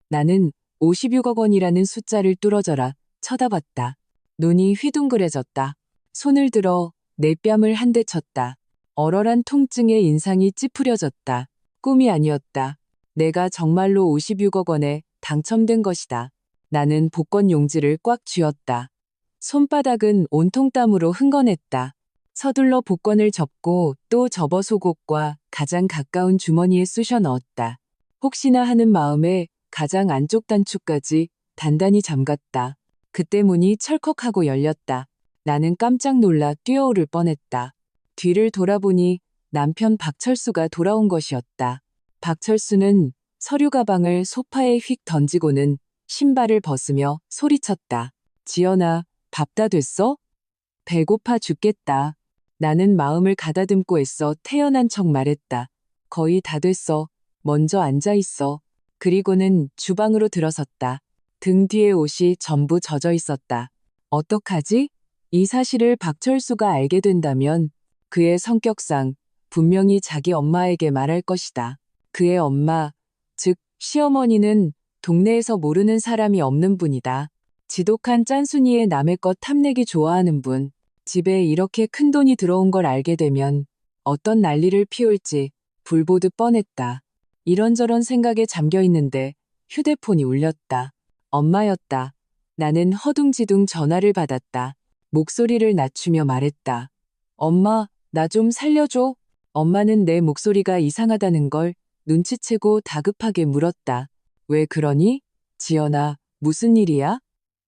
나는 56억 원이라는 숫자를 뚫어져라 쳐다봤다. 눈이 휘둥그레졌다. 손을 들어 내 뺨을 한 대 쳤다. 얼얼한 통증에 인상이 찌푸려졌다. 꿈이 아니었다. 내가 정말로 56억 원에 당첨된 것이다. 나는 복권 용지를 꽉 쥐었다. 손바닥은 온통 땀으로 흥건했다. 서둘러 복권을 접고 또 접어 속옷과 가장 가까운 주머니에 쑤셔 넣었다. 혹시나 하는 마음에 가장 안쪽 단추까지 단단히 잠갔다. 그때 문이 철컥하고 열렸다. 나는 깜짝 놀라 뛰어오를 뻔했다. 뒤를 돌아보니 남편 박철수가 돌아온 것이었다. 박철수는 서류 가방을 소파에 휙 던지고는 신발을 벗으며 소리쳤다. 지연아, 밥 다 됐어? 배고파 죽겠다. 나는 마음을 가다듬고 애써 태연한 척 말했다. 거의 다 됐어. 먼저 앉아 있어. 그리고는 주방으로 들어섰다. 등 뒤에 옷이 전부 젖어 있었다. 어떡하지? 이 사실을 박철수가 알게 된다면 그의 성격상 분명히 자기 엄마에게 말할 것이다. 그의 엄마, 즉 시어머니는 동네에서 모르는 사람이 없는 분이다. 지독한 짠순이에 남의 것 탐내기 좋아하는 분. 집에 이렇게 큰 돈이 들어온 걸 알게 되면 어떤 난리를 피울지 불 보듯 뻔했다. 이런저런 생각에 잠겨 있는데 휴대폰이 울렸다. 엄마였다. 나는 허둥지둥 전화를 받았다. 목소리를 낮추며 말했다. 엄마, 나 좀 살려줘. 엄마는 내 목소리가 이상하다는 걸 눈치채고 다급하게 물었다. 왜 그러니? 지연아, 무슨 일이야?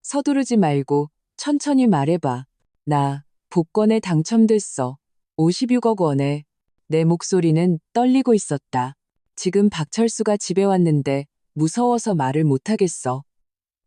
서두르지 말고 천천히 말해봐. 나 복권에 당첨됐어. 56억 원에. 내 목소리는 떨리고 있었다. 지금 박철수가 집에 왔는데 무서워서 말을 못하겠어.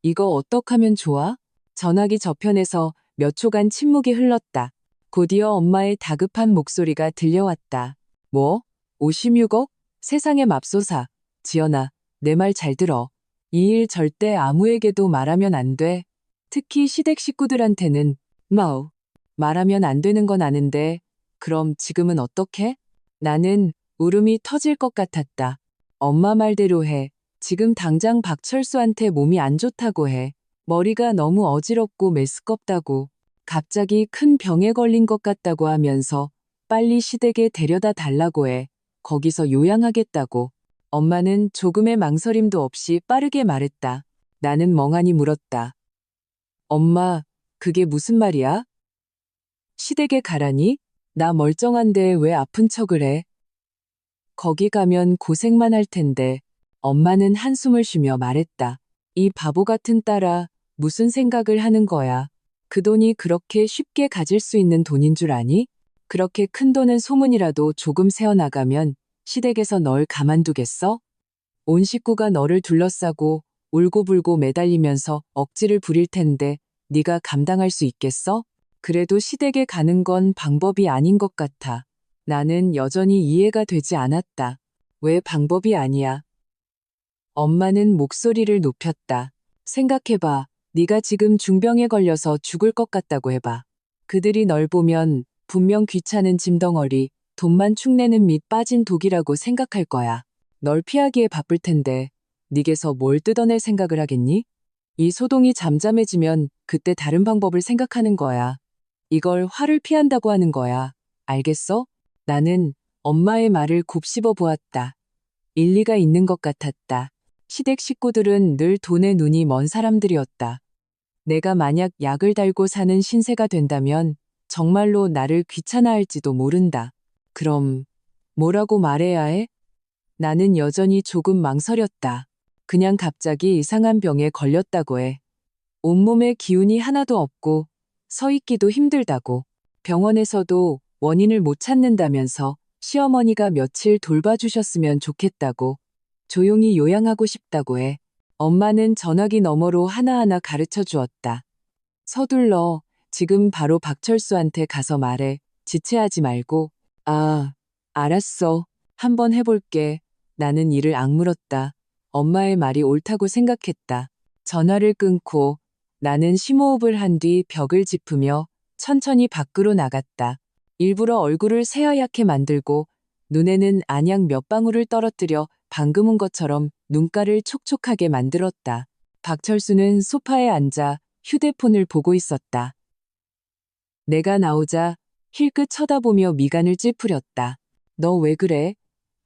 이거 어떡하면 좋아? 전화기 저편에서 몇 초간 침묵이 흘렀다. 곧이어 엄마의 다급한 목소리가 들려왔다. 뭐? 56억? 세상에 맙소사. 지연아, 내 말 잘 들어. 이 일 절대 아무에게도 말하면 안 돼. 특히 시댁 식구들한테는. 마우. 말하면 안 되는 건 아는데 그럼 지금은 어떡해? 나는 울음이 터질 것 같았다. 엄마 말대로 해. 지금 당장 박철수한테 몸이 안 좋다고 해. 머리가 너무 어지럽고 메스껍다고. 갑자기 큰 병에 걸린 것 같다고 하면서 빨리 시댁에 데려다 달라고 해. 거기서 요양하겠다고. 엄마는 조금의 망설임도 없이 빠르게 말했다. 나는 멍하니 물었다. 엄마, 그게 무슨 말이야? 시댁에 가라니? 나 멀쩡한데 왜 아픈 척을 해? 거기 가면 고생만 할 텐데. 엄마는 한숨을 쉬며 말했다. 이 바보 같은 딸아, 무슨 생각을 하는 거야? 그 돈이 그렇게 쉽게 가질 수 있는 돈인 줄 아니? 그렇게 큰 돈은 소문이라도 조금 새어나가면 시댁에서 널 가만두겠어? 온 식구가 너를 둘러싸고 울고불고 매달리면서 억지를 부릴 텐데 네가 감당할 수 있겠어? 그래도 시댁에 가는 건 방법이 아닌 것 같아. 나는 여전히 이해가 되지 않았다. 왜 방법이 아니야? 엄마는 목소리를 높였다. 생각해봐. 네가 지금 중병에 걸려서 죽을 것 같다고 해봐. 그들이 널 보면 분명 귀찮은 짐덩어리, 돈만 축내는 밑 빠진 독이라고 생각할 거야. 널 피하기에 바쁠 텐데 네게서 뭘 뜯어낼 생각을 하겠니? 이 소동이 잠잠해지면 그때 다른 방법을 생각하는 거야. 이걸 화를 피한다고 하는 거야. 알겠어? 나는 엄마의 말을 곱씹어 보았다. 일리가 있는 것 같았다. 시댁 식구들은 늘 돈에 눈이 먼 사람들이었다. 내가 만약 약을 달고 사는 신세가 된다면 정말로 나를 귀찮아할지도 모른다. 그럼 뭐라고 말해야 해? 나는 여전히 조금 망설였다. 그냥 갑자기 이상한 병에 걸렸다고 해. 온몸에 기운이 하나도 없고 서 있기도 힘들다고. 병원에서도 원인을 못 찾는다면서 시어머니가 며칠 돌봐주셨으면 좋겠다고. 조용히 요양하고 싶다고 해. 엄마는 전화기 너머로 하나하나 가르쳐 주었다. 서둘러. 지금 바로 박철수한테 가서 말해. 지체하지 말고. 아, 알았어. 한번 해볼게. 나는 이를 악물었다. 엄마의 말이 옳다고 생각했다. 전화를 끊고 나는 심호흡을 한 뒤 벽을 짚으며 천천히 밖으로 나갔다. 일부러 얼굴을 새하얗게 만들고 눈에는 안약 몇 방울을 떨어뜨려 방금 온 것처럼 눈가를 촉촉하게 만들었다. 박철수는 소파에 앉아 휴대폰을 보고 있었다. 내가 나오자 힐끗 쳐다보며 미간을 찌푸렸다. 너 왜 그래?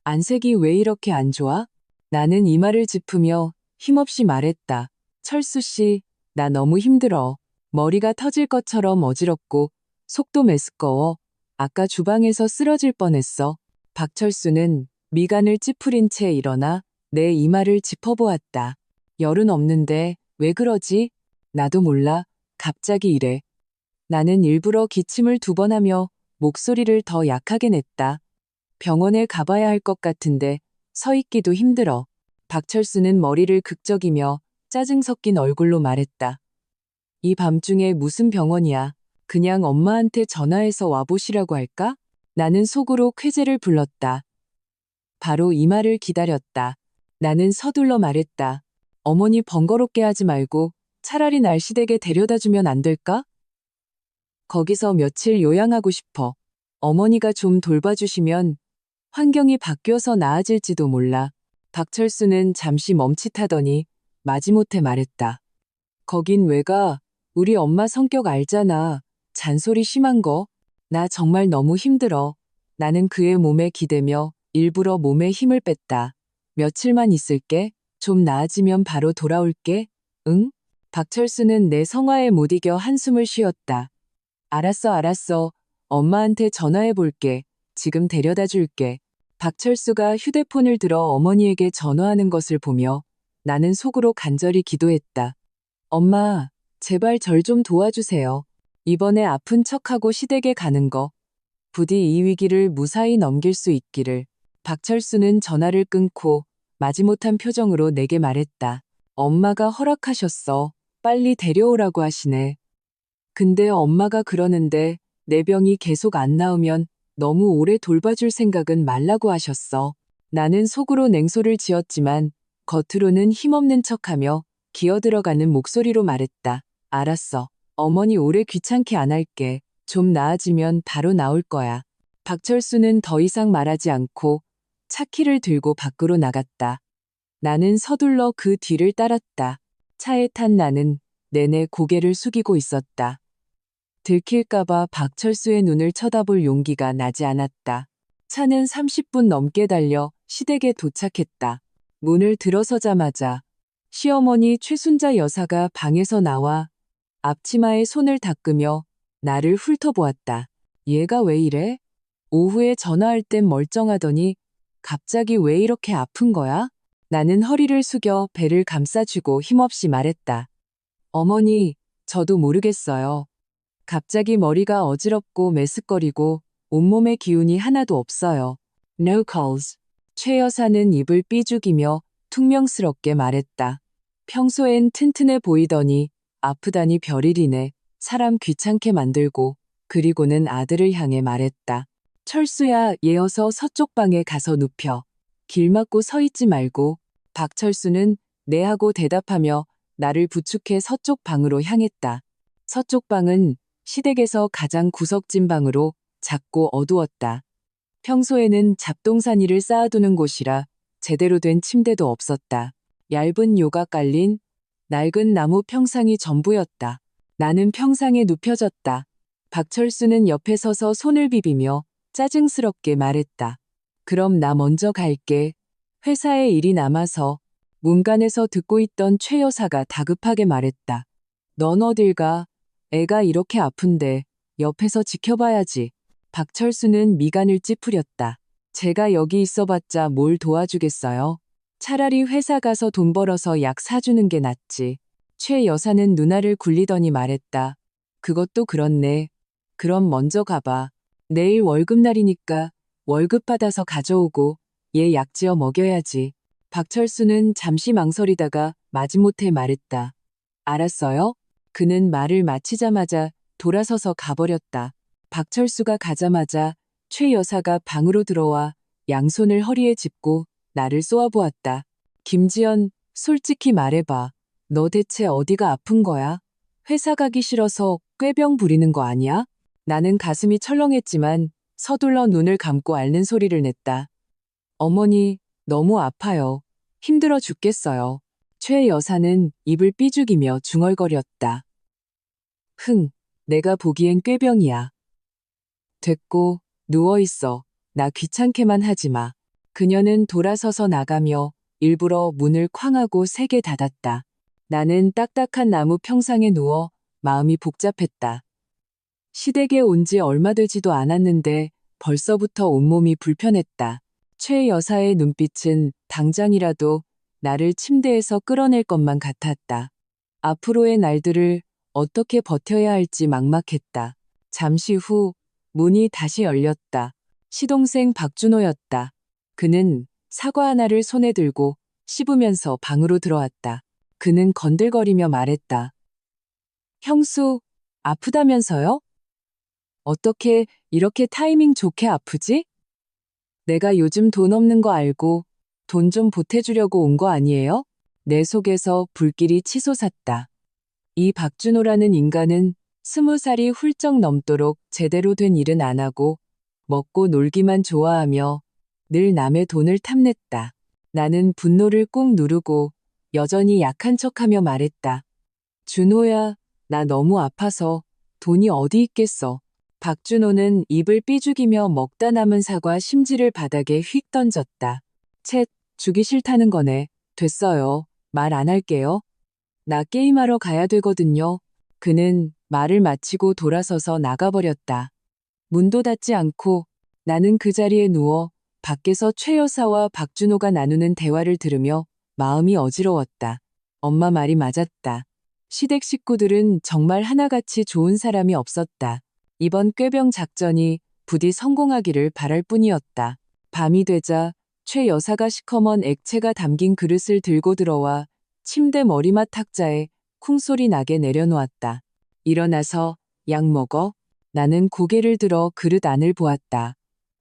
안색이 왜 이렇게 안 좋아? 나는 이마를 짚으며 힘없이 말했다. 철수 씨, 나 너무 힘들어. 머리가 터질 것처럼 어지럽고 속도 메스꺼워. 아까 주방에서 쓰러질 뻔했어. 박철수는 미간을 찌푸린 채 일어나 내 이마를 짚어보았다. 열은 없는데 왜 그러지? 나도 몰라. 갑자기 이래. 나는 일부러 기침을 2번 하며 목소리를 더 약하게 냈다. 병원에 가봐야 할 것 같은데 서 있기도 힘들어. 박철수는 머리를 극적이며 짜증 섞인 얼굴로 말했다. 이 밤중에 무슨 병원이야. 그냥 엄마한테 전화해서 와보시라고 할까? 나는 속으로 쾌재를 불렀다. 바로 이 말을 기다렸다. 나는 서둘러 말했다. 어머니 번거롭게 하지 말고 차라리 날 시댁에 데려다 주면 안 될까? 거기서 며칠 요양하고 싶어. 어머니가 좀 돌봐주시면 환경이 바뀌어서 나아질지도 몰라. 박철수는 잠시 멈칫하더니 마지못해 말했다. 거긴 왜 가? 우리 엄마 성격 알잖아. 잔소리 심한 거. 나 정말 너무 힘들어. 나는 그의 몸에 기대며 일부러 몸에 힘을 뺐다. 며칠만 있을게. 좀 나아지면 바로 돌아올게. 응? 박철수는 내 성화에 못 이겨 한숨을 쉬었다. 알았어. 엄마한테 전화해 볼게. 지금 데려다 줄게. 박철수가 휴대폰을 들어 어머니에게 전화하는 것을 보며 나는 속으로 간절히 기도했다. 엄마, 제발 절 좀 도와주세요. 이번에 아픈 척하고 시댁에 가는 거. 부디 이 위기를 무사히 넘길 수 있기를. 박철수는 전화를 끊고 마지못한 표정으로 내게 말했다. 엄마가 허락하셨어. 빨리 데려오라고 하시네. 근데 엄마가 그러는데 내 병이 계속 안 나으면 너무 오래 돌봐줄 생각은 말라고 하셨어. 나는 속으로 냉소를 지었지만 겉으로는 힘없는 척하며 기어들어가는 목소리로 말했다. 알았어. 어머니 오래 귀찮게 안 할게. 좀 나아지면 바로 나올 거야. 박철수는 더 이상 말하지 않고 차키를 들고 밖으로 나갔다. 나는 서둘러 그 뒤를 따랐다. 차에 탄 나는 내내 고개를 숙이고 있었다. 들킬까봐 박철수의 눈을 쳐다볼 용기가 나지 않았다. 차는 30분 넘게 달려 시댁에 도착했다. 문을 들어서자마자 시어머니 최순자 여사가 방에서 나와 앞치마에 손을 닦으며 나를 훑어보았다. 얘가 왜 이래? 오후에 전화할 땐 멀쩡하더니 갑자기 왜 이렇게 아픈 거야? 나는 허리를 숙여 배를 감싸주고 힘없이 말했다. 어머니, 저도 모르겠어요. 갑자기 머리가 어지럽고 메스꺼리고 온몸에 기운이 하나도 없어요. No calls. 최 여사는 입을 삐죽이며 퉁명스럽게 말했다. 평소엔 튼튼해 보이더니 아프다니 별일이네. 사람 귀찮게 만들고. 그리고는 아들을 향해 말했다. 철수야, 얘 어서 서쪽 방에 가서 눕혀. 길 막고 서 있지 말고. 박철수는 네 하고 대답하며 나를 부축해 서쪽 방으로 향했다. 서쪽 방은 시댁에서 가장 구석진 방으로 작고 어두웠다. 평소에는 잡동사니를 쌓아두는 곳이라 제대로 된 침대도 없었다. 얇은 요가 깔린 낡은 나무 평상이 전부였다. 나는 평상에 눕혀졌다. 박철수는 옆에 서서 손을 비비며 짜증스럽게 말했다. 그럼 나 먼저 갈게. 회사에 일이 남아서 문간에서 듣고 있던 최 여사가 다급하게 말했다. 넌 어딜 가? 애가 이렇게 아픈데 옆에서 지켜봐야지. 박철수는 미간을 찌푸렸다. 제가 여기 있어봤자 뭘 도와주겠어요? 차라리 회사 가서 돈 벌어서 약 사주는 게 낫지. 최 여사는 누나를 굴리더니 말했다. 그것도 그렇네. 그럼 먼저 가봐. 내일 월급날이니까 월급 받아서 가져오고 얘 약지어 먹여야지. 박철수는 잠시 망설이다가 마지못해 말했다. 알았어요? 그는 말을 마치자마자 돌아서서 가버렸다. 박철수가 가자마자 최 여사가 방으로 들어와 양손을 허리에 짚고 나를 쏘아보았다. 김지연, 솔직히 말해봐. 너 대체 어디가 아픈 거야? 회사 가기 싫어서 꾀병 부리는 거 아니야? 나는 가슴이 철렁했지만 서둘러 눈을 감고 앓는 소리를 냈다. 어머니, 너무 아파요. 힘들어 죽겠어요. 최 여사는 입을 삐죽이며 중얼거렸다. 내가 보기엔 꾀병이야. 됐고, 누워있어. 나 귀찮게만 하지 마. 그녀는 돌아서서 나가며 일부러 문을 쾅 하고 세게 닫았다. 나는 딱딱한 나무 평상에 누워 마음이 복잡했다. 시댁에 온 지 얼마 되지도 않았는데 벌써부터 온몸이 불편했다. 최 여사의 눈빛은 당장이라도 나를 침대에서 끌어낼 것만 같았다. 앞으로의 날들을 어떻게 버텨야 할지 막막했다. 잠시 후 문이 다시 열렸다. 시동생 박준호였다. 그는 사과 하나를 손에 들고 씹으면서 방으로 들어왔다. 그는 건들거리며 말했다. 형수, 아프다면서요? 어떻게 이렇게 타이밍 좋게 아프지? 내가 요즘 돈 없는 거 알고 돈 좀 보태주려고 온 거 아니에요? 내 속에서 불길이 치솟았다. 이 박준호라는 인간은 20살이 훌쩍 넘도록 제대로 된 일은 안 하고 먹고 놀기만 좋아하며 늘 남의 돈을 탐냈다. 나는 분노를 꾹 누르고 여전히 약한 척하며 말했다. 준호야, 나 너무 아파서 돈이 어디 있겠어. 박준호는 입을 삐죽이며 먹다 남은 사과 심지를 바닥에 휙 던졌다. 쳇, 주기 싫다는 거네. 됐어요. 말 안 할게요. 나 게임하러 가야 되거든요. 그는 말을 마치고 돌아서서 나가버렸다. 문도 닫지 않고 나는 그 자리에 누워 밖에서 최 여사와 박준호가 나누는 대화를 들으며 마음이 어지러웠다. 엄마 말이 맞았다. 시댁 식구들은 정말 하나같이 좋은 사람이 없었다. 이번 꾀병 작전이 부디 성공하기를 바랄 뿐이었다. 밤이 되자 최 여사가 시커먼 액체가 담긴 그릇을 들고 들어와 침대 머리맡 탁자에 쿵소리 나게 내려놓았다. 일어나서 약 먹어. 나는 고개를 들어 그릇 안을 보았다.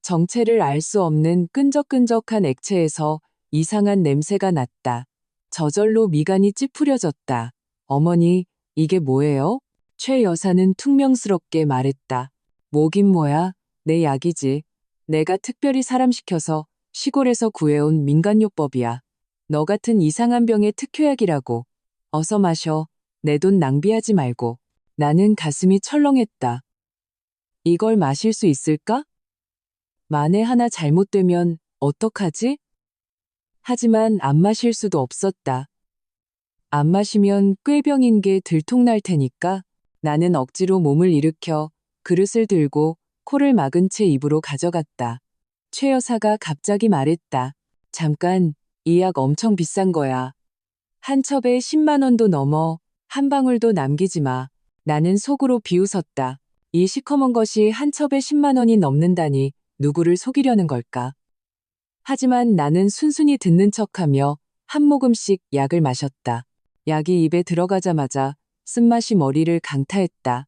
정체를 알 수 없는 끈적끈적한 액체에서 이상한 냄새가 났다. 저절로 미간이 찌푸려졌다. 어머니, 이게 뭐예요? 최 여사는 퉁명스럽게 말했다. 뭐긴 뭐야, 내 약이지. 내가 특별히 사람 시켜서 시골에서 구해온 민간요법이야. 너 같은 이상한 병의 특효약이라고. 어서 마셔. 내 돈 낭비하지 말고. 나는 가슴이 철렁했다. 이걸 마실 수 있을까? 만에 하나 잘못되면 어떡하지? 하지만 안 마실 수도 없었다. 안 마시면 꾀병인 게 들통날 테니까 나는 억지로 몸을 일으켜 그릇을 들고 코를 막은 채 입으로 가져갔다. 최 여사가 갑자기 말했다. 잠깐, 이 약 엄청 비싼 거야. 한 첩에 10만 원도 넘어. 한 방울도 남기지 마. 나는 속으로 비웃었다. 이 시커먼 것이 한 첩에 10만 원이 넘는다니 누구를 속이려는 걸까? 하지만 나는 순순히 듣는 척하며 한 모금씩 약을 마셨다. 약이 입에 들어가자마자 쓴맛이 머리를 강타했다.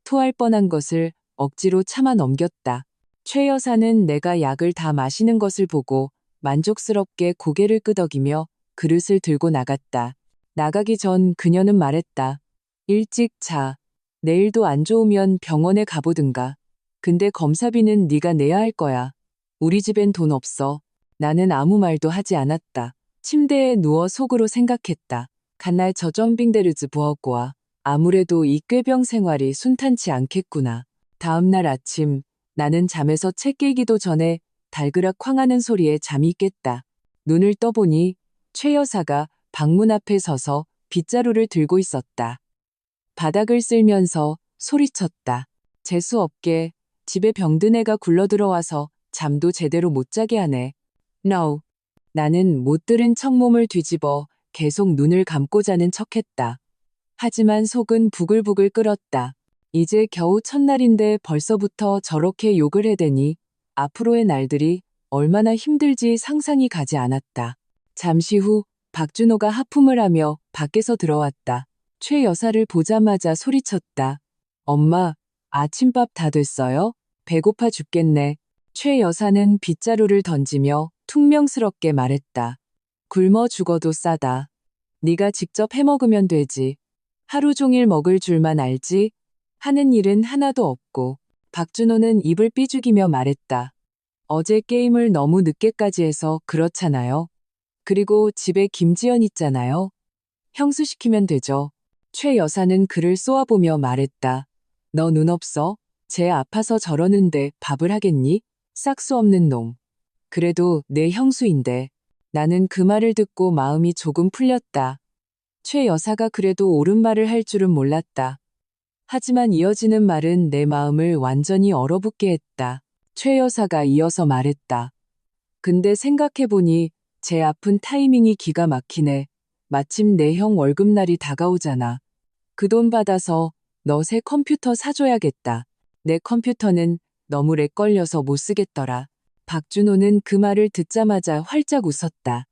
토할 뻔한 것을 억지로 참아 넘겼다. 최 여사는 내가 약을 다 마시는 것을 보고 만족스럽게 고개를 끄덕이며 그릇을 들고 나갔다. 나가기 전 그녀는 말했다. 일찍 자. 내일도 안 좋으면 병원에 가보든가. 근데 검사비는 네가 내야 할 거야. 우리 집엔 돈 없어. 나는 아무 말도 하지 않았다. 침대에 누워 속으로 생각했다. 간날 저점빙데르즈 부엌과 아무래도 이 꾀병 생활이 순탄치 않겠구나. 다음 날 아침 나는 잠에서 책 깨기도 전에 달그락 쾅하는 소리에 잠이 깼다. 눈을 떠보니 최 여사가 방문 앞에 서서 빗자루를 들고 있었다. 바닥을 쓸면서 소리쳤다. 재수 없게 집에 병든 애가 굴러들어와서 잠도 제대로 못 자게 하네. No. 나는 못 들은 척 몸을 뒤집어 계속 눈을 감고 자는 척했다. 하지만 속은 부글부글 끓었다. 이제 겨우 첫날인데 벌써부터 저렇게 욕을 해대니 앞으로의 날들이 얼마나 힘들지 상상이 가지 않았다. 잠시 후 박준호가 하품을 하며 밖에서 들어왔다. 최 여사를 보자마자 소리쳤다. 엄마, 아침밥 다 됐어요? 배고파 죽겠네. 최 여사는 빗자루를 던지며 퉁명스럽게 말했다. 굶어 죽어도 싸다. 네가 직접 해먹으면 되지. 하루 종일 먹을 줄만 알지? 하는 일은 하나도 없고. 박준호는 입을 삐죽이며 말했다. 어제 게임을 너무 늦게까지 해서 그렇잖아요. 그리고 집에 김지연 있잖아요. 형수 시키면 되죠. 최 여사는 그를 쏘아보며 말했다. 너 눈 없어? 쟤 아파서 저러는데 밥을 하겠니? 싹수 없는 놈. 그래도 내 형수인데. 나는 그 말을 듣고 마음이 조금 풀렸다. 최 여사가 그래도 옳은 말을 할 줄은 몰랐다. 하지만 이어지는 말은 내 마음을 완전히 얼어붙게 했다. 최 여사가 이어서 말했다. 근데 생각해보니 제 아픈 타이밍이 기가 막히네. 마침 내 형 월급날이 다가오잖아. 그 돈 받아서 너 새 컴퓨터 사줘야겠다. 내 컴퓨터는 너무 렉 걸려서 못 쓰겠더라. 박준호는 그 말을 듣자마자 활짝 웃었다.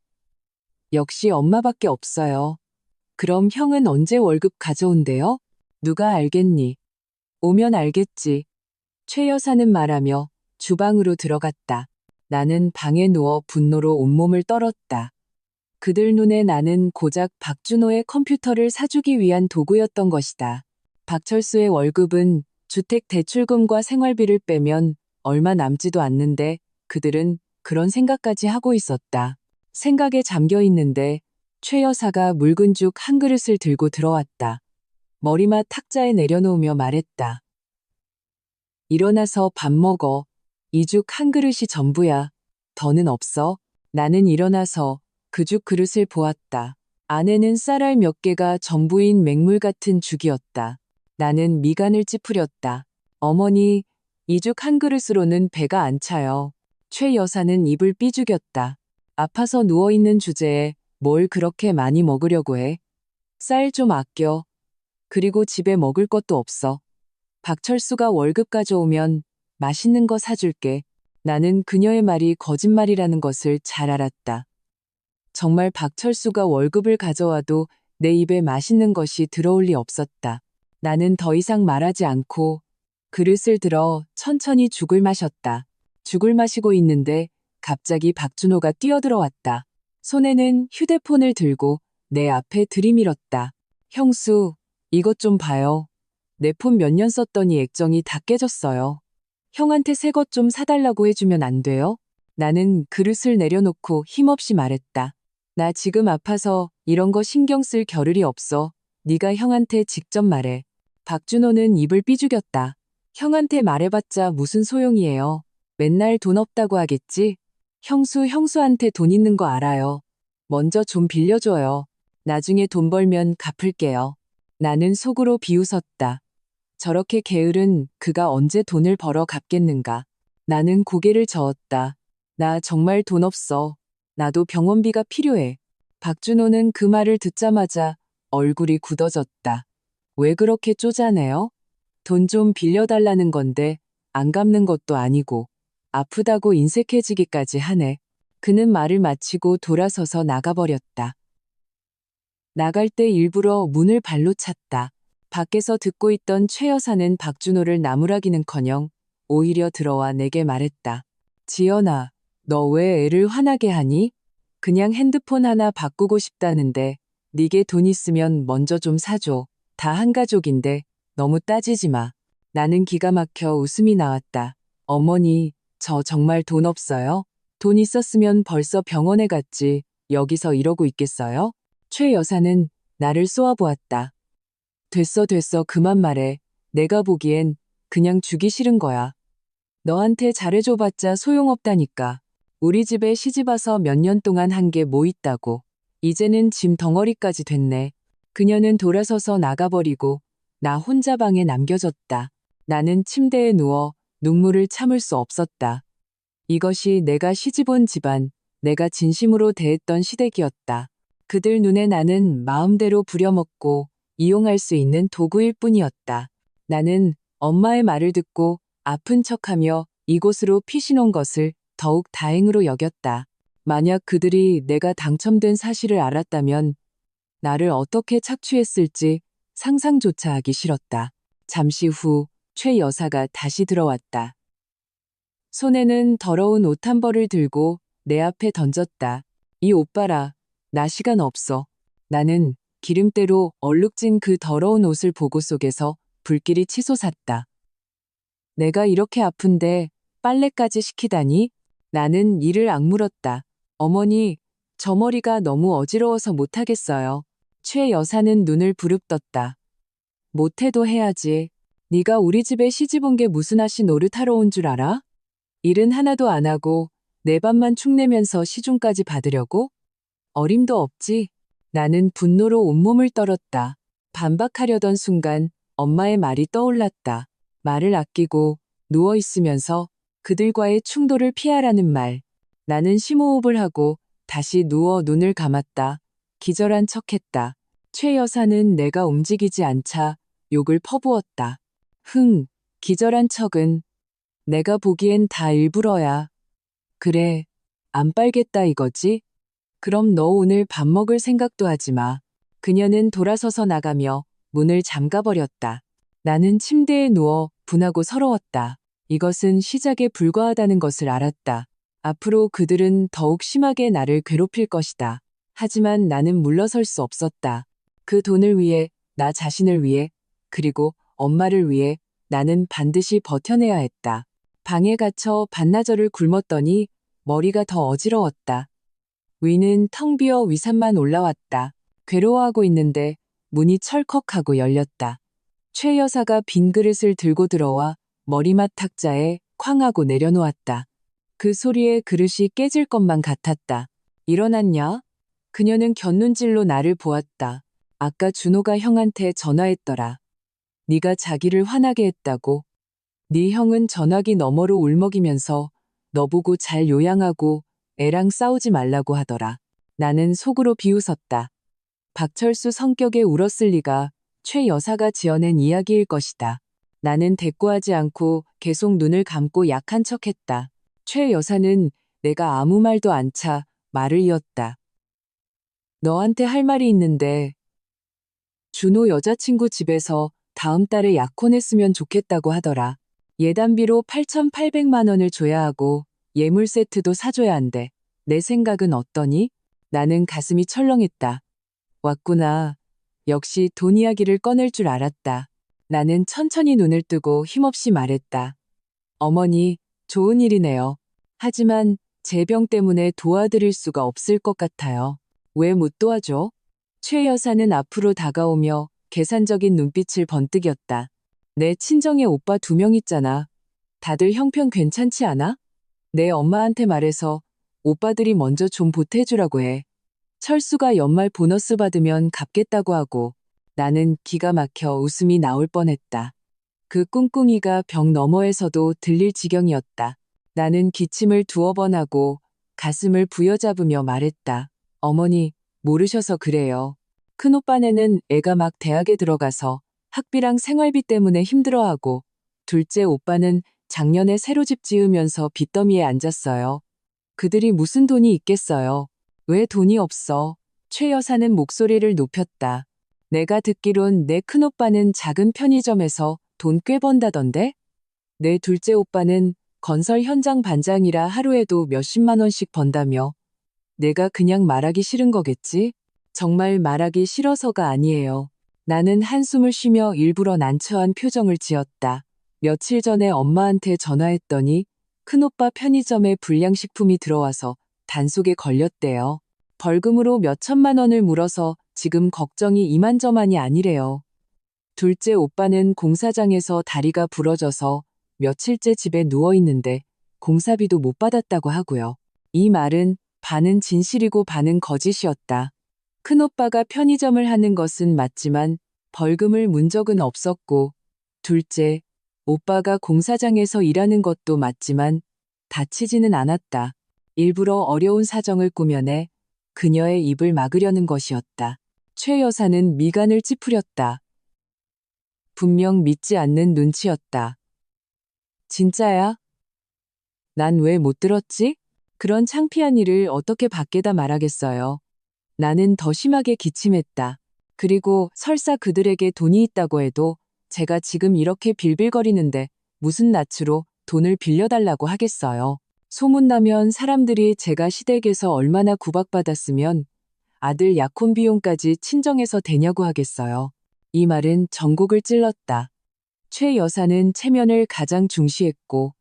역시 엄마밖에 없어요. 그럼 형은 언제 월급 가져온대요? 누가 알겠니? 오면 알겠지. 최 여사는 말하며 주방으로 들어갔다. 나는 방에 누워 분노로 온몸을 떨었다. 그들 눈에 나는 고작 박준호의 컴퓨터를 사주기 위한 도구였던 것이다. 박철수의 월급은 주택 대출금과 생활비를 빼면 얼마 남지도 않는데 그들은 그런 생각까지 하고 있었다. 생각에 잠겨 있는데 최 여사가 묽은 죽 한 그릇을 들고 들어왔다. 머리맡 탁자에 내려놓으며 말했다. 일어나서 밥 먹어. 이 죽 한 그릇이 전부야. 더는 없어. 나는 일어나서 그 죽 그릇을 보았다. 안에는 쌀알 몇 개가 전부인 맹물 같은 죽이었다. 나는 미간을 찌푸렸다. 어머니, 이 죽 한 그릇으로는 배가 안 차요. 최 여사는 입을 삐죽였다. 아파서 누워있는 주제에 뭘 그렇게 많이 먹으려고 해. 쌀 좀 아껴. 그리고 집에 먹을 것도 없어. 박철수가 월급 가져오면 맛있는 거 사줄게. 나는 그녀의 말이 거짓말이라는 것을 잘 알았다. 정말 박철수가 월급을 가져와도 내 입에 맛있는 것이 들어올 리 없었다. 나는 더 이상 말하지 않고 그릇을 들어 천천히 죽을 마셨다. 죽을 마시고 있는데 갑자기 박준호가 뛰어들어왔다. 손에는 휴대폰을 들고 내 앞에 들이밀었다. 형수, 이것 좀 봐요. 내 폰 몇 년 썼더니 액정이 다 깨졌어요. 형한테 새 것 좀 사달라고 해주면 안 돼요? 나는 그릇을 내려놓고 힘없이 말했다. 나 지금 아파서 이런 거 신경 쓸 겨를이 없어. 네가 형한테 직접 말해. 박준호는 입을 삐죽였다. 형한테 말해봤자 무슨 소용이에요. 맨날 돈 없다고 하겠지? 형수한테 돈 있는 거 알아요. 먼저 좀 빌려줘요. 나중에 돈 벌면 갚을게요. 나는 속으로 비웃었다. 저렇게 게으른 그가 언제 돈을 벌어 갚겠는가. 나는 고개를 저었다. 나 정말 돈 없어. 나도 병원비가 필요해. 박준호는 그 말을 듣자마자 얼굴이 굳어졌다. 왜 그렇게 쪼잔해요? 돈 좀 빌려달라는 건데 안 갚는 것도 아니고 아프다고 인색해지기까지 하네. 그는 말을 마치고 돌아서서 나가버렸다. 나갈 때 일부러 문을 발로 찼다. 밖에서 듣고 있던 최 여사는 박준호를 나무라기는커녕 오히려 들어와 내게 말했다. 지연아, 너 왜 애를 화나게 하니? 그냥 핸드폰 하나 바꾸고 싶다는데 네게 돈 있으면 먼저 좀 사줘. 다 한 가족인데 너무 따지지 마. 나는 기가 막혀 웃음이 나왔다. 어머니, 저 정말 돈 없어요? 돈 있었으면 벌써 병원에 갔지. 여기서 이러고 있겠어요? 최 여사는 나를 쏘아보았다. 됐어 그만 말해. 내가 보기엔 그냥 주기 싫은 거야. 너한테 잘해줘봤자 소용없다니까. 우리 집에 시집와서 몇 년 동안 한 게 뭐 있다고. 이제는 짐 덩어리까지 됐네. 그녀는 돌아서서 나가버리고 나 혼자 방에 남겨졌다. 나는 침대에 누워 눈물을 참을 수 없었다. 이것이 내가 시집온 집안, 내가 진심으로 대했던 시댁이었다. 그들 눈에 나는 마음대로 부려먹고 이용할 수 있는 도구일 뿐이었다. 나는 엄마의 말을 듣고 아픈 척하며 이곳으로 피신온 것을 더욱 다행으로 여겼다. 만약 그들이 내가 당첨된 사실을 알았다면 나를 어떻게 착취했을지 상상조차 하기 싫었다. 잠시 후 최 여사가 다시 들어왔다. 손에는 더러운 옷 한 벌을 들고 내 앞에 던졌다. 이 옷 봐라. 나 시간 없어. 나는 기름때로 얼룩진 그 더러운 옷을 보고 속에서 불길이 치솟았다. 내가 이렇게 아픈데 빨래까지 시키다니? 나는 이를 악물었다. 어머니, 저 머리가 너무 어지러워서 못하겠어요. 최 여사는 눈을 부릅떴다. 못해도 해야지. 네가 우리 집에 시집 온 게 무슨 아씨 노릇하러 온 줄 알아? 일은 하나도 안 하고 내 밥만 축내면서 시중까지 받으려고? 어림도 없지. 나는 분노로 온몸을 떨었다. 반박하려던 순간 엄마의 말이 떠올랐다. 말을 아끼고 누워 있으면서 그들과의 충돌을 피하라는 말. 나는 심호흡을 하고 다시 누워 눈을 감았다. 기절한 척했다. 최 여사는 내가 움직이지 않자 욕을 퍼부었다. 기절한 척은 내가 보기엔 다 일부러야. 그래, 안 빨겠다 이거지? 그럼 너 오늘 밥 먹을 생각도 하지 마. 그녀는 돌아서서 나가며 문을 잠가버렸다. 나는 침대에 누워 분하고 서러웠다. 이것은 시작에 불과하다는 것을 알았다. 앞으로 그들은 더욱 심하게 나를 괴롭힐 것이다. 하지만 나는 물러설 수 없었다. 그 돈을 위해, 나 자신을 위해, 그리고 엄마를 위해 나는 반드시 버텨내야 했다. 방에 갇혀 반나절을 굶었더니 머리가 더 어지러웠다. 위는 텅 비어 위산만 올라왔다. 괴로워하고 있는데 문이 철컥하고 열렸다. 최 여사가 빈 그릇을 들고 들어와 머리맡 탁자에 쾅 하고 내려놓았다. 그 소리에 그릇이 깨질 것만 같았다. 일어났냐? 그녀는 곁눈질로 나를 보았다. 아까 준호가 형한테 전화했더라. 네가 자기를 화나게 했다고. 네 형은 전화기 너머로 울먹이면서 너보고 잘 요양하고 애랑 싸우지 말라고 하더라. 나는 속으로 비웃었다. 박철수 성격에 울었을 리가 최 여사가 지어낸 이야기일 것이다. 나는 대꾸하지 않고 계속 눈을 감고 약한 척했다. 최 여사는 내가 아무 말도 안 차 말을 이었다. 너한테 할 말이 있는데 준호 여자친구 집에서 다음 달에 약혼했으면 좋겠다고 하더라. 예단비로 8,800만 원을 줘야 하고 예물 세트도 사줘야 한대. 내 생각은 어떠니? 나는 가슴이 철렁했다. 왔구나. 역시 돈 이야기를 꺼낼 줄 알았다. 나는 천천히 눈을 뜨고 힘없이 말했다. 어머니, 좋은 일이네요. 하지만 제 병 때문에 도와드릴 수가 없을 것 같아요. 왜 못 도와줘? 최 여사는 앞으로 다가오며 계산적인 눈빛을 번뜩였다. 내 친정에 오빠 2명 있잖아. 다들 형편 괜찮지 않아? 내 엄마한테 말해서 오빠들이 먼저 좀 보태주라고 해. 철수가 연말 보너스 받으면 갚겠다고 하고. 나는 기가 막혀 웃음이 나올 뻔했다. 그 꿍꿍이가 벽 너머에서도 들릴 지경이었다. 나는 기침을 2번 하고 가슴을 부여잡으며 말했다. 어머니, 모르셔서 그래요. 큰오빠네는 애가 막 대학에 들어가서 학비랑 생활비 때문에 힘들어하고, 둘째 오빠는 작년에 새로 집 지으면서 빚더미에 앉았어요. 그들이 무슨 돈이 있겠어요. 왜 돈이 없어? 최 여사는 목소리를 높였다. 내가 듣기론 내 큰오빠는 작은 편의점에서 돈 꽤 번다던데? 내 둘째 오빠는 건설 현장 반장이라 하루에도 몇십만 원씩 번다며. 내가 그냥 말하기 싫은 거겠지? 정말 말하기 싫어서가 아니에요. 나는 한숨을 쉬며 일부러 난처한 표정을 지었다. 며칠 전에 엄마한테 전화했더니 큰오빠 편의점에 불량식품이 들어와서 단속에 걸렸대요. 벌금으로 몇 천만 원을 물어서 지금 걱정이 이만저만이 아니래요. 둘째 오빠는 공사장에서 다리가 부러져서 며칠째 집에 누워있는데 공사비도 못 받았다고 하고요. 이 말은 반은 진실이고 반은 거짓이었다. 큰오빠가 편의점을 하는 것은 맞지만 벌금을 문 적은 없었고, 둘째, 오빠가 공사장에서 일하는 것도 맞지만 다치지는 않았다. 일부러 어려운 사정을 꾸며내 그녀의 입을 막으려는 것이었다. 최 여사는 미간을 찌푸렸다. 분명 믿지 않는 눈치였다. 진짜야? 난 왜 못 들었지? 그런 창피한 일을 어떻게 밖에다 말하겠어요. 나는 더 심하게 기침했다. 그리고 설사 그들에게 돈이 있다고 해도 제가 지금 이렇게 빌빌거리는데 무슨 낯으로 돈을 빌려달라고 하겠어요. 소문나면 사람들이 제가 시댁에서 얼마나 구박받았으면 아들 약혼 비용까지 친정에서 대냐고 하겠어요. 이 말은 전곡을 찔렀다. 최 여사는 체면을 가장 중시했고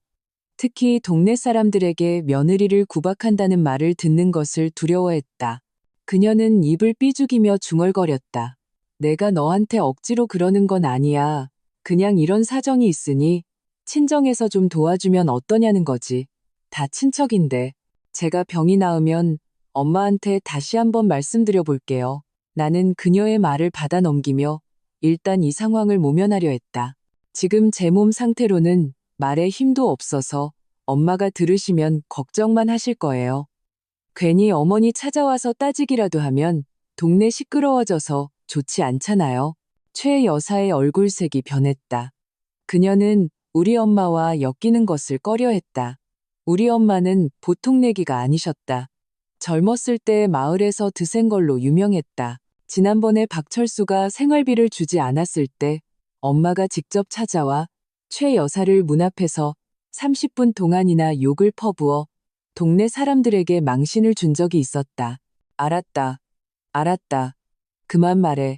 특히 동네 사람들에게 며느리를 구박한다는 말을 듣는 것을 두려워했다. 그녀는 입을 삐죽이며 중얼거렸다. 내가 너한테 억지로 그러는 건 아니야. 그냥 이런 사정이 있으니 친정에서 좀 도와주면 어떠냐는 거지. 다 친척인데. 제가 병이 나으면 엄마한테 다시 한번 말씀드려 볼게요. 나는 그녀의 말을 받아 넘기며 일단 이 상황을 모면하려 했다. 지금 제 몸 상태로는 말에 힘도 없어서 엄마가 들으시면 걱정만 하실 거예요. 괜히 어머니 찾아와서 따지기라도 하면 동네 시끄러워져서 좋지 않잖아요. 최 여사의 얼굴색이 변했다. 그녀는 우리 엄마와 엮이는 것을 꺼려했다. 우리 엄마는 보통 내기가 아니셨다. 젊었을 때 마을에서 드센 걸로 유명했다. 지난번에 박철수가 생활비를 주지 않았을 때 엄마가 직접 찾아와 최 여사를 문 앞에서 30분 동안이나 욕을 퍼부어 동네 사람들에게 망신을 준 적이 있었다. 알았다. 알았다. 그만 말해.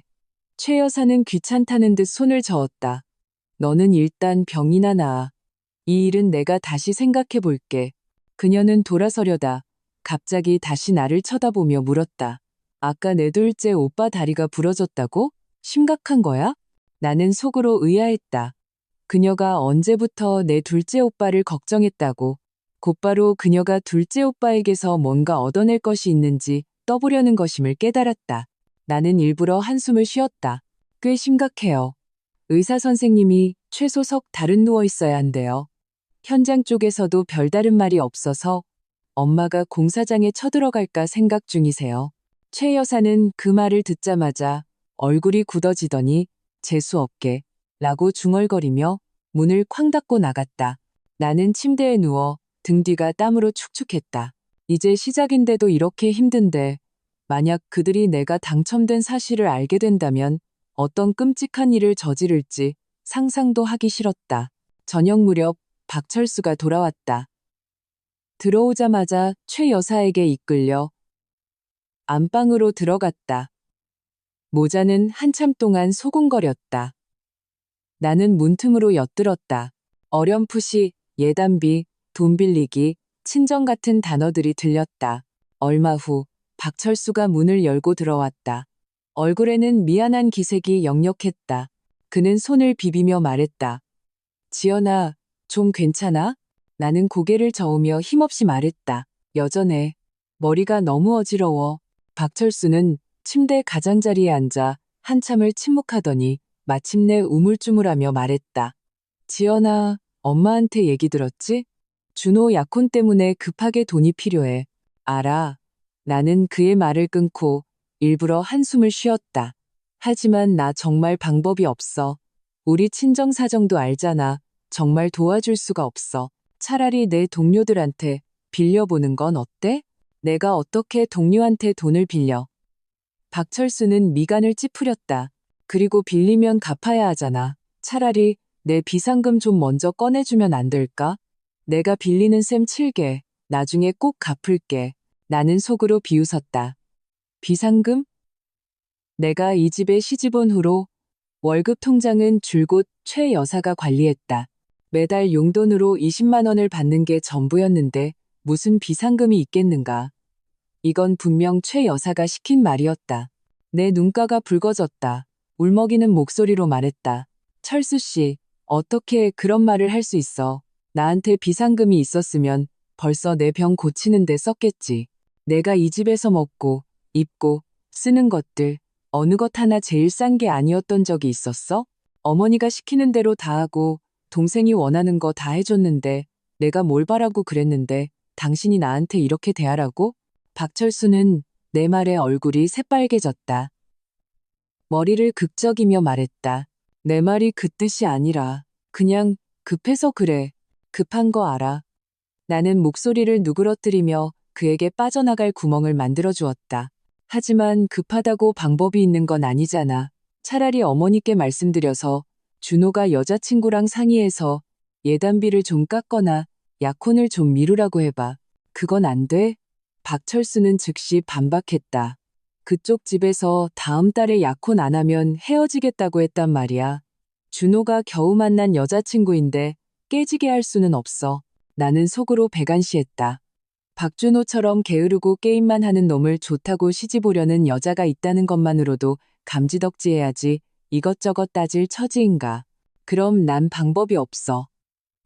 최 여사는 귀찮다는 듯 손을 저었다. 너는 일단 병이나 나아. 이 일은 내가 다시 생각해 볼게. 그녀는 돌아서려다 갑자기 다시 나를 쳐다보며 물었다. 아까 내 둘째 오빠 다리가 부러졌다고? 심각한 거야? 나는 속으로 의아했다. 그녀가 언제부터 내 둘째 오빠를 걱정했다고. 곧바로 그녀가 둘째 오빠에게서 뭔가 얻어낼 것이 있는지 떠보려는 것임을 깨달았다. 나는 일부러 한숨을 쉬었다. 꽤 심각해요. 의사 선생님이 최소 석 달은 누워 있어야 한대요. 현장 쪽에서도 별다른 말이 없어서 엄마가 공사장에 쳐들어갈까 생각 중이세요. 최 여사는 그 말을 듣자마자 얼굴이 굳어지더니 재수없게 라고 중얼거리며 문을 쾅 닫고 나갔다. 나는 침대에 누워 등 뒤가 땀으로 축축했다. 이제 시작인데도 이렇게 힘든데 만약 그들이 내가 당첨된 사실을 알게 된다면 어떤 끔찍한 일을 저지를지 상상도 하기 싫었다. 저녁 무렵 박철수가 돌아왔다. 들어오자마자 최 여사에게 이끌려 안방으로 들어갔다. 모자는 한참 동안 소곤거렸다. 나는 문틈으로 엿들었다. 어렴풋이 예단비, 돈 빌리기, 친정 같은 단어들이 들렸다. 얼마 후 박철수가 문을 열고 들어왔다. 얼굴에는 미안한 기색이 역력했다. 그는 손을 비비며 말했다. 지연아, 좀 괜찮아? 나는 고개를 저으며 힘없이 말했다. 여전해. 머리가 너무 어지러워. 박철수는 침대 가장자리에 앉아 한참을 침묵하더니 마침내 우물쭈물하며 말했다. 지연아, 엄마한테 얘기 들었지? 준호 약혼 때문에 급하게 돈이 필요해. 알아. 나는 그의 말을 끊고 일부러 한숨을 쉬었다. 하지만 나 정말 방법이 없어. 우리 친정 사정도 알잖아. 정말 도와줄 수가 없어. 차라리 내 동료들한테 빌려보는 건 어때? 내가 어떻게 동료한테 돈을 빌려? 박철수는 미간을 찌푸렸다. 그리고 빌리면 갚아야 하잖아. 차라리 내 비상금 좀 먼저 꺼내주면 안 될까? 내가 빌리는 셈 칠게. 나중에 꼭 갚을게. 나는 속으로 비웃었다. 비상금? 내가 이 집에 시집 온 후로 월급 통장은 줄곧 최 여사가 관리했다. 매달 용돈으로 20만 원을 받는 게 전부였는데 무슨 비상금이 있겠는가. 이건 분명 최 여사가 시킨 말이었다. 내 눈가가 붉어졌다. 울먹이는 목소리로 말했다. 철수 씨, 어떻게 그런 말을 할 수 있어. 나한테 비상금이 있었으면 벌써 내 병 고치는데 썼겠지. 내가 이 집에서 먹고, 입고, 쓰는 것들, 어느 것 하나 제일 싼 게 아니었던 적이 있었어? 어머니가 시키는 대로 다 하고, 동생이 원하는 거 다 해줬는데, 내가 뭘 바라고 그랬는데, 당신이 나한테 이렇게 대하라고? 박철수는 내 말에 얼굴이 새빨개졌다. 머리를 극적이며 말했다. 내 말이 그 뜻이 아니라 그냥 급해서 그래. 급한 거 알아. 나는 목소리를 누그러뜨리며 그에게 빠져나갈 구멍을 만들어 주었다. 하지만 급하다고 방법이 있는 건 아니잖아. 차라리 어머니께 말씀드려서 준호가 여자친구랑 상의해서 예단비를 좀 깎거나 약혼을 좀 미루라고 해봐. 그건 안 돼? 박철수는 즉시 반박했다. 그쪽 집에서 다음 달에 약혼 안 하면 헤어지겠다고 했단 말이야. 준호가 겨우 만난 여자친구인데 깨지게 할 수는 없어. 나는 속으로 배관시했다. 박준호처럼 게으르고 게임만 하는 놈을 좋다고 시집오려는 여자가 있다는 것만으로도 감지덕지해야지 이것저것 따질 처지인가. 그럼 난 방법이 없어.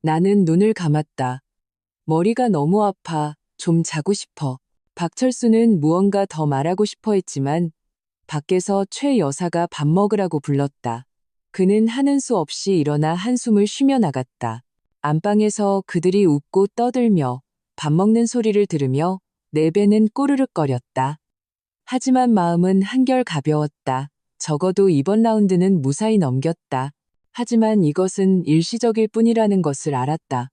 나는 눈을 감았다. 머리가 너무 아파. 좀 자고 싶어. 박철수는 무언가 더 말하고 싶어 했지만 밖에서 최 여사가 밥 먹으라고 불렀다. 그는 하는 수 없이 일어나 한숨을 쉬며 나갔다. 안방에서 그들이 웃고 떠들며 밥 먹는 소리를 들으며 내 배는 꼬르륵거렸다. 하지만 마음은 한결 가벼웠다. 적어도 이번 라운드는 무사히 넘겼다. 하지만 이것은 일시적일 뿐이라는 것을 알았다.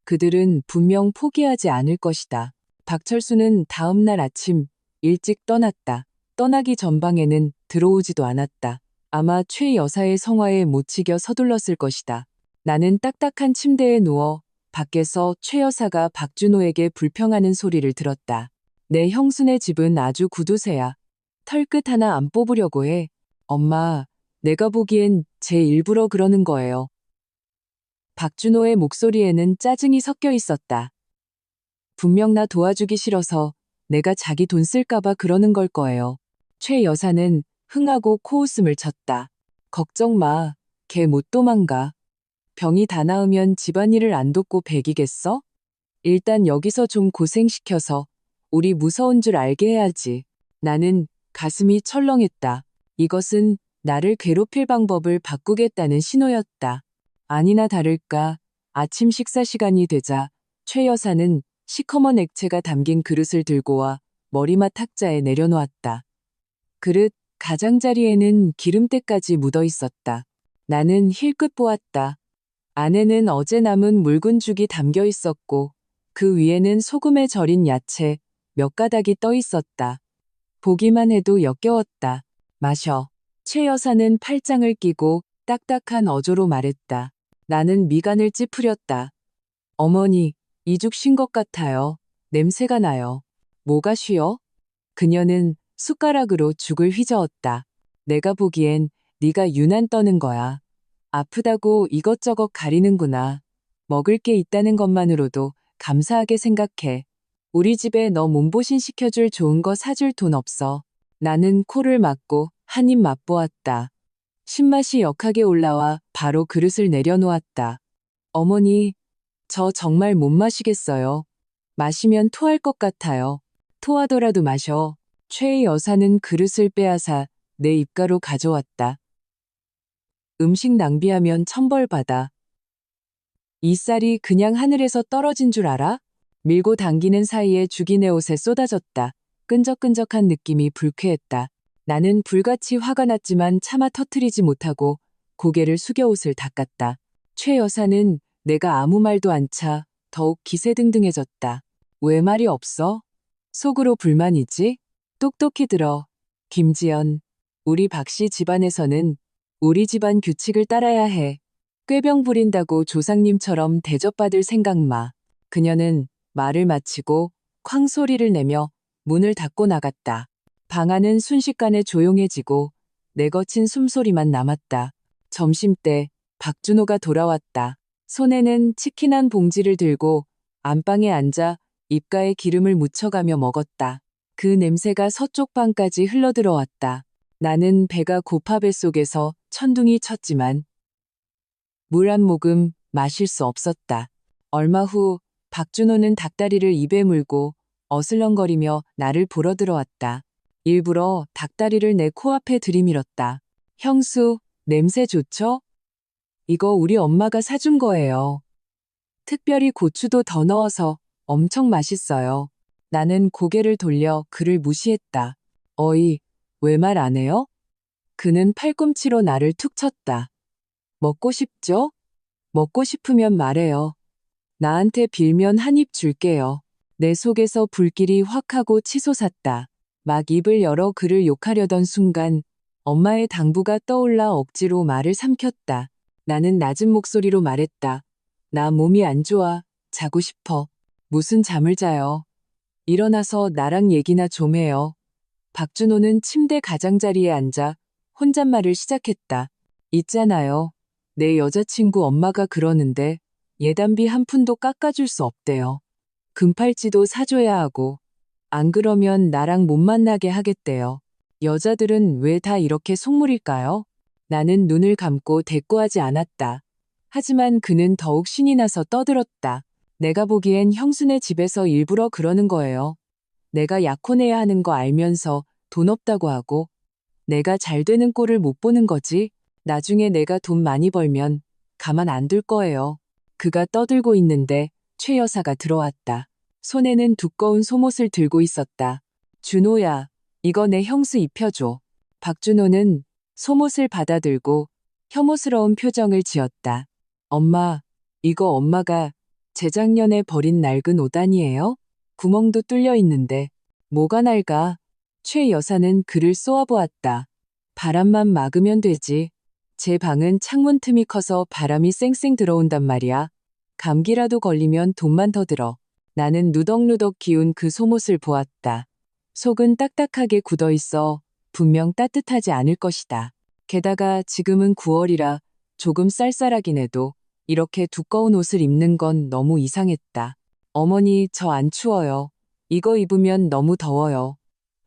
그들은 분명 포기하지 않을 것이다. 박철수는 다음 날 아침 일찍 떠났다. 떠나기 전방에는 들어오지도 않았다. 아마 최 여사의 성화에 못 치겨 서둘렀을 것이다. 나는 딱딱한 침대에 누워 밖에서 최 여사가 박준호에게 불평하는 소리를 들었다. 내 형수네 집은 아주 구두쇠야. 털끝 하나 안 뽑으려고 해. 엄마, 내가 보기엔 제 일부러 그러는 거예요. 박준호의 목소리에는 짜증이 섞여 있었다. 분명 나 도와주기 싫어서 내가 자기 돈 쓸까봐 그러는 걸 거예요. 최 여사는 흥하고 코웃음을 쳤다. 걱정 마. 걔 못 도망가. 병이 다 나으면 집안일을 안 돕고 배기겠어? 일단 여기서 좀 고생시켜서 우리 무서운 줄 알게 해야지. 나는 가슴이 철렁했다. 이것은 나를 괴롭힐 방법을 바꾸겠다는 신호였다. 아니나 다를까 아침 식사 시간이 되자 최 여사는 시커먼 액체가 담긴 그릇을 들고 와 머리맡 탁자에 내려놓았다. 그릇 가장자리에는 기름때까지 묻어 있었다. 나는 힐끗 보았다. 안에는 어제 남은 묽은 죽이 담겨 있었고 그 위에는 소금에 절인 야채 몇 가닥이 떠 있었다. 보기만 해도 역겨웠다. 마셔. 최 여사는 팔짱을 끼고 딱딱한 어조로 말했다. 나는 미간을 찌푸렸다. 어머니, 이죽 쉰 것 같아요. 냄새가 나요. 뭐가 쉬어? 그녀는 숟가락으로 죽을 휘저었다. 내가 보기엔 네가 유난 떠는 거야. 아프다고 이것저것 가리는구나. 먹을 게 있다는 것만으로도 감사하게 생각해. 우리 집에 너 몸보신 시켜줄 좋은 거 사줄 돈 없어. 나는 코를 막고 한 입 맛보았다. 신맛이 역하게 올라와 바로 그릇을 내려놓았다. 어머니, 저 정말 못 마시겠어요. 마시면 토할 것 같아요. 토하더라도 마셔. 최 여사는 그릇을 빼앗아 내 입가로 가져왔다. 음식 낭비하면 천벌받아. 이 쌀이 그냥 하늘에서 떨어진 줄 알아? 밀고 당기는 사이에 죽이 내 옷에 쏟아졌다. 끈적끈적한 느낌이 불쾌했다. 나는 불같이 화가 났지만 차마 터뜨리지 못하고 고개를 숙여 옷을 닦았다. 최 여사는 내가 아무 말도 안 차 더욱 기세등등해졌다. 왜 말이 없어? 속으로 불만이지? 똑똑히 들어. 김지연, 우리 박씨 집안에서는 우리 집안 규칙을 따라야 해. 꾀병 부린다고 조상님처럼 대접받을 생각 마. 그녀는 말을 마치고 쾅 소리를 내며 문을 닫고 나갔다. 방 안은 순식간에 조용해지고 내 거친 숨소리만 남았다. 점심때 박준호가 돌아왔다. 손에는 치킨 한 봉지를 들고 안방에 앉아 입가에 기름을 묻혀가며 먹었다. 그 냄새가 서쪽 방까지 흘러들어왔다. 나는 배가 고파 뱃속에서 천둥이 쳤지만 물 한 모금 마실 수 없었다. 얼마 후 박준호는 닭다리를 입에 물고 어슬렁거리며 나를 보러 들어왔다. 일부러 닭다리를 내 코앞에 들이밀었다. 형수, 냄새 좋죠? 이거 우리 엄마가 사준 거예요. 특별히 고추도 더 넣어서 엄청 맛있어요. 나는 고개를 돌려 그를 무시했다. 어이, 왜 말 안 해요? 그는 팔꿈치로 나를 툭 쳤다. 먹고 싶죠? 먹고 싶으면 말해요. 나한테 빌면 한 입 줄게요. 내 속에서 불길이 확 하고 치솟았다. 막 입을 열어 그를 욕하려던 순간 엄마의 당부가 떠올라 억지로 말을 삼켰다. 나는 낮은 목소리로 말했다. 나 몸이 안 좋아. 자고 싶어. 무슨 잠을 자요. 일어나서 나랑 얘기나 좀 해요. 박준호는 침대 가장자리에 앉아 혼잣말을 시작했다. 있잖아요. 내 여자친구 엄마가 그러는데 예단비 한 푼도 깎아줄 수 없대요. 금팔찌도 사줘야 하고, 안 그러면 나랑 못 만나게 하겠대요. 여자들은 왜 다 이렇게 속물일까요? 나는 눈을 감고 대꾸하지 않았다. 하지만 그는 더욱 신이 나서 떠들었다. 내가 보기엔 형수네 집에서 일부러 그러는 거예요. 내가 약혼해야 하는 거 알면서 돈 없다고 하고, 내가 잘 되는 꼴을 못 보는 거지. 나중에 내가 돈 많이 벌면 가만 안 둘 거예요. 그가 떠들고 있는데 최 여사가 들어왔다. 손에는 두꺼운 속옷을 들고 있었다. 준호야, 이거 내 형수 입혀줘. 박준호는 속옷을 받아들고 혐오스러운 표정을 지었다. 엄마, 이거 엄마가 재작년에 버린 낡은 옷 아니에요? 구멍도 뚫려 있는데 뭐가 낡아? 최 여사는 그를 쏘아보았다. 바람만 막으면 되지. 제 방은 창문 틈이 커서 바람이 쌩쌩 들어온단 말이야. 감기라도 걸리면 돈만 더 들어. 나는 누덕누덕 기운 그 속옷을 보았다. 속은 딱딱하게 굳어 있어 분명 따뜻하지 않을 것이다. 게다가 지금은 9월이라 조금 쌀쌀하긴 해도 이렇게 두꺼운 옷을 입는 건 너무 이상했다. 어머니, 저 안 추워요. 이거 입으면 너무 더워요.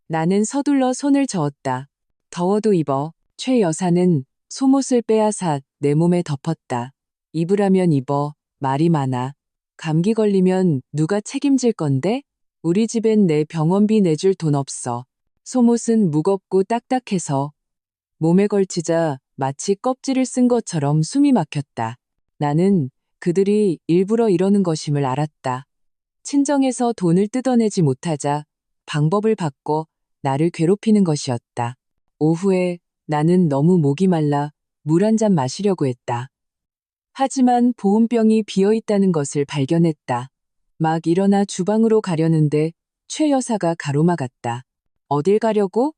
나는 서둘러 손을 저었다. 더워도 입어. 최 여사는 속옷을 빼앗아 내 몸에 덮었다. 입으라면 입어. 말이 많아. 감기 걸리면 누가 책임질 건데? 우리 집엔 내 병원비 내줄 돈 없어. 속옷은 무겁고 딱딱해서 몸에 걸치자 마치 껍질을 쓴 것처럼 숨이 막혔다. 나는 그들이 일부러 이러는 것임을 알았다. 친정에서 돈을 뜯어내지 못하자 방법을 바꿔 나를 괴롭히는 것이었다. 오후에 나는 너무 목이 말라 물 한 잔 마시려고 했다. 하지만 보온병이 비어있다는 것을 발견했다. 막 일어나 주방으로 가려는데 최 여사가 가로막았다. 어딜 가려고?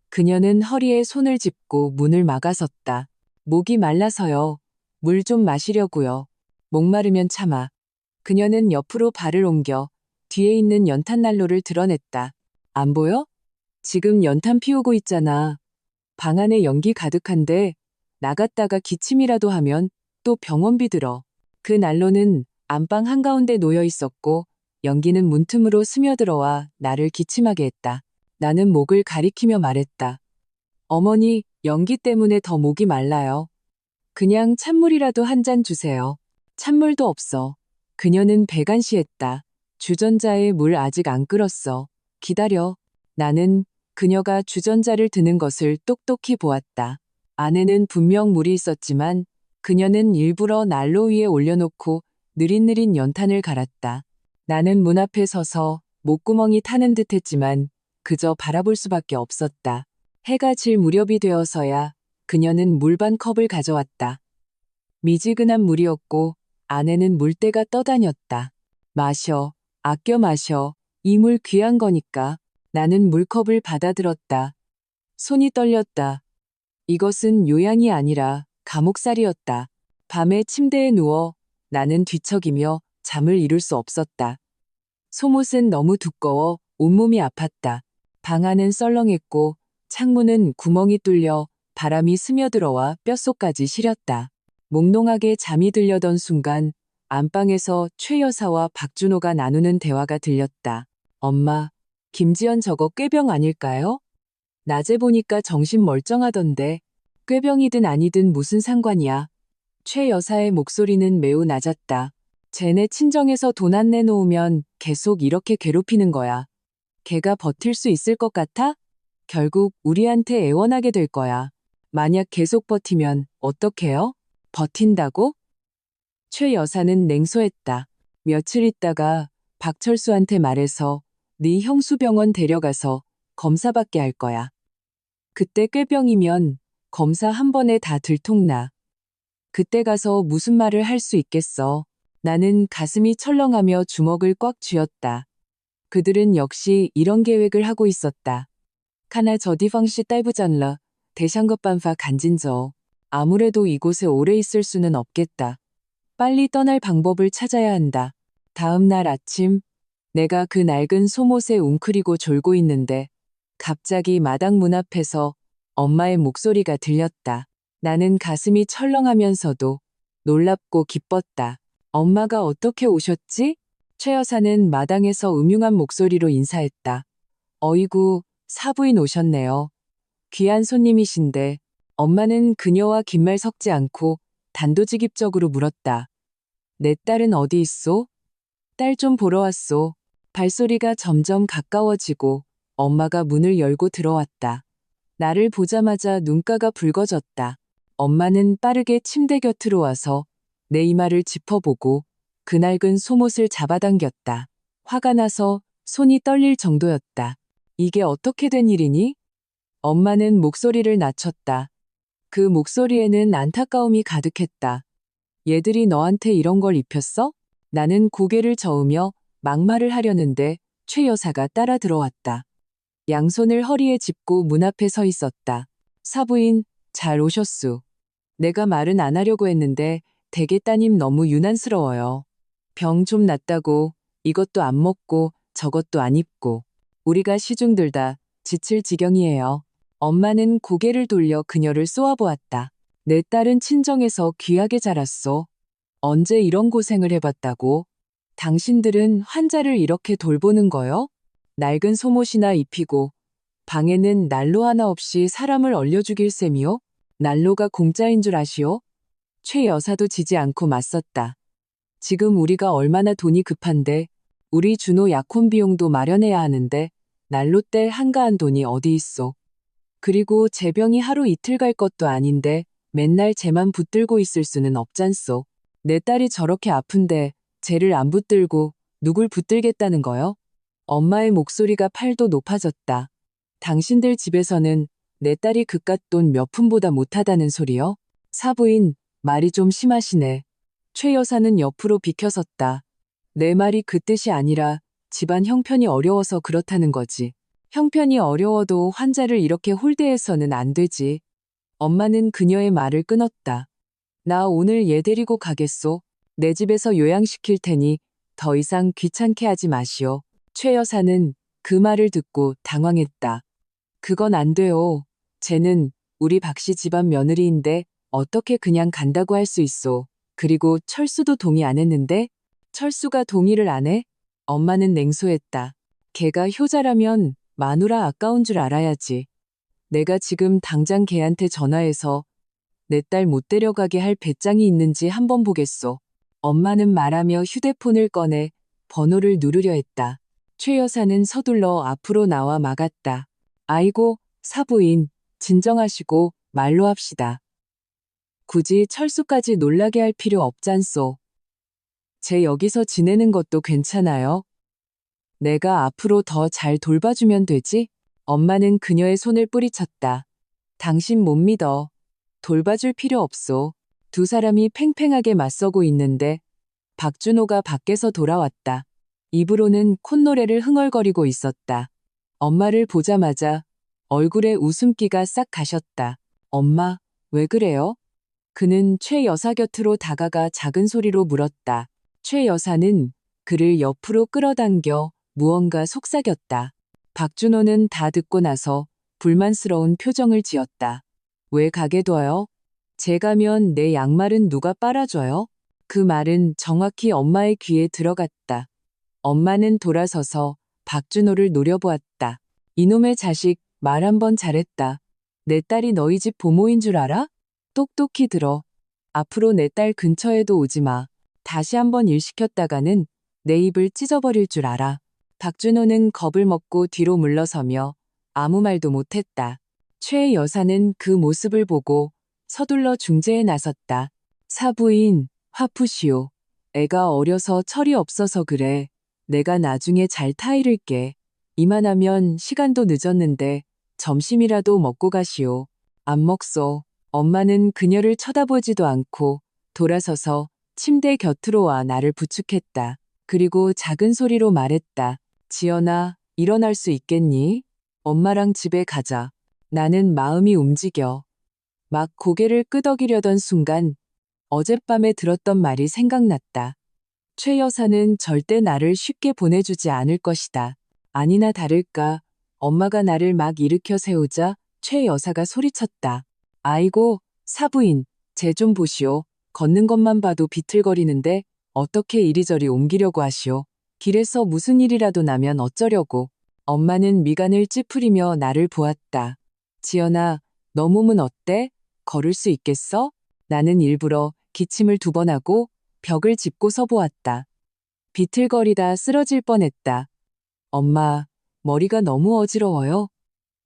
그녀는 허리에 손을 짚고 문을 막아섰다. 목이 말라서요. 물 좀 마시려고요. 목마르면 참아. 그녀는 옆으로 발을 옮겨 뒤에 있는 연탄 난로를 드러냈다. 안 보여? 지금 연탄 피우고 있잖아. 방 안에 연기 가득한데 나갔다가 기침이라도 하면 또 병원비 들어. 그 난로는 안방 한가운데 놓여 있었고 연기는 문틈으로 스며들어와 나를 기침하게 했다. 나는 목을 가리키며 말했다. 어머니, 연기 때문에 더 목이 말라요. 그냥 찬물이라도 한 잔 주세요. 찬물도 없어. 그녀는 배관시했다. 주전자에 물 아직 안 끓었어. 기다려. 나는 그녀가 주전자를 드는 것을 똑똑히 보았다. 안에는 분명 물이 있었지만 그녀는 일부러 난로 위에 올려놓고 느릿느릿 연탄을 갈았다. 나는 문 앞에 서서 목구멍이 타는 듯 했지만 그저 바라볼 수밖에 없었다. 해가 질 무렵이 되어서야 그녀는 물 반 컵을 가져왔다. 미지근한 물이었고 안에는 물때가 떠다녔다. 마셔. 아껴 마셔. 이 물 귀한 거니까. 나는 물컵을 받아들었다. 손이 떨렸다. 이것은 요양이 아니라 감옥살이었다. 밤에 침대에 누워 나는 뒤척이며 잠을 이룰 수 없었다. 속옷은 너무 두꺼워 온몸이 아팠다. 방 안은 썰렁했고 창문은 구멍이 뚫려 바람이 스며들어와 뼛속까지 시렸다. 몽롱하게 잠이 들려던 순간 안방에서 최 여사와 박준호가 나누는 대화가 들렸다. 엄마, 김지연 저거 꾀병 아닐까요? 낮에 보니까 정신 멀쩡하던데 꾀병이든 아니든 무슨 상관이야. 최 여사의 목소리는 매우 낮았다. 쟤네 친정에서 돈 안 내놓으면 계속 이렇게 괴롭히는 거야. 걔가 버틸 수 있을 것 같아? 결국 우리한테 애원하게 될 거야. 만약 계속 버티면 어떡해요? 버틴다고? 최 여사는 냉소했다. 며칠 있다가 박철수한테 말해서 네 형수 병원 데려가서 검사받게 할 거야. 그때 꾀병이면 검사 한 번에 다 들통나. 그때 가서 무슨 말을 할 수 있겠어. 나는 가슴이 철렁하며 주먹을 꽉 쥐었다. 그들은 역시 이런 계획을 하고 있었다. 카나 저디펑시 딸부장러 대샹것반파 간진저. 아무래도 이곳에 오래 있을 수는 없겠다. 빨리 떠날 방법을 찾아야 한다. 다음 날 아침 내가 그 낡은 속옷에 웅크리고 졸고 있는데 갑자기 마당 문 앞에서 엄마의 목소리가 들렸다. 나는 가슴이 철렁하면서도 놀랍고 기뻤다. 엄마가 어떻게 오셨지? 최 여사는 마당에서 음흉한 목소리로 인사했다. 어이구, 사부인 오셨네요. 귀한 손님이신데. 엄마는 그녀와 긴 말 섞지 않고 단도직입적으로 물었다. 내 딸은 어디 있소? 딸 좀 보러 왔소. 발소리가 점점 가까워지고 엄마가 문을 열고 들어왔다. 나를 보자마자 눈가가 붉어졌다. 엄마는 빠르게 침대 곁으로 와서 내 이마를 짚어보고 그낡은 속옷을 잡아당겼다. 화가 나서 손이 떨릴 정도였다. 이게 어떻게 된 일이니? 엄마는 목소리를 낮췄다. 그 목소리에는 안타까움이 가득했다. 얘들이 너한테 이런 걸 입혔어? 나는 고개를 저으며 막말을 하려는데 최 여사가 따라 들어왔다. 양손을 허리에 짚고 문 앞에 서 있었다. 사부인, 잘 오셨수. 내가 말은 안 하려고 했는데 대개 따님 너무 유난스러워요. 병 좀 났다고 이것도 안 먹고 저것도 안 입고 우리가 시중 들다 지칠 지경이에요. 엄마는 고개를 돌려 그녀를 쏘아보았다. 내 딸은 친정에서 귀하게 자랐소. 언제 이런 고생을 해봤다고? 당신들은 환자를 이렇게 돌보는 거요? 낡은 속옷이나 입히고 방에는 난로 하나 없이 사람을 얼려 죽일 셈이요? 난로가 공짜인 줄 아시오? 최 여사도 지지 않고 맞섰다. 지금 우리가 얼마나 돈이 급한데 우리 준호 약혼 비용도 마련해야 하는데 난로 뗄 한가한 돈이 어디 있소. 그리고 제 병이 하루 이틀 갈 것도 아닌데 맨날 쟤만 붙들고 있을 수는 없잖소. 내 딸이 저렇게 아픈데 쟤를 안 붙들고 누굴 붙들겠다는 거요? 엄마의 목소리가 8도 높아졌다. 당신들 집에서는 내 딸이 그깟 돈 몇 푼보다 못하다는 소리요? 사부인, 말이 좀 심하시네. 최 여사는 옆으로 비켜섰다. 내 말이 그 뜻이 아니라 집안 형편이 어려워서 그렇다는 거지. 형편이 어려워도 환자를 이렇게 홀대해서는 안 되지. 엄마는 그녀의 말을 끊었다. 나 오늘 얘 데리고 가겠소. 내 집에서 요양시킬 테니 더 이상 귀찮게 하지 마시오. 최 여사는 그 말을 듣고 당황했다. 그건 안 돼요. 쟤는 우리 박씨 집안 며느리인데 어떻게 그냥 간다고 할 수 있소. 그리고 철수도 동의 안 했는데? 철수가 동의를 안 해? 엄마는 냉소했다. 걔가 효자라면 마누라 아까운 줄 알아야지. 내가 지금 당장 걔한테 전화해서 내 딸 못 데려가게 할 배짱이 있는지 한번 보겠소. 엄마는 말하며 휴대폰을 꺼내 번호를 누르려 했다. 최 여사는 서둘러 앞으로 나와 막았다. 아이고, 사부인, 진정하시고 말로 합시다. 굳이 철수까지 놀라게 할 필요 없잖소. 쟤 여기서 지내는 것도 괜찮아요. 내가 앞으로 더 잘 돌봐주면 되지? 엄마는 그녀의 손을 뿌리쳤다. 당신 못 믿어. 돌봐줄 필요 없소. 두 사람이 팽팽하게 맞서고 있는데 박준호가 밖에서 돌아왔다. 입으로는 콧노래를 흥얼거리고 있었다. 엄마를 보자마자 얼굴에 웃음기가 싹 가셨다. 엄마, 왜 그래요? 그는 최 여사 곁으로 다가가 작은 소리로 물었다. 최 여사는 그를 옆으로 끌어당겨 무언가 속삭였다. 박준호는 다 듣고 나서 불만스러운 표정을 지었다. 왜 가게 둬요? 쟤 가면 내 양말은 누가 빨아줘요? 그 말은 정확히 엄마의 귀에 들어갔다. 엄마는 돌아서서 박준호를 노려보았다. 이놈의 자식, 말 한 번 잘했다. 내 딸이 너희 집 보모인 줄 알아? 똑똑히 들어. 앞으로 내 딸 근처에도 오지 마. 다시 한번 일 시켰다가는 내 입을 찢어버릴 줄 알아. 박준호는 겁을 먹고 뒤로 물러서며 아무 말도 못했다. 최 여사는 그 모습을 보고 서둘러 중재에 나섰다. 사부인, 화 푸시오. 애가 어려서 철이 없어서 그래. 내가 나중에 잘 타이를게. 이만하면 시간도 늦었는데 점심이라도 먹고 가시오. 안 먹소. 엄마는 그녀를 쳐다보지도 않고 돌아서서 침대 곁으로 와 나를 부축했다. 그리고 작은 소리로 말했다. 지연아, 일어날 수 있겠니? 엄마랑 집에 가자. 나는 마음이 움직여. 막 고개를 끄덕이려던 순간 어젯밤에 들었던 말이 생각났다. 최 여사는 절대 나를 쉽게 보내주지 않을 것이다. 아니나 다를까 엄마가 나를 막 일으켜 세우자 최 여사가 소리쳤다. 아이고, 사부인, 쟤 좀 보시오. 걷는 것만 봐도 비틀거리는데 어떻게 이리저리 옮기려고 하시오? 길에서 무슨 일이라도 나면 어쩌려고? 엄마는 미간을 찌푸리며 나를 보았다. 지연아, 너 몸은 어때? 걸을 수 있겠어? 나는 일부러 기침을 2번 하고 벽을 짚고 서보았다. 비틀거리다 쓰러질 뻔했다. 엄마, 머리가 너무 어지러워요.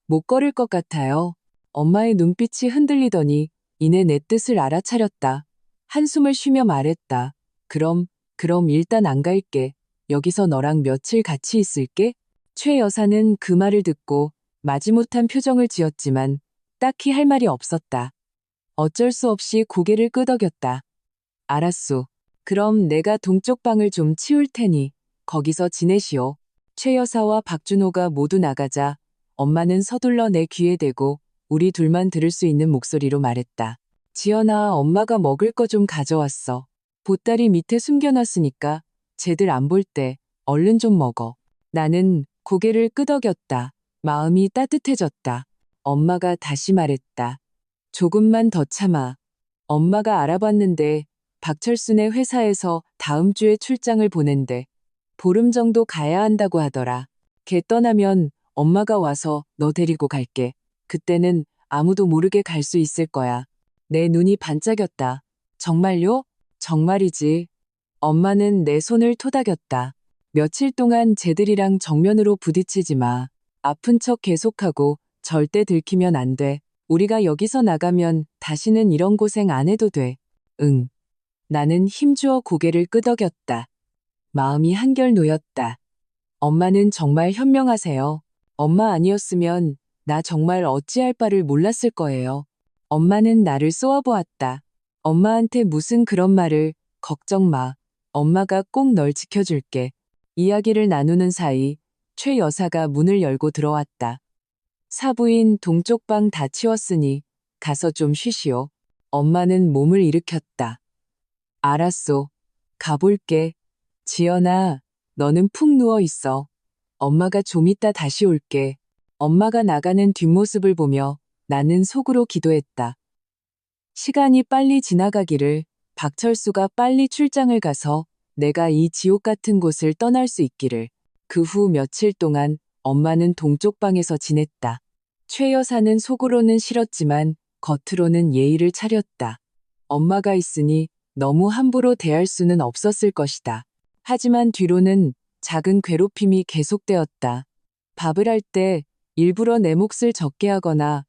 못 걸을 것 같아요. 엄마의 눈빛이 흔들리더니 이내 내 뜻을 알아차렸다. 한숨을 쉬며 말했다. 그럼 일단 안 갈게. 여기서 너랑 며칠 같이 있을게. 최 여사는 그 말을 듣고 마지못한 표정을 지었지만 딱히 할 말이 없었다. 어쩔 수 없이 고개를 끄덕였다. 알았소. 그럼 내가 동쪽 방을 좀 치울 테니 거기서 지내시오. 최 여사와 박준호가 모두 나가자 엄마는 서둘러 내 귀에 대고 우리 둘만 들을 수 있는 목소리로 말했다. 지연아, 엄마가 먹을 거 좀 가져왔어. 보따리 밑에 숨겨놨으니까 쟤들 안 볼 때 얼른 좀 먹어. 나는 고개를 끄덕였다. 마음이 따뜻해졌다. 엄마가 다시 말했다. 조금만 더 참아. 엄마가 알아봤는데 박철순의 회사에서 다음 주에 출장을 보낸대. 보름 정도 가야 한다고 하더라. 걔 떠나면 엄마가 와서 너 데리고 갈게. 그때는 아무도 모르게 갈 수 있을 거야. 내 눈이 반짝였다. 정말요? 정말이지. 엄마는 내 손을 토닥였다. 며칠 동안 쟤들이랑 정면으로 부딪히지 마. 아픈 척 계속하고 절대 들키면 안 돼. 우리가 여기서 나가면 다시는 이런 고생 안 해도 돼. 응. 나는 힘주어 고개를 끄덕였다. 마음이 한결 놓였다. 엄마는 정말 현명하세요. 엄마 아니었으면 나 정말 어찌할 바를 몰랐을 거예요. 엄마는 나를 쏘아보았다. 엄마한테 무슨 그런 말을. 걱정 마. 엄마가 꼭 널 지켜줄게. 이야기를 나누는 사이 최 여사가 문을 열고 들어왔다. 사부인 동쪽 방 다 치웠으니 가서 좀 쉬시오. 엄마는 몸을 일으켰다. 알았소. 가볼게. 지연아, 너는 푹 누워 있어. 엄마가 좀 이따 다시 올게. 엄마가 나가는 뒷모습을 보며 나는 속으로 기도했다. 시간이 빨리 지나가기를, 박철수가 빨리 출장을 가서 내가 이 지옥 같은 곳을 떠날 수 있기를. 그 후 며칠 동안 엄마는 동쪽 방에서 지냈다. 최 여사는 속으로는 싫었지만 겉으로는 예의를 차렸다. 엄마가 있으니 너무 함부로 대할 수는 없었을 것이다. 하지만 뒤로는 작은 괴롭힘이 계속되었다. 밥을 할 때 일부러 내 몫을 적게 하거나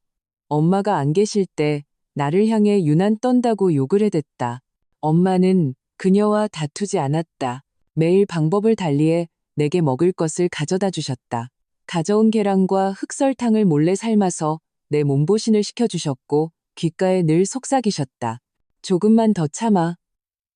엄마가 안 계실 때 나를 향해 유난 떤다고 욕을 해댔다. 엄마는 그녀와 다투지 않았다. 매일 방법을 달리해 내게 먹을 것을 가져다 주셨다. 가져온 계란과 흑설탕을 몰래 삶아서 내 몸보신을 시켜주셨고 귓가에 늘 속삭이셨다. 조금만 더 참아.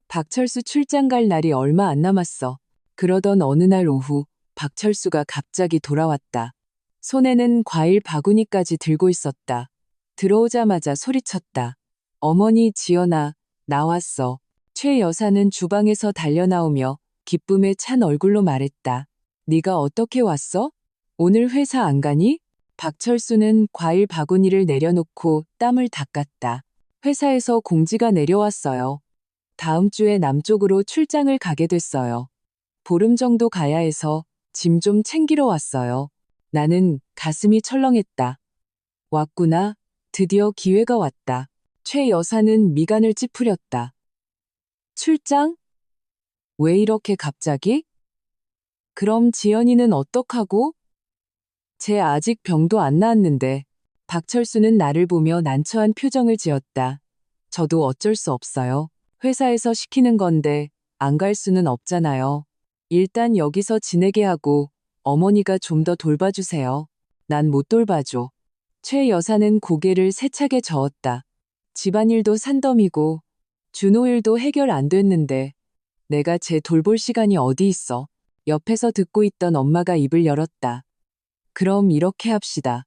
박철수 출장 갈 날이 얼마 안 남았어. 그러던 어느 날 오후 박철수가 갑자기 돌아왔다. 손에는 과일 바구니까지 들고 있었다. 들어오자마자 소리쳤다. 어머니 지연아, 나왔어. 최 여사는 주방에서 달려나오며 기쁨에 찬 얼굴로 말했다. 네가 어떻게 왔어? 오늘 회사 안 가니? 박철수는 과일 바구니를 내려놓고 땀을 닦았다. 회사에서 공지가 내려왔어요. 다음 주에 남쪽으로 출장을 가게 됐어요. 보름 정도 가야 해서 짐 좀 챙기러 왔어요. 나는 가슴이 철렁했다. 왔구나. 드디어 기회가 왔다. 최 여사는 미간을 찌푸렸다. 출장? 왜 이렇게 갑자기? 그럼 지연이는 어떡하고? 쟤 아직 병도 안 나았는데. 박철수는 나를 보며 난처한 표정을 지었다. 저도 어쩔 수 없어요. 회사에서 시키는 건데 안 갈 수는 없잖아요. 일단 여기서 지내게 하고 어머니가 좀 더 돌봐주세요. 난 못 돌봐줘. 최 여사는 고개를 세차게 저었다. 집안일도 산더미고 준호 일도 해결 안 됐는데 내가 쟤 돌볼 시간이 어디 있어. 옆에서 듣고 있던 엄마가 입을 열었다. 그럼 이렇게 합시다.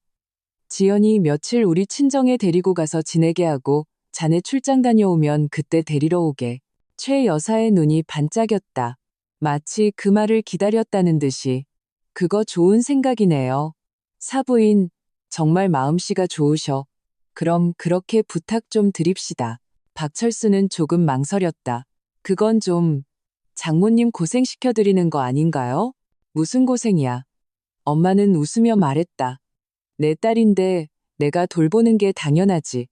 지연이 며칠 우리 친정에 데리고 가서 지내게 하고 자네 출장 다녀오면 그때 데리러 오게. 최 여사의 눈이 반짝였다. 마치 그 말을 기다렸다는 듯이. 그거 좋은 생각이네요. 사부인, 정말 마음씨가 좋으셔. 그럼 그렇게 부탁 좀 드립시다. 박철수는 조금 망설였다. 그건 좀, 장모님 고생시켜드리는 거 아닌가요? 무슨 고생이야? 엄마는 웃으며 말했다. 내 딸인데 내가 돌보는 게 당연하지.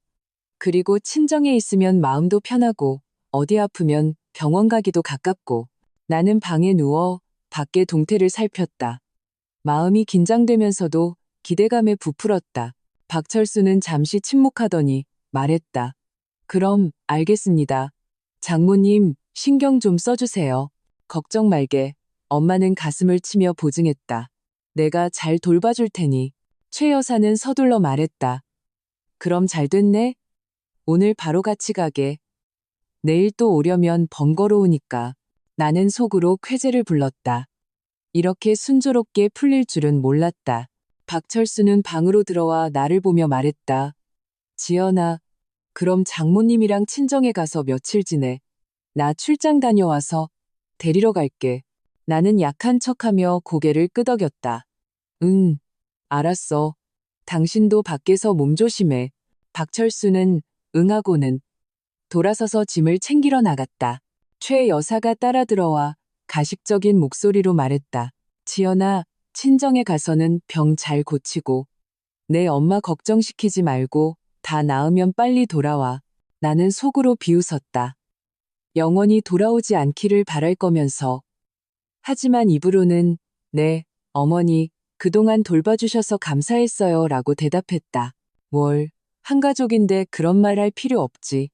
그리고 친정에 있으면 마음도 편하고 어디 아프면 병원 가기도 가깝고. 나는 방에 누워 밖의 동태를 살폈다. 마음이 긴장되면서도 기대감에 부풀었다. 박철수는 잠시 침묵하더니 말했다. 그럼 알겠습니다. 장모님 신경 좀 써주세요. 걱정 말게. 엄마는 가슴을 치며 보증했다. 내가 잘 돌봐줄 테니. 최 여사는 서둘러 말했다. 그럼 잘 됐네. 오늘 바로 같이 가게. 내일 또 오려면 번거로우니까. 나는 속으로 쾌재를 불렀다. 이렇게 순조롭게 풀릴 줄은 몰랐다. 박철수는 방으로 들어와 나를 보며 말했다. 지연아, 그럼 장모님이랑 친정에 가서 며칠 지내. 나 출장 다녀와서 데리러 갈게. 나는 약한 척하며 고개를 끄덕였다. 응, 알았어. 당신도 밖에서 몸 조심해. 박철수는 응하고는 돌아서서 짐을 챙기러 나갔다. 최 여사가 따라 들어와 가식적인 목소리로 말했다. 지연아, 친정에 가서는 병 잘 고치고 내 엄마 걱정시키지 말고 다 나으면 빨리 돌아와. 나는 속으로 비웃었다. 영원히 돌아오지 않기를 바랄 거면서. 하지만 입으로는 네, 어머니, 그동안 돌봐주셔서 감사했어요 라고 대답했다. 뭘, 한 가족인데 그런 말 할 필요 없지.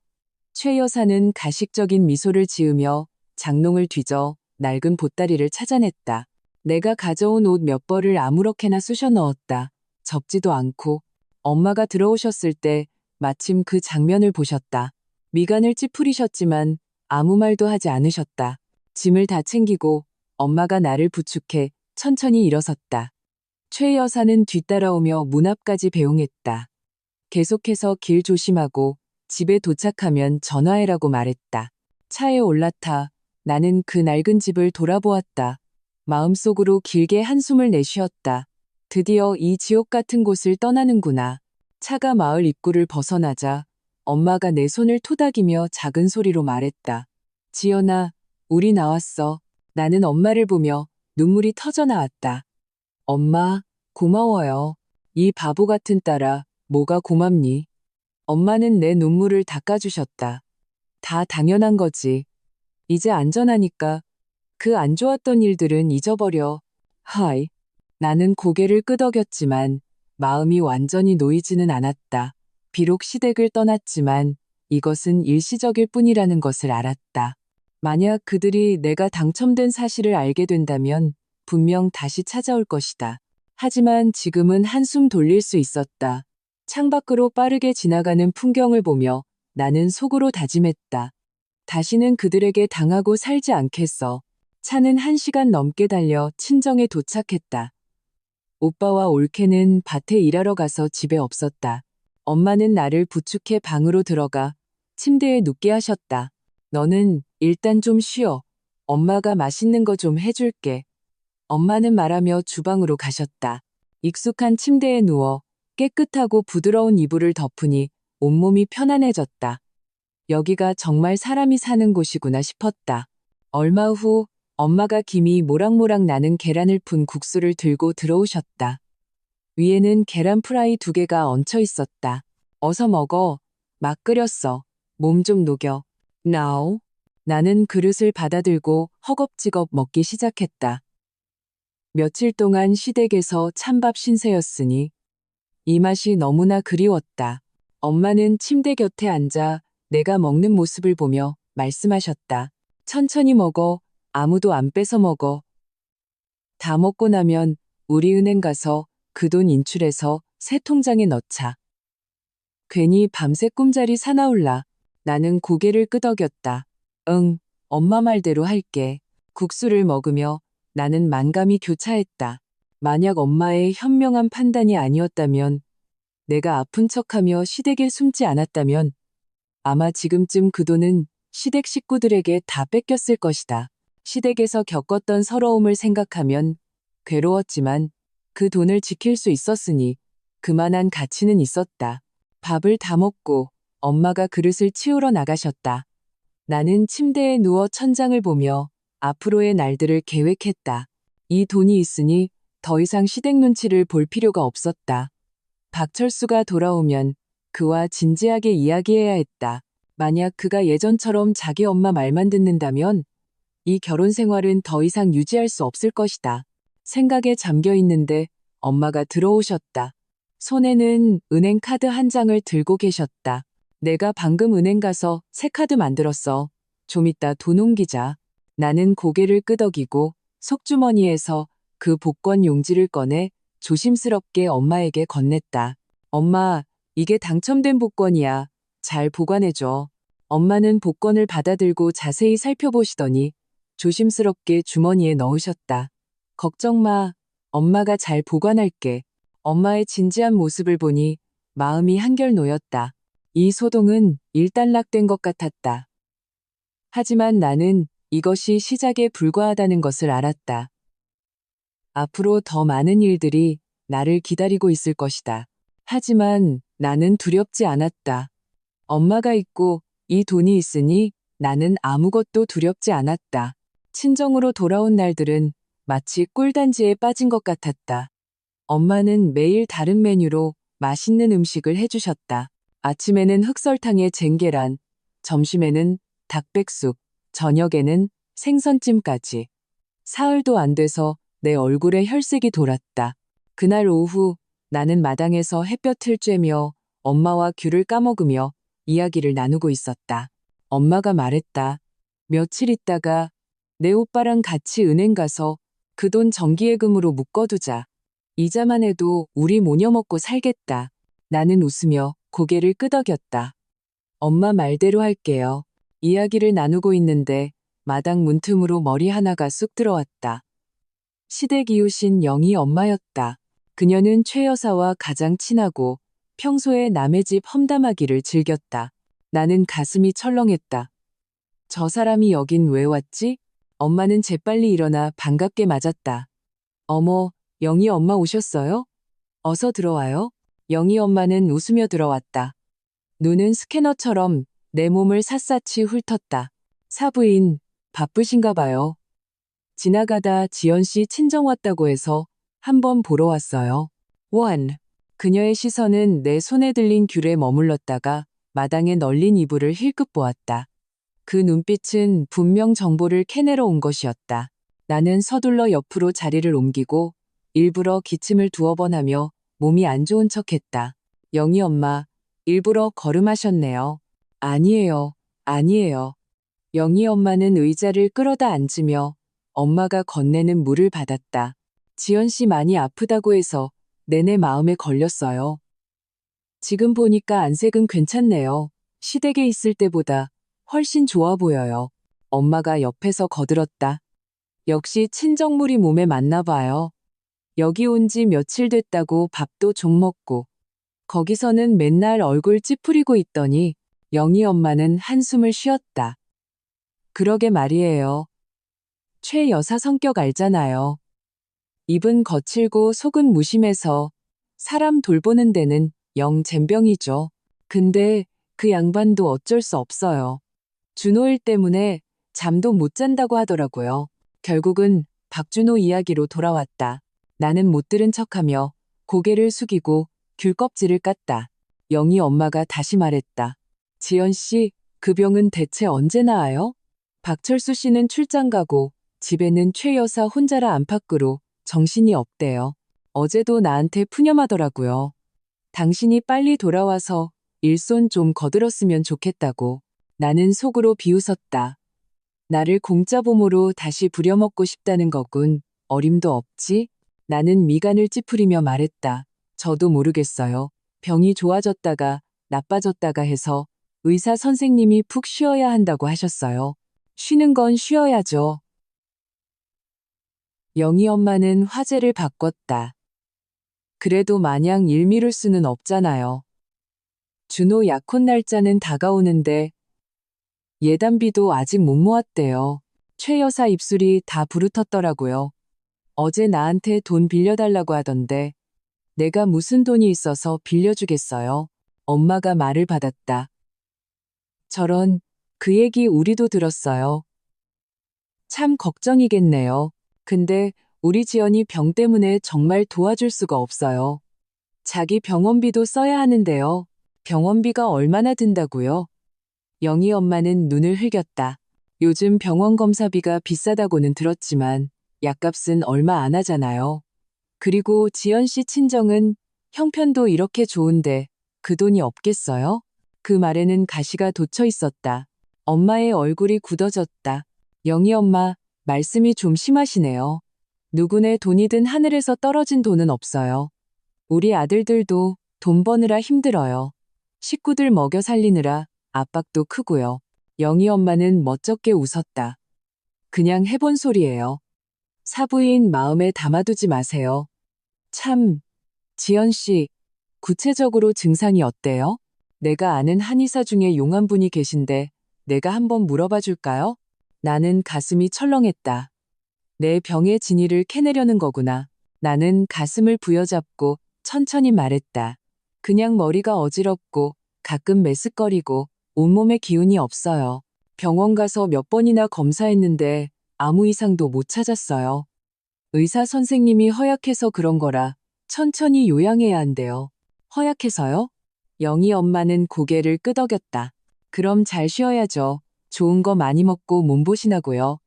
최 여사는 가식적인 미소를 지으며 장롱을 뒤져 낡은 보따리를 찾아냈다. 내가 가져온 옷 몇 벌을 아무렇게나 쑤셔 넣었다. 접지도 않고. 엄마가 들어오셨을 때 마침 그 장면을 보셨다. 미간을 찌푸리셨지만 아무 말도 하지 않으셨다. 짐을 다 챙기고 엄마가 나를 부축해 천천히 일어섰다. 최 여사는 뒤따라오며 문 앞까지 배웅했다. 계속해서 길 조심하고 집에 도착하면 전화해라고 말했다. 차에 올라타 나는 그 낡은 집을 돌아보았다. 마음속으로 길게 한숨을 내쉬었다. 드디어 이 지옥 같은 곳을 떠나는구나. 차가 마을 입구를 벗어나자 엄마가 내 손을 토닥이며 작은 소리로 말했다. 지연아, 우리 나왔어. 나는 엄마를 보며 눈물이 터져 나왔다. 엄마, 고마워요. 이 바보 같은 딸아, 뭐가 고맙니? 엄마는 내 눈물을 닦아주셨다. 다 당연한 거지. 이제 안전하니까 그 안 좋았던 일들은 잊어버려. 하이. 나는 고개를 끄덕였지만 마음이 완전히 놓이지는 않았다. 비록 시댁을 떠났지만 이것은 일시적일 뿐이라는 것을 알았다. 만약 그들이 내가 당첨된 사실을 알게 된다면 분명 다시 찾아올 것이다. 하지만 지금은 한숨 돌릴 수 있었다. 창밖으로 빠르게 지나가는 풍경을 보며 나는 속으로 다짐했다. 다시는 그들에게 당하고 살지 않겠어. 차는 1시간 넘게 달려 친정에 도착했다. 오빠와 올케는 밭에 일하러 가서 집에 없었다. 엄마는 나를 부축해 방으로 들어가 침대에 눕게 하셨다. 너는 일단 좀 쉬어. 엄마가 맛있는 거 좀 해줄게. 엄마는 말하며 주방으로 가셨다. 익숙한 침대에 누워 깨끗하고 부드러운 이불을 덮으니 온몸이 편안해졌다. 여기가 정말 사람이 사는 곳이구나 싶었다. 얼마 후 엄마가 김이 모락모락 나는 계란을 푼 국수를 들고 들어오셨다. 위에는 계란 프라이 2개가 얹혀 있었다. 어서 먹어. 막 끓였어. 몸 좀 녹여. Now. 나는 그릇을 받아들고 허겁지겁 먹기 시작했다. 며칠 동안 시댁에서 찬밥 신세였으니 이 맛이 너무나 그리웠다. 엄마는 침대 곁에 앉아 내가 먹는 모습을 보며 말씀하셨다. 천천히 먹어. 아무도 안 뺏어 먹어. 다 먹고 나면 우리 은행 가서 그 돈 인출해서 새 통장에 넣자. 괜히 밤새 꿈자리 사나울라. 나는 고개를 끄덕였다. 응, 엄마 말대로 할게. 국수를 먹으며 나는 만감이 교차했다. 만약 엄마의 현명한 판단이 아니었다면, 내가 아픈 척하며 시댁에 숨지 않았다면 아마 지금쯤 그 돈은 시댁 식구들에게 다 뺏겼을 것이다. 시댁에서 겪었던 서러움을 생각하면 괴로웠지만 그 돈을 지킬 수 있었으니 그만한 가치는 있었다. 밥을 다 먹고 엄마가 그릇을 치우러 나가셨다. 나는 침대에 누워 천장을 보며 앞으로의 날들을 계획했다. 이 돈이 있으니 더 이상 시댁 눈치를 볼 필요가 없었다. 박철수가 돌아오면 그와 진지하게 이야기해야 했다. 만약 그가 예전처럼 자기 엄마 말만 듣는다면 이 결혼 생활은 더 이상 유지할 수 없을 것이다. 생각에 잠겨 있는데 엄마가 들어오셨다. 손에는 은행 카드 한 장을 들고 계셨다. 내가 방금 은행 가서 새 카드 만들었어. 좀 이따 돈 옮기자. 나는 고개를 끄덕이고 속주머니에서 그 복권 용지를 꺼내 조심스럽게 엄마에게 건넸다. 엄마, 이게 당첨된 복권이야. 잘 보관해줘. 엄마는 복권을 받아들고 자세히 살펴보시더니 조심스럽게 주머니에 넣으셨다. 걱정 마. 엄마가 잘 보관할게. 엄마의 진지한 모습을 보니 마음이 한결 놓였다. 이 소동은 일단락된 것 같았다. 하지만 나는 이것이 시작에 불과하다는 것을 알았다. 앞으로 더 많은 일들이 나를 기다리고 있을 것이다. 하지만 나는 두렵지 않았다. 엄마가 있고 이 돈이 있으니 나는 아무것도 두렵지 않았다. 친정으로 돌아온 날들은 마치 꿀단지에 빠진 것 같았다. 엄마는 매일 다른 메뉴로 맛있는 음식을 해주셨다. 아침에는 흑설탕에 쟁계란, 점심에는 닭백숙, 저녁에는 생선찜까지. 사흘도 안 돼서 내 얼굴에 혈색이 돌았다. 그날 오후 나는 마당에서 햇볕을 쬐며 엄마와 귤을 까먹으며 이야기를 나누고 있었다. 엄마가 말했다. 며칠 있다가 내 오빠랑 같이 은행 가서 그 돈 정기예금으로 묶어두자. 이자만 해도 우리 모녀 먹고 살겠다. 나는 웃으며 고개를 끄덕였다. 엄마 말대로 할게요. 이야기를 나누고 있는데 마당 문틈으로 머리 하나가 쑥 들어왔다. 시댁 이웃인 영희 엄마였다. 그녀는 최 여사와 가장 친하고 평소에 남의 집 험담하기를 즐겼다. 나는 가슴이 철렁했다. 저 사람이 여긴 왜 왔지? 엄마는 재빨리 일어나 반갑게 맞았다. 어머, 영희 엄마 오셨어요? 어서 들어와요. 영희 엄마는 웃으며 들어왔다. 눈은 스캐너처럼 내 몸을 샅샅이 훑었다. 사부인, 바쁘신가 봐요. 지나가다 지연 씨 친정 왔다고 해서 한번 보러 왔어요. 원. 그녀의 시선은 내 손에 들린 귤에 머물렀다가 마당에 널린 이불을 힐끗 보았다. 그 눈빛은 분명 정보를 캐내러 온 것이었다. 나는 서둘러 옆으로 자리를 옮기고 일부러 기침을 두어 번 하며 몸이 안 좋은 척했다. 영희 엄마, 일부러 걸음하셨네요. 아니에요. 아니에요. 영희 엄마는 의자를 끌어다 앉으며 엄마가 건네는 물을 받았다. 지연 씨 많이 아프다고 해서 내내 마음에 걸렸어요. 지금 보니까 안색은 괜찮네요. 시댁에 있을 때보다 훨씬 좋아 보여요. 엄마가 옆에서 거들었다. 역시 친정물이 몸에 맞나 봐요. 여기 온 지 며칠 됐다고 밥도 좀 먹고 거기서는 맨날 얼굴 찌푸리고 있더니 영희 엄마는 한숨을 쉬었다. 그러게 말이에요. 최 여사 성격 알잖아요. 입은 거칠고 속은 무심해서 사람 돌보는 데는 영 젬병이죠. 근데 그 양반도 어쩔 수 없어요. 준호 일 때문에 잠도 못 잔다고 하더라고요. 결국은 박준호 이야기로 돌아왔다. 나는 못 들은 척하며 고개를 숙이고 귤 껍질을 깠다. 영희 엄마가 다시 말했다. 지연 씨, 그 병은 대체 언제 나아요? 박철수 씨는 출장 가고 집에는 최 여사 혼자라 안팎으로 정신이 없대요. 어제도 나한테 푸념하더라고요. 당신이 빨리 돌아와서 일손 좀 거들었으면 좋겠다고. 나는 속으로 비웃었다. 나를 공짜보모로 다시 부려먹고 싶다는 거군. 어림도 없지? 나는 미간을 찌푸리며 말했다. 저도 모르겠어요. 병이 좋아졌다가 나빠졌다가 해서 의사 선생님이 푹 쉬어야 한다고 하셨어요. 쉬는 건 쉬어야죠. 영희 엄마는 화제를 바꿨다. 그래도 마냥 일 미룰 수는 없잖아요. 준호 약혼 날짜는 다가오는데 예단비도 아직 못 모았대요. 최 여사 입술이 다 부르텄더라고요. 어제 나한테 돈 빌려달라고 하던데 내가 무슨 돈이 있어서 빌려주겠어요. 엄마가 말을 받았다. 저런, 그 얘기 우리도 들었어요. 참 걱정이겠네요. 근데 우리 지연이 병 때문에 정말 도와줄 수가 없어요. 자기 병원비도 써야 하는데요. 병원비가 얼마나 든다고요? 영희 엄마는 눈을 흘겼다. 요즘 병원 검사비가 비싸다고는 들었지만 약값은 얼마 안 하잖아요. 그리고 지연 씨 친정은 형편도 이렇게 좋은데 그 돈이 없겠어요? 그 말에는 가시가 돋쳐 있었다. 엄마의 얼굴이 굳어졌다. 영희 엄마, 말씀이 좀 심하시네요. 누구네 돈이든 하늘에서 떨어진 돈은 없어요. 우리 아들들도 돈 버느라 힘들어요. 식구들 먹여 살리느라 압박도 크고요. 영희 엄마는 멋쩍게 웃었다. 그냥 해본 소리예요. 사부인 마음에 담아두지 마세요. 참, 지연 씨, 구체적으로 증상이 어때요? 내가 아는 한의사 중에 용한 분이 계신데 내가 한번 물어봐 줄까요? 나는 가슴이 철렁했다. 내 병의 진위를 캐내려는 거구나. 나는 가슴을 부여잡고 천천히 말했다. 그냥 머리가 어지럽고 가끔 메스꺼리고 온몸에 기운이 없어요. 병원 가서 몇 번이나 검사했는데 아무 이상도 못 찾았어요. 의사 선생님이 허약해서 그런 거라 천천히 요양해야 한대요. 허약해서요? 영희 엄마는 고개를 끄덕였다. 그럼 잘 쉬어야죠. 좋은 거 많이 먹고 몸보신하고요.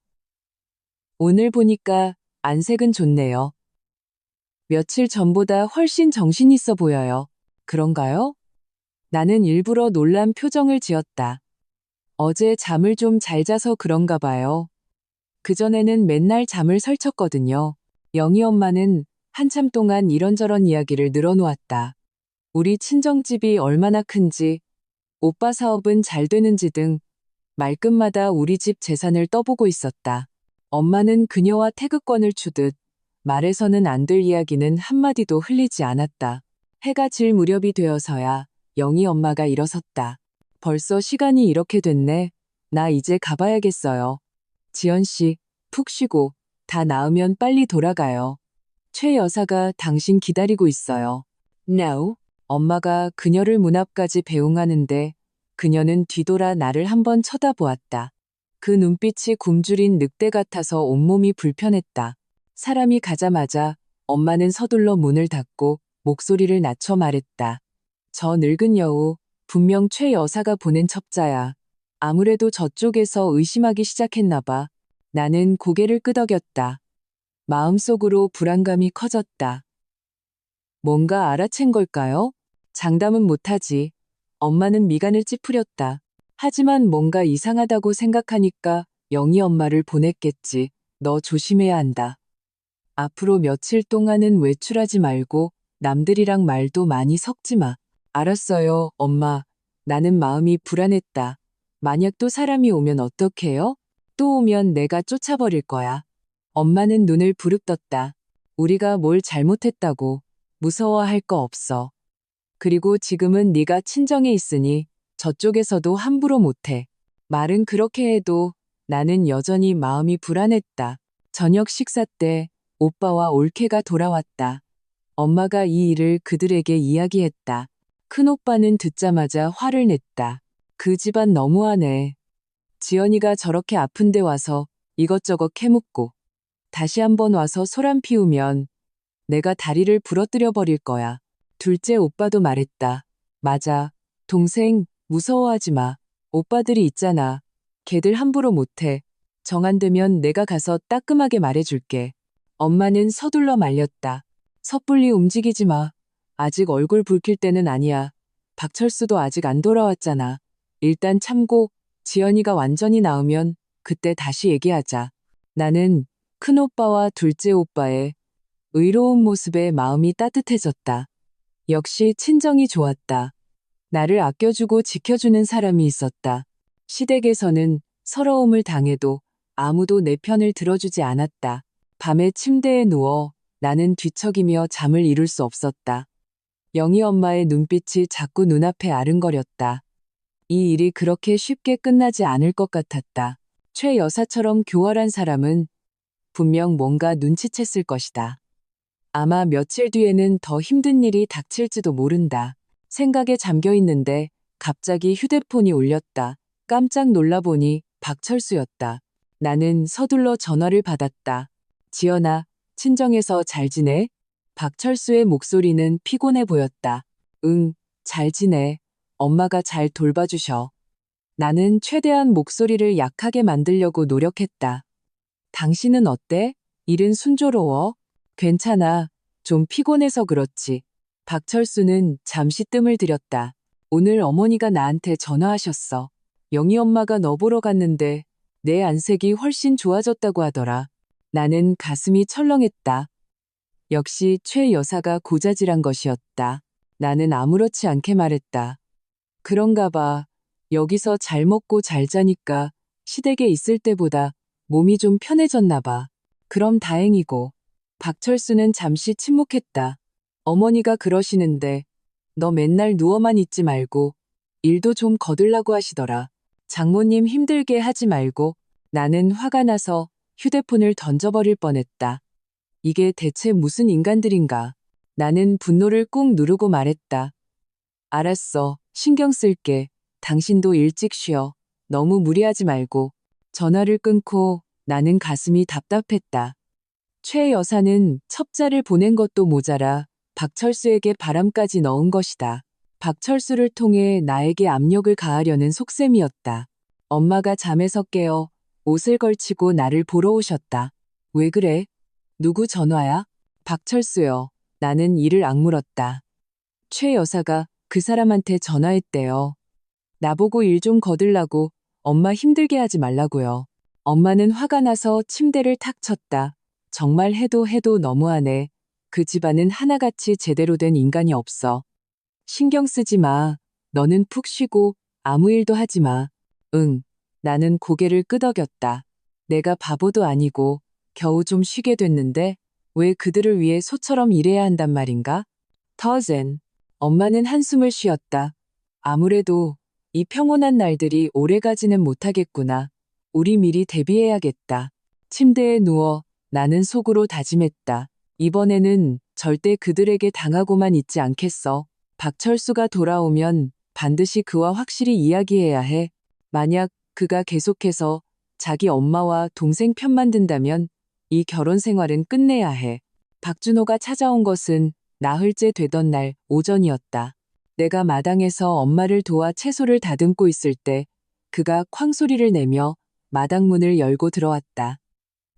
오늘 보니까 안색은 좋네요. 며칠 전보다 훨씬 정신 있어 보여요. 그런가요? 나는 일부러 놀란 표정을 지었다. 어제 잠을 좀 잘 자서 그런가 봐요. 그전에는 맨날 잠을 설쳤거든요. 영희 엄마는 한참 동안 이런저런 이야기를 늘어놓았다. 우리 친정집이 얼마나 큰지, 오빠 사업은 잘 되는지 등 말끝마다 우리 집 재산을 떠보고 있었다. 엄마는 그녀와 태극권을 추듯 말에서는 안 될 이야기는 한마디도 흘리지 않았다. 해가 질 무렵이 되어서야 영희 엄마가 일어섰다. 벌써 시간이 이렇게 됐네. 나 이제 가봐야겠어요. 지연 씨, 푹 쉬고 다 나으면 빨리 돌아가요. 최 여사가 당신 기다리고 있어요. No. 엄마가 그녀를 문 앞까지 배웅하는데 그녀는 뒤돌아 나를 한번 쳐다보았다. 그 눈빛이 굶주린 늑대 같아서 온몸이 불편했다. 사람이 가자마자 엄마는 서둘러 문을 닫고 목소리를 낮춰 말했다. 저 늙은 여우, 분명 최 여사가 보낸 첩자야. 아무래도 저쪽에서 의심하기 시작했나 봐. 나는 고개를 끄덕였다. 마음속으로 불안감이 커졌다. 뭔가 알아챈 걸까요? 장담은 못하지. 엄마는 미간을 찌푸렸다. 하지만 뭔가 이상하다고 생각하니까 영희 엄마를 보냈겠지. 너 조심해야 한다. 앞으로 며칠 동안은 외출하지 말고 남들이랑 말도 많이 섞지 마. 알았어요, 엄마. 나는 마음이 불안했다. 만약 또 사람이 오면 어떡해요? 또 오면 내가 쫓아버릴 거야. 엄마는 눈을 부릅떴다. 우리가 뭘 잘못했다고. 무서워할 거 없어. 그리고 지금은 네가 친정에 있으니 저쪽에서도 함부로 못해. 말은 그렇게 해도 나는 여전히 마음이 불안했다. 저녁 식사 때 오빠와 올케가 돌아왔다. 엄마가 이 일을 그들에게 이야기했다. 큰오빠는 듣자마자 화를 냈다. 그 집안 너무하네. 지연이가 저렇게 아픈데 와서 이것저것 캐묻고 다시 한번 와서 소란 피우면 내가 다리를 부러뜨려 버릴 거야. 둘째 오빠도 말했다. 맞아. 동생, 무서워하지 마. 오빠들이 있잖아. 걔들 함부로 못해. 정 안 되면 내가 가서 따끔하게 말해줄게. 엄마는 서둘러 말렸다. 섣불리 움직이지 마. 아직 얼굴 붉힐 때는 아니야. 박철수도 아직 안 돌아왔잖아. 일단 참고 지연이가 완전히 나으면 그때 다시 얘기하자. 나는 큰오빠와 둘째 오빠의 의로운 모습에 마음이 따뜻해졌다. 역시 친정이 좋았다. 나를 아껴주고 지켜주는 사람이 있었다. 시댁에서는 서러움을 당해도 아무도 내 편을 들어주지 않았다. 밤에 침대에 누워 나는 뒤척이며 잠을 이룰 수 없었다. 영희 엄마의 눈빛이 자꾸 눈앞에 아른거렸다. 이 일이 그렇게 쉽게 끝나지 않을 것 같았다. 최 여사처럼 교활한 사람은 분명 뭔가 눈치챘을 것이다. 아마 며칠 뒤에는 더 힘든 일이 닥칠지도 모른다. 생각에 잠겨 있는데 갑자기 휴대폰이 울렸다. 깜짝 놀라보니 박철수였다. 나는 서둘러 전화를 받았다. 지연아, 친정에서 잘 지내? 박철수의 목소리는 피곤해 보였다. 응, 잘 지내. 엄마가 잘 돌봐주셔. 나는 최대한 목소리를 약하게 만들려고 노력했다. 당신은 어때? 일은 순조로워? 괜찮아. 좀 피곤해서 그렇지. 박철수는 잠시 뜸을 들였다. 오늘 어머니가 나한테 전화하셨어. 영희 엄마가 너 보러 갔는데 내 안색이 훨씬 좋아졌다고 하더라. 나는 가슴이 철렁했다. 역시 최 여사가 고자질한 것이었다. 나는 아무렇지 않게 말했다. 그런가 봐. 여기서 잘 먹고 잘 자니까 시댁에 있을 때보다 몸이 좀 편해졌나 봐. 그럼 다행이고. 박철수는 잠시 침묵했다. 어머니가 그러시는데 너 맨날 누워만 있지 말고 일도 좀 거들라고 하시더라. 장모님 힘들게 하지 말고. 나는 화가 나서 휴대폰을 던져버릴 뻔했다. 이게 대체 무슨 인간들인가. 나는 분노를 꾹 누르고 말했다. 알았어. 신경 쓸게. 당신도 일찍 쉬어. 너무 무리하지 말고. 전화를 끊고 나는 가슴이 답답했다. 최 여사는 첩자를 보낸 것도 모자라 박철수에게 바람까지 넣은 것이다. 박철수를 통해 나에게 압력을 가하려는 속셈이었다. 엄마가 잠에서 깨어 옷을 걸치고 나를 보러 오셨다. 왜 그래? 누구 전화야? 박철수요. 나는 이를 악물었다. 최 여사가 그 사람한테 전화했대요. 나보고 일 좀 거들라고 엄마 힘들게 하지 말라고요. 엄마는 화가 나서 침대를 탁 쳤다. 정말 해도 너무하네. 그 집안은 하나같이 제대로 된 인간이 없어. 신경 쓰지 마. 너는 푹 쉬고 아무 일도 하지 마. 응. 나는 고개를 끄덕였다. 내가 바보도 아니고 겨우 좀 쉬게 됐는데 왜 그들을 위해 소처럼 일해야 한단 말인가? 터젠. 엄마는 한숨을 쉬었다. 아무래도 이 평온한 날들이 오래가지는 못하겠구나. 우리 미리 대비해야겠다. 침대에 누워 나는 속으로 다짐했다. 이번에는 절대 그들에게 당하고만 있지 않겠어. 박철수가 돌아오면 반드시 그와 확실히 이야기해야 해. 만약 그가 계속해서 자기 엄마와 동생 편만 든다면 이 결혼 생활은 끝내야 해. 박준호가 찾아온 것은 나흘째 되던 날 오전이었다. 내가 마당에서 엄마를 도와 채소를 다듬고 있을 때 그가 쾅소리를 내며 마당 문을 열고 들어왔다.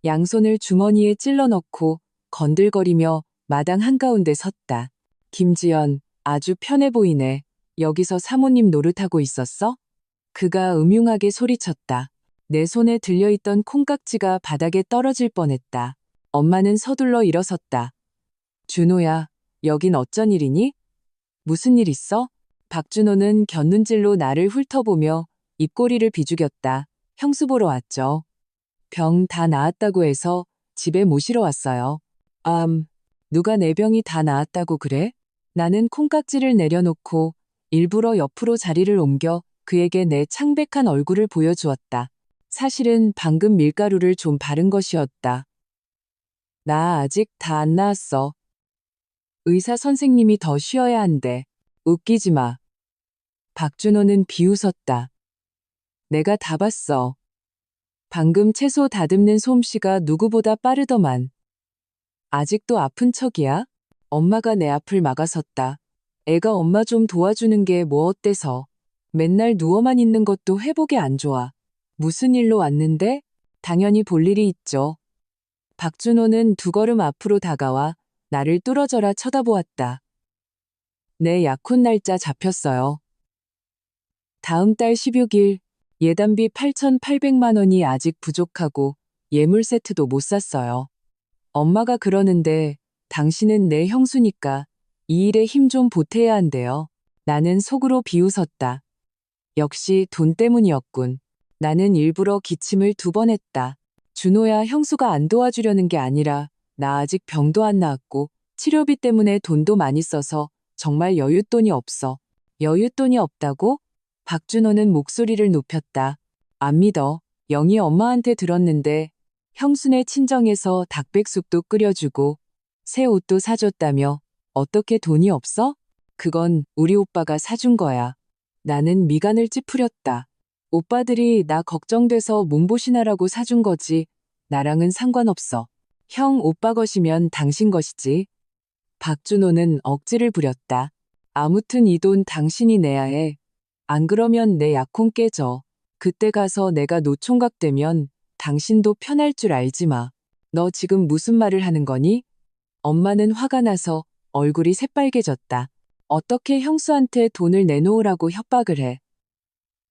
양손을 주머니에 찔러 넣고 건들거리며 마당 한가운데 섰다. 김지연, 아주 편해 보이네. 여기서 사모님 노릇하고 있었어? 그가 음흉하게 소리쳤다. 내 손에 들려있던 콩깍지가 바닥에 떨어질 뻔했다. 엄마는 서둘러 일어섰다. 준호야, 여긴 어쩐 일이니? 무슨 일 있어? 박준호는 곁눈질로 나를 훑어보며 입꼬리를 비죽였다. 형수 보러 왔죠. 병 다 나았다고 해서 집에 모시러 왔어요. 누가 내 병이 다 나았다고 그래? 나는 콩깍지를 내려놓고 일부러 옆으로 자리를 옮겨 그에게 내 창백한 얼굴을 보여주었다. 사실은 방금 밀가루를 좀 바른 것이었다. 나 아직 다 안 나았어. 의사 선생님이 더 쉬어야 한대. 웃기지 마. 박준호는 비웃었다. 내가 다 봤어. 방금 채소 다듬는 솜씨가 누구보다 빠르더만. 아직도 아픈 척이야? 엄마가 내 앞을 막아섰다. 애가 엄마 좀 도와주는 게 뭐 어때서. 맨날 누워만 있는 것도 회복에 안 좋아. 무슨 일로 왔는데? 당연히 볼 일이 있죠. 박준호는 두 걸음 앞으로 다가와 나를 뚫어져라 쳐다보았다. 내 약혼 날짜 잡혔어요. 다음 달 16일, 예단비 8,800만 원이 아직 부족하고 예물 세트도 못 샀어요. 엄마가 그러는데 당신은 내 형수니까 이 일에 힘 좀 보태야 한대요. 나는 속으로 비웃었다. 역시 돈 때문이었군. 나는 일부러 기침을 2번 했다. 준호야, 형수가 안 도와주려는 게 아니라 나 아직 병도 안 나았고 치료비 때문에 돈도 많이 써서 정말 여윳돈이 없어. 여윳돈이 없다고? 박준호는 목소리를 높였다. 안 믿어. 영희 엄마한테 들었는데 형수네 친정에서 닭백숙도 끓여주고 새 옷도 사줬다며. 어떻게 돈이 없어? 그건 우리 오빠가 사준 거야. 나는 미간을 찌푸렸다. 오빠들이 나 걱정돼서 몸보신하라고 사준 거지. 나랑은 상관없어. 형 오빠 것이면 당신 것이지. 박준호는 억지를 부렸다. 아무튼 이 돈 당신이 내야 해. 안 그러면 내 약혼 깨져. 그때 가서 내가 노총각 되면 당신도 편할 줄 알지 마. 너 지금 무슨 말을 하는 거니? 엄마는 화가 나서 얼굴이 새빨개졌다. 어떻게 형수한테 돈을 내놓으라고 협박을 해.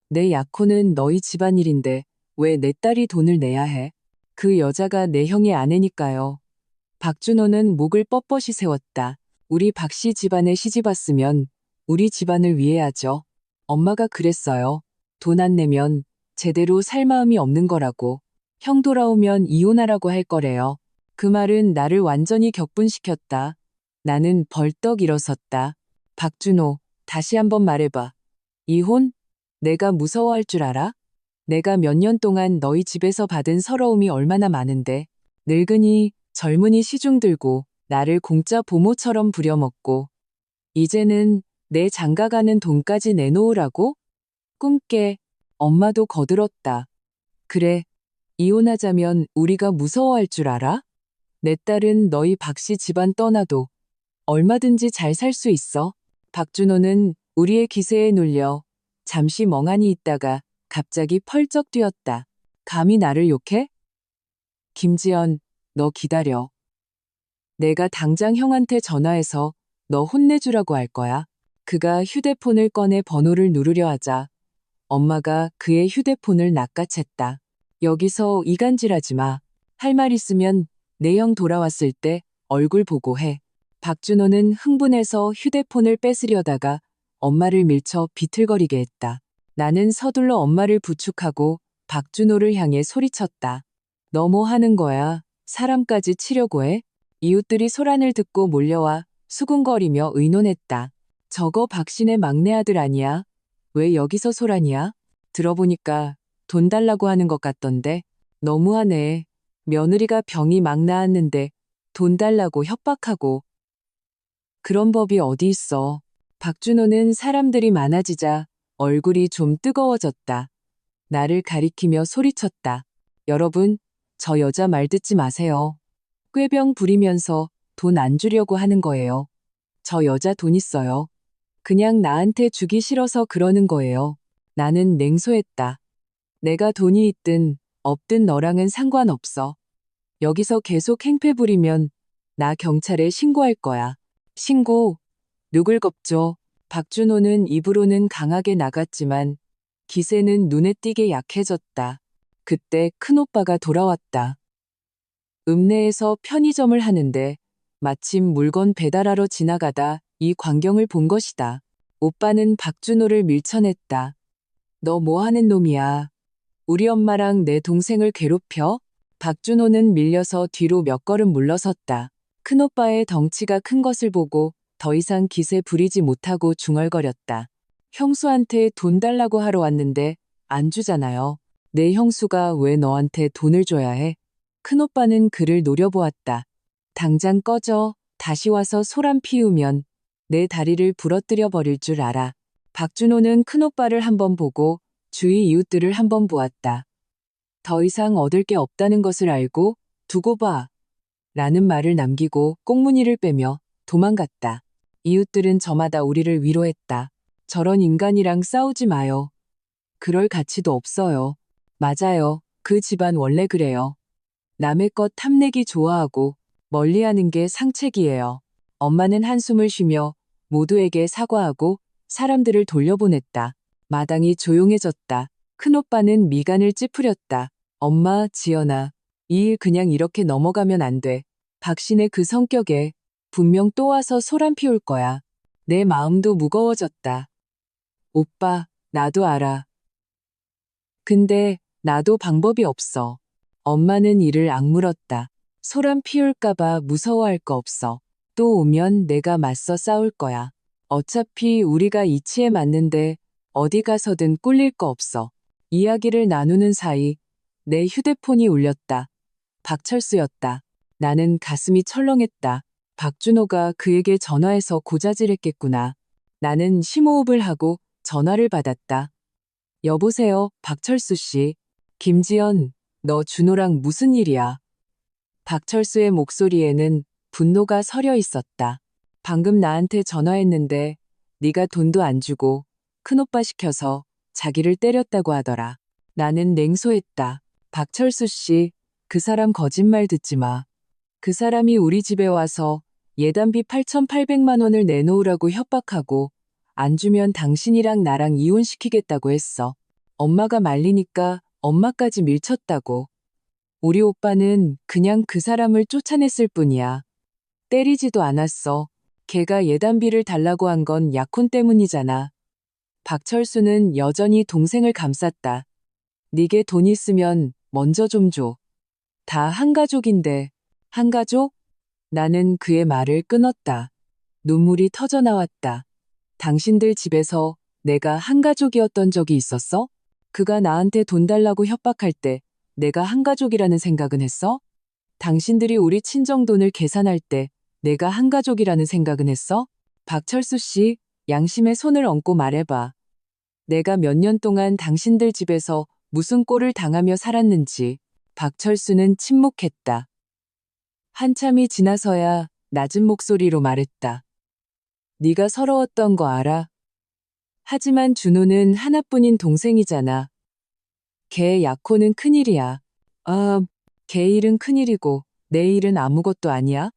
내 약혼은 너희 집안일인데 왜 내 딸이 돈을 내야 해? 그 여자가 내 형의 아내니까요. 박준호는 목을 뻣뻣이 세웠다. 우리 박씨 집안에 시집 왔으면 우리 집안을 위해야죠. 엄마가 그랬어요. 돈 안 내면 제대로 살 마음이 없는 거라고. 형 돌아오면 이혼하라고 할 거래요. 그 말은 나를 완전히 격분시켰다. 나는 벌떡 일어섰다. 박준호, 다시 한번 말해봐. 이혼? 내가 무서워할 줄 알아? 내가 몇 년 동안 너희 집에서 받은 서러움이 얼마나 많은데. 늙은이, 젊은이 시중 들고 나를 공짜 보모처럼 부려먹고 이제는 내 장가가는 돈까지 내놓으라고? 꿈깨. 엄마도 거들었다. 그래, 이혼하자면 우리가 무서워할 줄 알아? 내 딸은 너희 박씨 집안 떠나도 얼마든지 잘 살 수 있어. 박준호는 우리의 기세에 눌려 잠시 멍하니 있다가 갑자기 펄쩍 뛰었다. 감히 나를 욕해? 김지연, 너 기다려. 내가 당장 형한테 전화해서 너 혼내주라고 할 거야. 그가 휴대폰을 꺼내 번호를 누르려 하자 엄마가 그의 휴대폰을 낚아챘다. 여기서 이간질하지 마. 할 말 있으면 내 형 돌아왔을 때 얼굴 보고 해. 박준호는 흥분해서 휴대폰을 뺏으려다가 엄마를 밀쳐 비틀거리게 했다. 나는 서둘러 엄마를 부축하고 박준호를 향해 소리쳤다. 너 뭐 하는 거야? 사람까지 치려고 해? 이웃들이 소란을 듣고 몰려와 수군거리며 의논했다. 저거 박신의 막내 아들 아니야? 왜 여기서 소란이야? 들어보니까 돈 달라고 하는 것 같던데. 너무하네. 며느리가 병이 막 나았는데 돈 달라고 협박하고. 그런 법이 어디 있어. 박준호는 사람들이 많아지자 얼굴이 좀 뜨거워졌다. 나를 가리키며 소리쳤다. 여러분, 저 여자 말 듣지 마세요. 꾀병 부리면서 돈 안 주려고 하는 거예요. 저 여자 돈 있어요. 그냥 나한테 주기 싫어서 그러는 거예요. 나는 냉소했다. 내가 돈이 있든 없든 너랑은 상관없어. 여기서 계속 행패 부리면 나 경찰에 신고할 거야. 신고? 누굴 겁죠? 박준호는 입으로는 강하게 나갔지만 기세는 눈에 띄게 약해졌다. 그때 큰오빠가 돌아왔다. 읍내에서 편의점을 하는데 마침 물건 배달하러 지나가다 이 광경을 본 것이다. 오빠는 박준호를 밀쳐냈다. 너 뭐 하는 놈이야? 우리 엄마랑 내 동생을 괴롭혀? 박준호는 밀려서 뒤로 몇 걸음 물러섰다. 큰오빠의 덩치가 큰 것을 보고 더 이상 기세 부리지 못하고 중얼거렸다. 형수한테 돈 달라고 하러 왔는데 안 주잖아요. 내 형수가 왜 너한테 돈을 줘야 해? 큰오빠는 그를 노려보았다. 당장 꺼져. 다시 와서 소란 피우면 내 다리를 부러뜨려 버릴 줄 알아. 박준호는 큰오빠를 한번 보고 주위 이웃들을 한번 보았다. 더 이상 얻을 게 없다는 것을 알고 두고 봐. 라는 말을 남기고 꽁무니를 빼며 도망갔다. 이웃들은 저마다 우리를 위로했다. 저런 인간이랑 싸우지 마요. 그럴 가치도 없어요. 맞아요. 그 집안 원래 그래요. 남의 것 탐내기 좋아하고 멀리하는 게 상책이에요. 엄마는 한숨을 쉬며 모두에게 사과하고 사람들을 돌려보냈다. 마당이 조용해졌다. 큰오빠는 미간을 찌푸렸다. 엄마, 지연아, 이 일 그냥 이렇게 넘어가면 안 돼. 박신의 그 성격에 분명 또 와서 소란 피울 거야. 내 마음도 무거워졌다. 오빠, 나도 알아. 근데 나도 방법이 없어. 엄마는 이를 악물었다. 소란 피울까봐 무서워할 거 없어. 또 오면 내가 맞서 싸울 거야. 어차피 우리가 이치에 맞는데 어디 가서든 꿀릴 거 없어. 이야기를 나누는 사이 내 휴대폰이 울렸다. 박철수였다. 나는 가슴이 철렁했다. 박준호가 그에게 전화해서 고자질했겠구나. 나는 심호흡을 하고 전화를 받았다. 여보세요, 박철수 씨. 김지연, 너 준호랑 무슨 일이야? 박철수의 목소리에는 분노가 서려 있었다. 방금 나한테 전화했는데 네가 돈도 안 주고 큰오빠 시켜서 자기를 때렸다고 하더라. 나는 냉소했다. 박철수 씨, 그 사람 거짓말 듣지 마. 그 사람이 우리 집에 와서 예단비 8,800만 원을 내놓으라고 협박하고 안 주면 당신이랑 나랑 이혼시키겠다고 했어. 엄마가 말리니까 엄마까지 밀쳤다고. 우리 오빠는 그냥 그 사람을 쫓아냈을 뿐이야. 때리지도 않았어. 걔가 예단비를 달라고 한 건 약혼 때문이잖아. 박철수는 여전히 동생을 감쌌다. 니게 돈 있으면 먼저 좀 줘. 다 한 가족인데. 한 가족? 나는 그의 말을 끊었다. 눈물이 터져 나왔다. 당신들 집에서 내가 한 가족이었던 적이 있었어? 그가 나한테 돈 달라고 협박할 때 내가 한 가족이라는 생각은 했어? 당신들이 우리 친정 돈을 계산할 때 내가 한 가족이라는 생각은 했어? 박철수 씨, 양심의 손을 얹고 말해봐. 내가 몇 년 동안 당신들 집에서 무슨 꼴을 당하며 살았는지. 박철수는 침묵했다. 한참이 지나서야 낮은 목소리로 말했다. 네가 서러웠던 거 알아? 하지만 준호는 하나뿐인 동생이잖아. 걔 약혼은 큰일이야. 아, 걔 일은 큰일이고 내 일은 아무것도 아니야?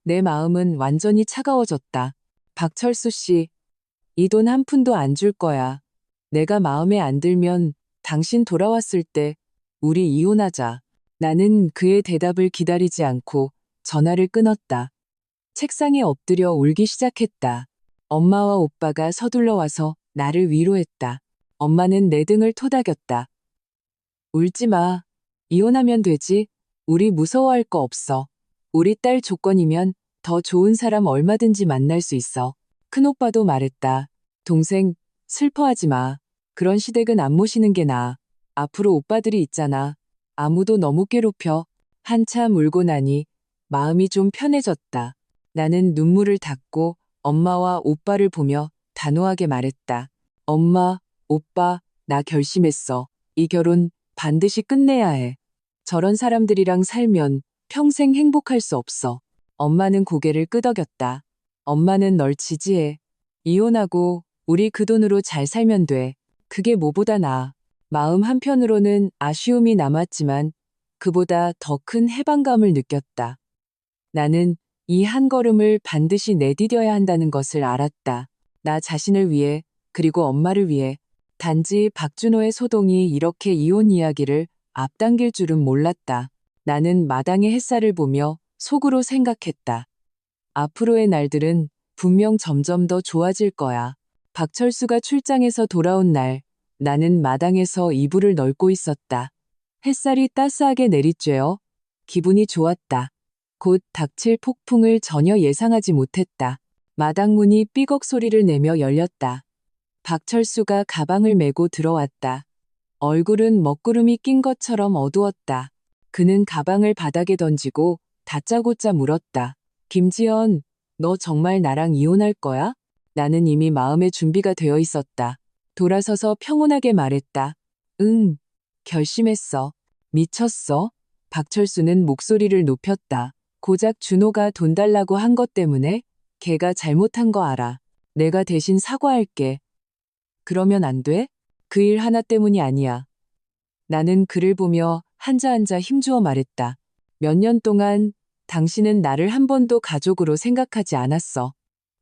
내 마음은 완전히 차가워졌다. 박철수 씨, 이 돈 한 푼도 안 줄 거야. 내가 마음에 안 들면 당신 돌아왔을 때 우리 이혼하자. 나는 그의 대답을 기다리지 않고 전화를 끊었다. 책상에 엎드려 울기 시작했다. 엄마와 오빠가 서둘러 와서 나를 위로했다. 엄마는 내 등을 토닥였다. 울지 마. 이혼하면 되지. 우리 무서워할 거 없어. 우리 딸 조건이면 더 좋은 사람 얼마든지 만날 수 있어. 큰오빠도 말했다. 동생, 슬퍼하지 마. 그런 시댁은 안 모시는 게 나아. 앞으로 오빠들이 있잖아. 아무도 너무 괴롭혀. 한참 울고 나니 마음이 좀 편해졌다. 나는 눈물을 닦고 엄마와 오빠를 보며 단호하게 말했다. 엄마, 오빠, 나 결심했어. 이 결혼 반드시 끝내야 해. 저런 사람들이랑 살면 평생 행복할 수 없어. 엄마는 고개를 끄덕였다. 엄마는 널 지지해. 이혼하고 우리 그 돈으로 잘 살면 돼. 그게 뭐보다 나아. 마음 한편으로는 아쉬움이 남았지만 그보다 더 큰 해방감을 느꼈다. 나는 이 한 걸음을 반드시 내디뎌야 한다는 것을 알았다. 나 자신을 위해, 그리고 엄마를 위해. 단지 박준호의 소동이 이렇게 이혼 이야기를 앞당길 줄은 몰랐다. 나는 마당의 햇살을 보며 속으로 생각했다. 앞으로의 날들은 분명 점점 더 좋아질 거야. 박철수가 출장에서 돌아온 날, 나는 마당에서 이불을 널고 있었다. 햇살이 따스하게 내리쬐어 기분이 좋았다. 곧 닥칠 폭풍을 전혀 예상하지 못했다. 마당 문이 삐걱 소리를 내며 열렸다. 박철수가 가방을 메고 들어왔다. 얼굴은 먹구름이 낀 것처럼 어두웠다. 그는 가방을 바닥에 던지고 다짜고짜 물었다. 김지연, 너 정말 나랑 이혼할 거야? 나는 이미 마음의 준비가 되어 있었다. 돌아서서 평온하게 말했다. 응, 결심했어. 미쳤어? 박철수는 목소리를 높였다. 고작 준호가 돈 달라고 한 것 때문에? 걔가 잘못한 거 알아. 내가 대신 사과할게. 그러면 안 돼? 그 일 하나 때문이 아니야. 나는 그를 보며 한자 힘주어 말했다. 몇 년 동안 당신은 나를 한 번도 가족으로 생각하지 않았어.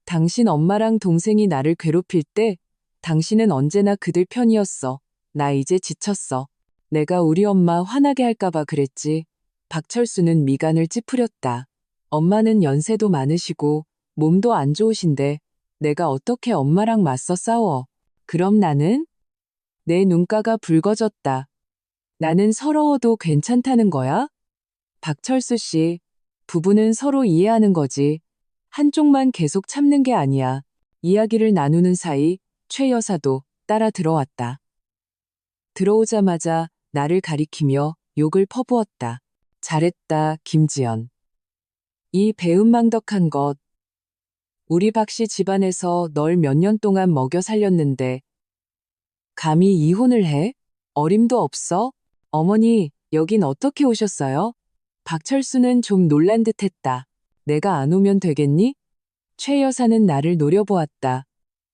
당신 엄마랑 동생이 나를 괴롭힐 때 당신은 언제나 그들 편이었어. 나 이제 지쳤어. 내가 우리 엄마 화나게 할까봐 그랬지. 박철수는 미간을 찌푸렸다. 엄마는 연세도 많으시고 몸도 안 좋으신데 내가 어떻게 엄마랑 맞서 싸워. 그럼 나는? 내 눈가가 붉어졌다. 나는 서러워도 괜찮다는 거야? 박철수 씨, 부부는 서로 이해하는 거지. 한쪽만 계속 참는 게 아니야. 이야기를 나누는 사이 최 여사도 따라 들어왔다. 들어오자마자 나를 가리키며 욕을 퍼부었다. 잘했다, 김지연. 이 배은망덕한 것. 우리 박씨 집안에서 널 몇 년 동안 먹여 살렸는데 감히 이혼을 해? 어림도 없어? 어머니, 여긴 어떻게 오셨어요? 박철수는 좀 놀란 듯 했다. 내가 안 오면 되겠니? 최 여사는 나를 노려보았다.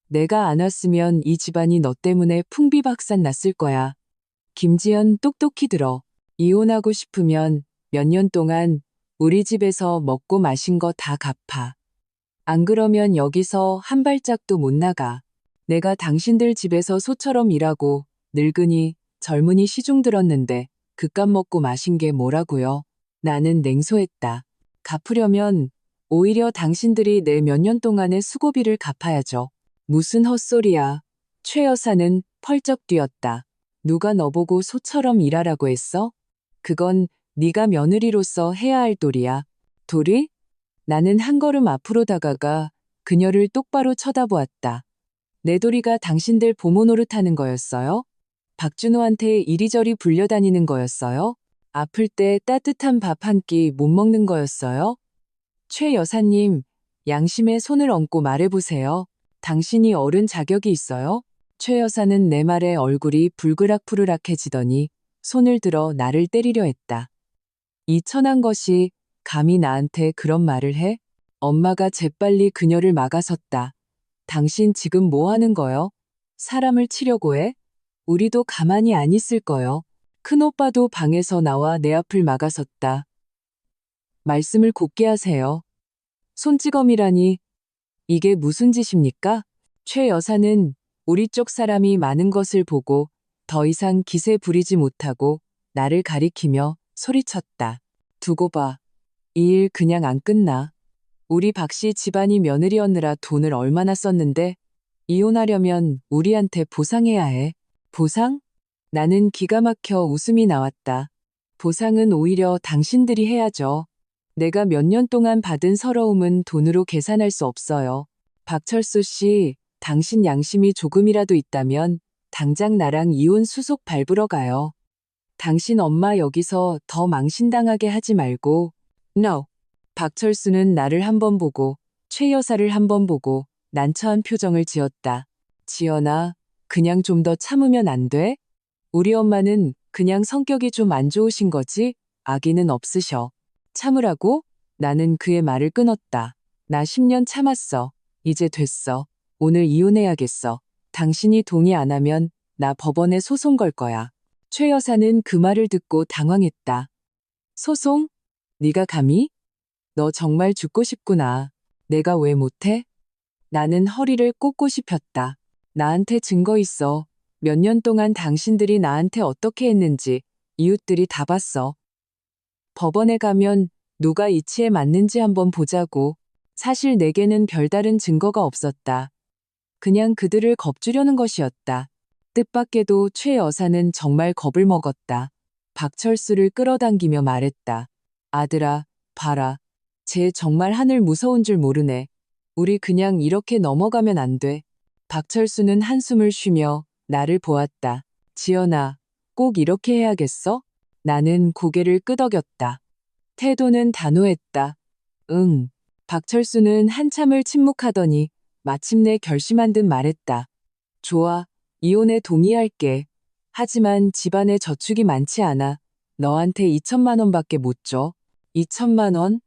내가 안 왔으면 이 집안이 너 때문에 풍비박산 났을 거야. 김지연 똑똑히 들어. 이혼하고 싶으면 몇 년 동안 우리 집에서 먹고 마신 거 다 갚아. 안 그러면 여기서 한 발짝도 못 나가. 내가 당신들 집에서 소처럼 일하고 늙으니 젊은이 시중 들었는데 그깟 먹고 마신 게 뭐라고요? 나는 냉소했다. 갚으려면 오히려 당신들이 내 몇 년 동안의 수고비를 갚아야죠. 무슨 헛소리야. 최 여사는 펄쩍 뛰었다. 누가 너보고 소처럼 일하라고 했어? 그건 네가 며느리로서 해야 할 도리야. 도리? 나는 한 걸음 앞으로 다가가 그녀를 똑바로 쳐다보았다. 내 도리가 당신들 보모 노릇하는 거였어요? 박준호한테 이리저리 불려다니는 거였어요? 아플 때 따뜻한 밥 한 끼 못 먹는 거였어요? 최 여사님, 양심에 손을 얹고 말해보세요. 당신이 어른 자격이 있어요? 최 여사는 내 말에 얼굴이 불그락푸르락해지더니 손을 들어 나를 때리려 했다. 이 천한 것이 감히 나한테 그런 말을 해? 엄마가 재빨리 그녀를 막아섰다. 당신 지금 뭐 하는 거요? 사람을 치려고 해? 우리도 가만히 안 있을 거요. 큰오빠도 방에서 나와 내 앞을 막아섰다. 말씀을 곱게 하세요. 손찌검이라니 이게 무슨 짓입니까? 최 여사는 우리 쪽 사람이 많은 것을 보고 더 이상 기세 부리지 못하고 나를 가리키며 소리쳤다. 두고 봐. 이 일 그냥 안 끝나. 우리 박씨 집안이 며느리였느라 돈을 얼마나 썼는데 이혼하려면 우리한테 보상해야 해. 보상? 나는 기가 막혀 웃음이 나왔다. 보상은 오히려 당신들이 해야죠. 내가 몇 년 동안 받은 서러움은 돈으로 계산할 수 없어요. 박철수 씨, 당신 양심이 조금이라도 있다면 당장 나랑 이혼 수속 밟으러 가요. 당신 엄마 여기서 더 망신당하게 하지 말고. No. 박철수는 나를 한 번 보고 최 여사를 한 번 보고 난처한 표정을 지었다. 지연아, 그냥 좀 더 참으면 안 돼? 우리 엄마는 그냥 성격이 좀 안 좋으신 거지 악의는 없으셔. 참으라고? 나는 그의 말을 끊었다. 나 10년 참았어. 이제 됐어. 오늘 이혼해야겠어. 당신이 동의 안 하면 나 법원에 소송 걸 거야. 최 여사는 그 말을 듣고 당황했다. 소송? 네가 감히? 너 정말 죽고 싶구나. 내가 왜 못해? 나는 허리를 꼿꼿이 폈다. 나한테 증거 있어. 몇 년 동안 당신들이 나한테 어떻게 했는지 이웃들이 다 봤어. 법원에 가면 누가 이치에 맞는지 한번 보자고. 사실 내게는 별다른 증거가 없었다. 그냥 그들을 겁주려는 것이었다. 뜻밖에도 최 여사는 정말 겁을 먹었다. 박철수를 끌어당기며 말했다. 아들아, 봐라. 쟤 정말 하늘 무서운 줄 모르네. 우리 그냥 이렇게 넘어가면 안 돼. 박철수는 한숨을 쉬며 나를 보았다. 지연아, 꼭 이렇게 해야겠어? 나는 고개를 끄덕였다. 태도는 단호했다. 응. 박철수는 한참을 침묵하더니 마침내 결심한 듯 말했다. 좋아. 이혼에 동의할게. 하지만 집안에 저축이 많지 않아. 너한테 2천만 원밖에 못 줘. 2천만 원?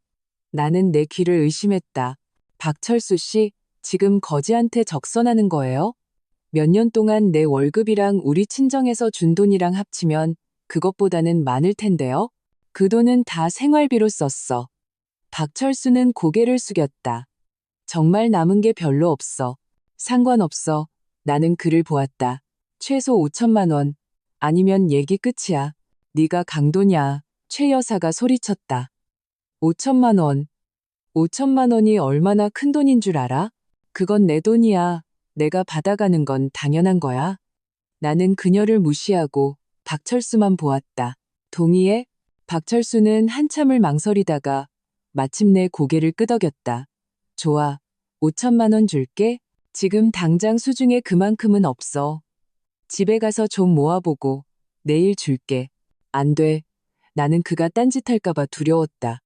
나는 내 귀를 의심했다. 박철수 씨, 지금 거지한테 적선하는 거예요? 몇 년 동안 내 월급이랑 우리 친정에서 준 돈이랑 합치면 그것보다는 많을 텐데요? 그 돈은 다 생활비로 썼어. 박철수는 고개를 숙였다. 정말 남은 게 별로 없어. 상관없어. 나는 그를 보았다. 최소 5천만 원. 아니면 얘기 끝이야. 네가 강도냐. 최 여사가 소리쳤다. 5천만 원. 5천만 원이 얼마나 큰 돈인 줄 알아? 그건 내 돈이야. 내가 받아가는 건 당연한 거야. 나는 그녀를 무시하고 박철수만 보았다. 동의해? 박철수는 한참을 망설이다가 마침내 고개를 끄덕였다. 좋아. 5천만 원 줄게. 지금 당장 수중에 그만큼은 없어. 집에 가서 좀 모아보고 내일 줄게. 안 돼. 나는 그가 딴짓할까봐 두려웠다.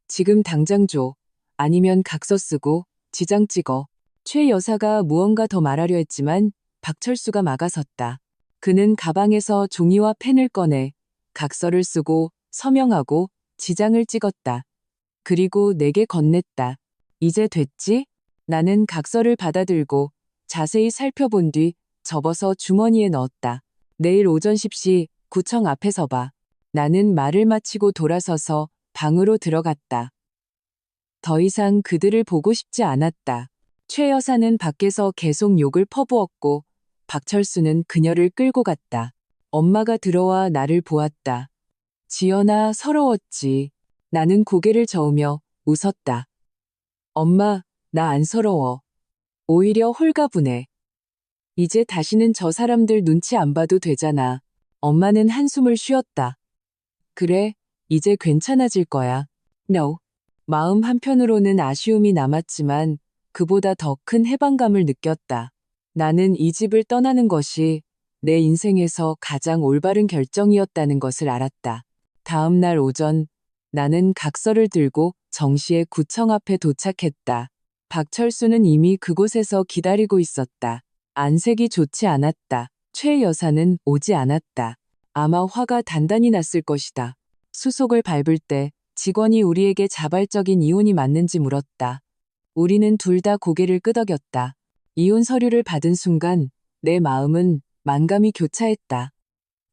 지금 당장 줘. 아니면 각서 쓰고 지장 찍어. 최 여사가 무언가 더 말하려 했지만 박철수가 막아섰다. 그는 가방에서 종이와 펜을 꺼내 각서를 쓰고 서명하고 지장을 찍었다. 그리고 내게 건넸다. 이제 됐지? 나는 각서를 받아들고 자세히 살펴본 뒤 접어서 주머니에 넣었다. 내일 오전 10시 구청 앞에서 봐. 나는 말을 마치고 돌아서서 방으로 들어갔다. 더 이상 그들을 보고 싶지 않았다. 최 여사는 밖에서 계속 욕을 퍼부었고 박철수는 그녀를 끌고 갔다. 엄마가 들어와 나를 보았다. 지연아, 서러웠지. 나는 고개를 저으며 웃었다. 엄마, 나 안 서러워. 오히려 홀가분해. 이제 다시는 저 사람들 눈치 안 봐도 되잖아. 엄마는 한숨을 쉬었다. 그래, 이제 괜찮아질 거야. No. 마음 한편으로는 아쉬움이 남았지만 그보다 더 큰 해방감을 느꼈다. 나는 이 집을 떠나는 것이 내 인생에서 가장 올바른 결정이었다는 것을 알았다. 다음 날 오전, 나는 각서를 들고 정시에 구청 앞에 도착했다. 박철수는 이미 그곳에서 기다리고 있었다. 안색이 좋지 않았다. 최 여사는 오지 않았다. 아마 화가 단단히 났을 것이다. 수속을 밟을 때 직원이 우리에게 자발적인 이혼이 맞는지 물었다. 우리는 둘 다 고개를 끄덕였다. 이혼 서류를 받은 순간 내 마음은 만감이 교차했다.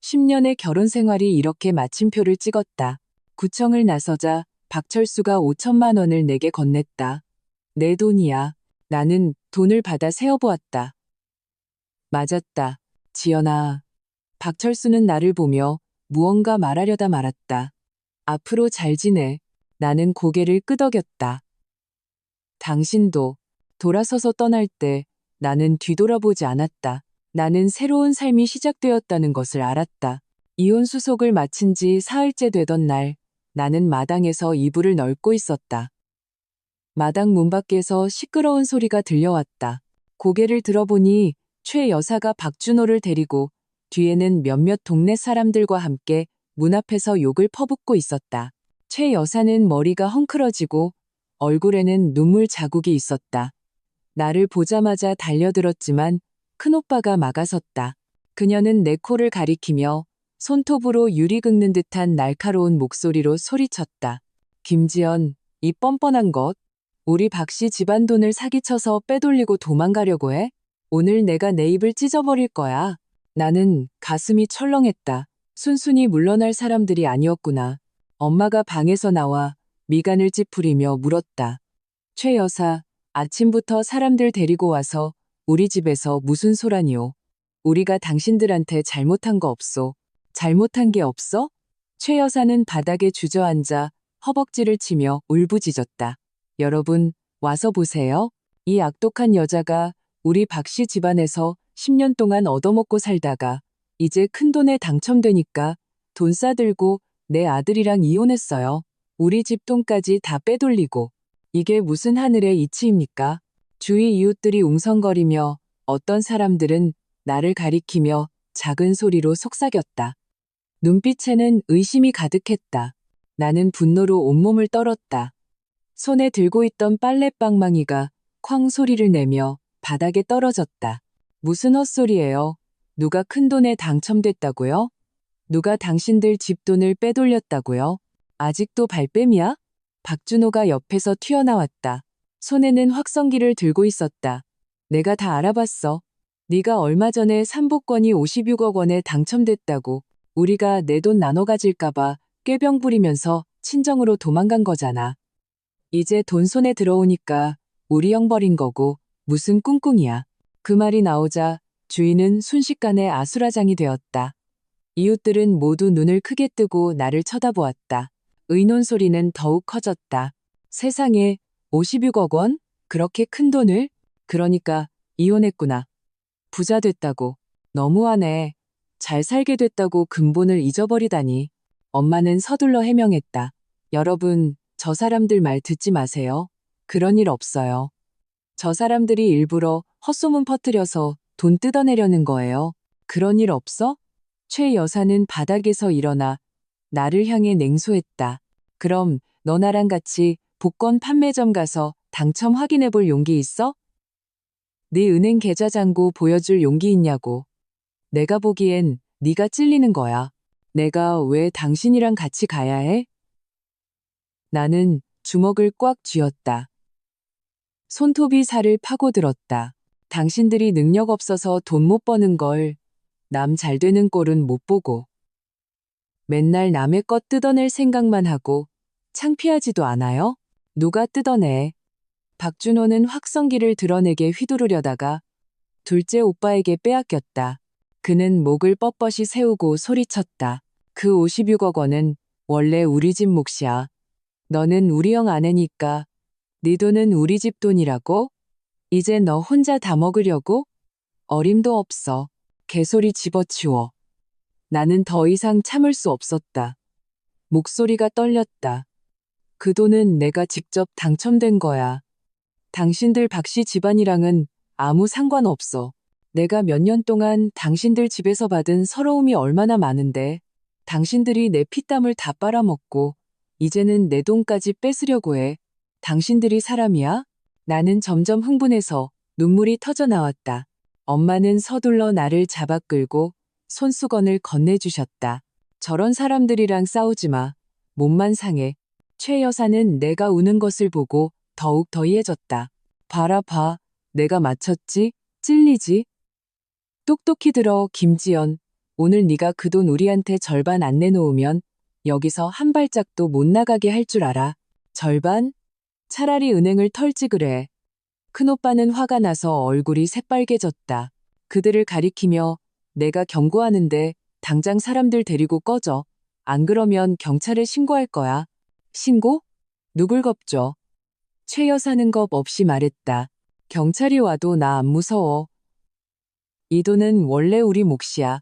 10년의 결혼 생활이 이렇게 마침표를 찍었다. 구청을 나서자 박철수가 5천만 원을 내게 건넸다. 내 돈이야. 나는 돈을 받아 세어보았다. 맞았다. 지연아. 박철수는 나를 보며 무언가 말하려다 말았다. 앞으로 잘 지내. 나는 고개를 끄덕였다. 당신도. 돌아서서 떠날 때 나는 뒤돌아보지 않았다. 나는 새로운 삶이 시작되었다는 것을 알았다. 이혼 수속을 마친 지 사흘째 되던 날, 나는 마당에서 이불을 널고 있었다. 마당 문 밖에서 시끄러운 소리가 들려왔다. 고개를 들어보니 최 여사가 박준호를 데리고 뒤에는 몇몇 동네 사람들과 함께 문 앞에서 욕을 퍼붓고 있었다. 최 여사는 머리가 헝클어지고 얼굴에는 눈물 자국이 있었다. 나를 보자마자 달려들었지만 큰오빠가 막아섰다. 그녀는 내 코를 가리키며 손톱으로 유리 긁는 듯한 날카로운 목소리로 소리쳤다. 김지연, 이 뻔뻔한 것. 우리 박씨 집안 돈을 사기쳐서 빼돌리고 도망가려고 해? 오늘 내가 내 입을 찢어버릴 거야. 나는 가슴이 철렁했다. 순순히 물러날 사람들이 아니었구나. 엄마가 방에서 나와 미간을 찌푸리며 물었다. 최 여사, 아침부터 사람들 데리고 와서 우리 집에서 무슨 소란이오? 우리가 당신들한테 잘못한 거 없소? 잘못한 게 없어? 최 여사는 바닥에 주저앉아 허벅지를 치며 울부짖었다. 여러분, 와서 보세요. 이 악독한 여자가 우리 박씨 집안에서 10년 동안 얻어먹고 살다가 이제 큰돈에 당첨되니까 돈 싸들고 내 아들이랑 이혼했어요. 우리 집 돈까지 다 빼돌리고. 이게 무슨 하늘의 이치입니까? 주위 이웃들이 웅성거리며 어떤 사람들은 나를 가리키며 작은 소리로 속삭였다. 눈빛에는 의심이 가득했다. 나는 분노로 온몸을 떨었다. 손에 들고 있던 빨랫방망이가 쾅 소리를 내며 바닥에 떨어졌다. 무슨 헛소리예요? 누가 큰돈에 당첨됐다고요? 누가 당신들 집 돈을 빼돌렸다고요? 아직도 발뺌이야? 박준호가 옆에서 튀어나왔다. 손에는 확성기를 들고 있었다. 내가 다 알아봤어. 네가 얼마 전에 삼복권이 56억 원에 당첨됐다고 우리가 내 돈 나눠 가질까봐 꾀병 부리면서 친정으로 도망간 거잖아. 이제 돈 손에 들어오니까 우리 형 버린 거고 무슨 꿍꿍이야. 그 말이 나오자 주인은 순식간에 아수라장이 되었다. 이웃들은 모두 눈을 크게 뜨고 나를 쳐다보았다. 의논 소리는 더욱 커졌다. 세상에 56억 원? 그렇게 큰 돈을? 그러니까 이혼했구나. 부자 됐다고. 너무하네. 잘 살게 됐다고 근본을 잊어버리다니. 엄마는 서둘러 해명했다. 여러분, 저 사람들 말 듣지 마세요. 그런 일 없어요. 저 사람들이 일부러 헛소문 퍼뜨려서 돈 뜯어내려는 거예요. 그런 일 없어? 최 여사는 바닥에서 일어나 나를 향해 냉소했다. 그럼 너 나랑 같이 복권 판매점 가서 당첨 확인해 볼 용기 있어? 네 은행 계좌 잔고 보여줄 용기 있냐고. 내가 보기엔 네가 찔리는 거야. 내가 왜 당신이랑 같이 가야 해? 나는 주먹을 꽉 쥐었다. 손톱이 살을 파고들었다. 당신들이 능력 없어서 돈 못 버는 걸 남 잘 되는 꼴은 못 보고 맨날 남의 것 뜯어낼 생각만 하고 창피하지도 않아요? 누가 뜯어내? 박준호는 확성기를 드러내게 휘두르려다가 둘째 오빠에게 빼앗겼다. 그는 목을 뻣뻣이 세우고 소리쳤다. 그 56억 원은 원래 우리 집 몫이야. 너는 우리 형 아내니까 네 돈은 우리 집 돈이라고? 이제 너 혼자 다 먹으려고? 어림도 없어. 개소리 집어치워. 나는 더 이상 참을 수 없었다. 목소리가 떨렸다. 그 돈은 내가 직접 당첨된 거야. 당신들 박씨 집안이랑은 아무 상관없어. 내가 몇 년 동안 당신들 집에서 받은 서러움이 얼마나 많은데 당신들이 내 피땀을 다 빨아먹고 이제는 내 돈까지 뺏으려고 해. 당신들이 사람이야? 나는 점점 흥분해서 눈물이 터져 나왔다. 엄마는 서둘러 나를 잡아 끌고 손수건을 건네주셨다. 저런 사람들이랑 싸우지 마. 몸만 상해. 최 여사는 내가 우는 것을 보고 더욱 더이해졌다. 봐라 봐. 내가 맞췄지? 찔리지? 똑똑히 들어 김지연. 오늘 네가 그 돈 우리한테 절반 안 내놓으면 여기서 한 발짝도 못 나가게 할 줄 알아. 절반? 차라리 은행을 털지 그래. 큰오빠는 화가 나서 얼굴이 새빨개졌다. 그들을 가리키며 내가 경고하는데 당장 사람들 데리고 꺼져. 안 그러면 경찰에 신고할 거야. 신고? 누굴 겁줘? 최 여사는 겁 없이 말했다. 경찰이 와도 나 안 무서워. 이 돈은 원래 우리 몫이야.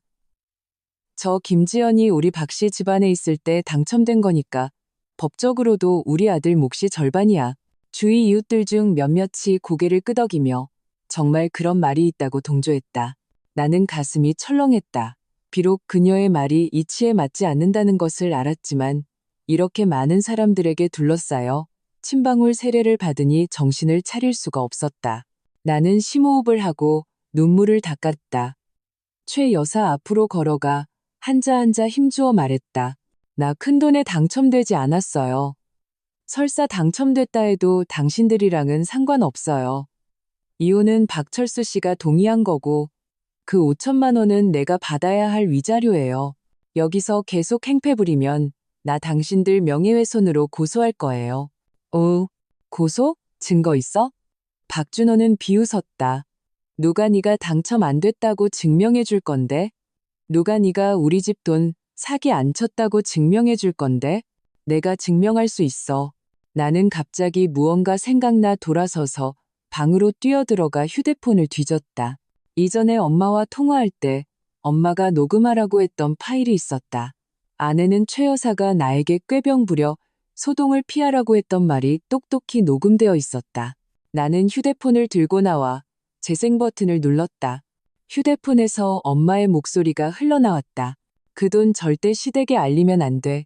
저 김지연이 우리 박씨 집안에 있을 때 당첨된 거니까 법적으로도 우리 아들 몫이 절반이야. 주위 이웃들 중 몇몇이 고개를 끄덕이며 정말 그런 말이 있다고 동조했다. 나는 가슴이 철렁했다. 비록 그녀의 말이 이치에 맞지 않는다는 것을 알았지만 이렇게 많은 사람들에게 둘러싸여 침방울 세례를 받으니 정신을 차릴 수가 없었다. 나는 심호흡을 하고 눈물을 닦았다. 최 여사 앞으로 걸어가 한자 한자 힘주어 말했다. 나 큰돈에 당첨되지 않았어요. 설사 당첨됐다 해도 당신들이랑은 상관없어요. 이혼은 박철수 씨가 동의한 거고 그 5천만 원은 내가 받아야 할 위자료예요. 여기서 계속 행패 부리면 나 당신들 명예훼손으로 고소할 거예요. 오, 고소? 증거 있어? 박준호는 비웃었다. 누가 네가 당첨 안 됐다고 증명해 줄 건데? 누가 네가 우리 집 돈 사기 안 쳤다고 증명해 줄 건데? 내가 증명할 수 있어. 나는 갑자기 무언가 생각나 돌아서서 방으로 뛰어들어가 휴대폰을 뒤졌다. 이전에 엄마와 통화할 때 엄마가 녹음하라고 했던 파일이 있었다. 아내는 최 여사가 나에게 꾀병 부려 소동을 피하라고 했던 말이 똑똑히 녹음되어 있었다. 나는 휴대폰을 들고 나와 재생 버튼을 눌렀다. 휴대폰에서 엄마의 목소리가 흘러나왔다. 그 돈 절대 시댁에 알리면 안 돼.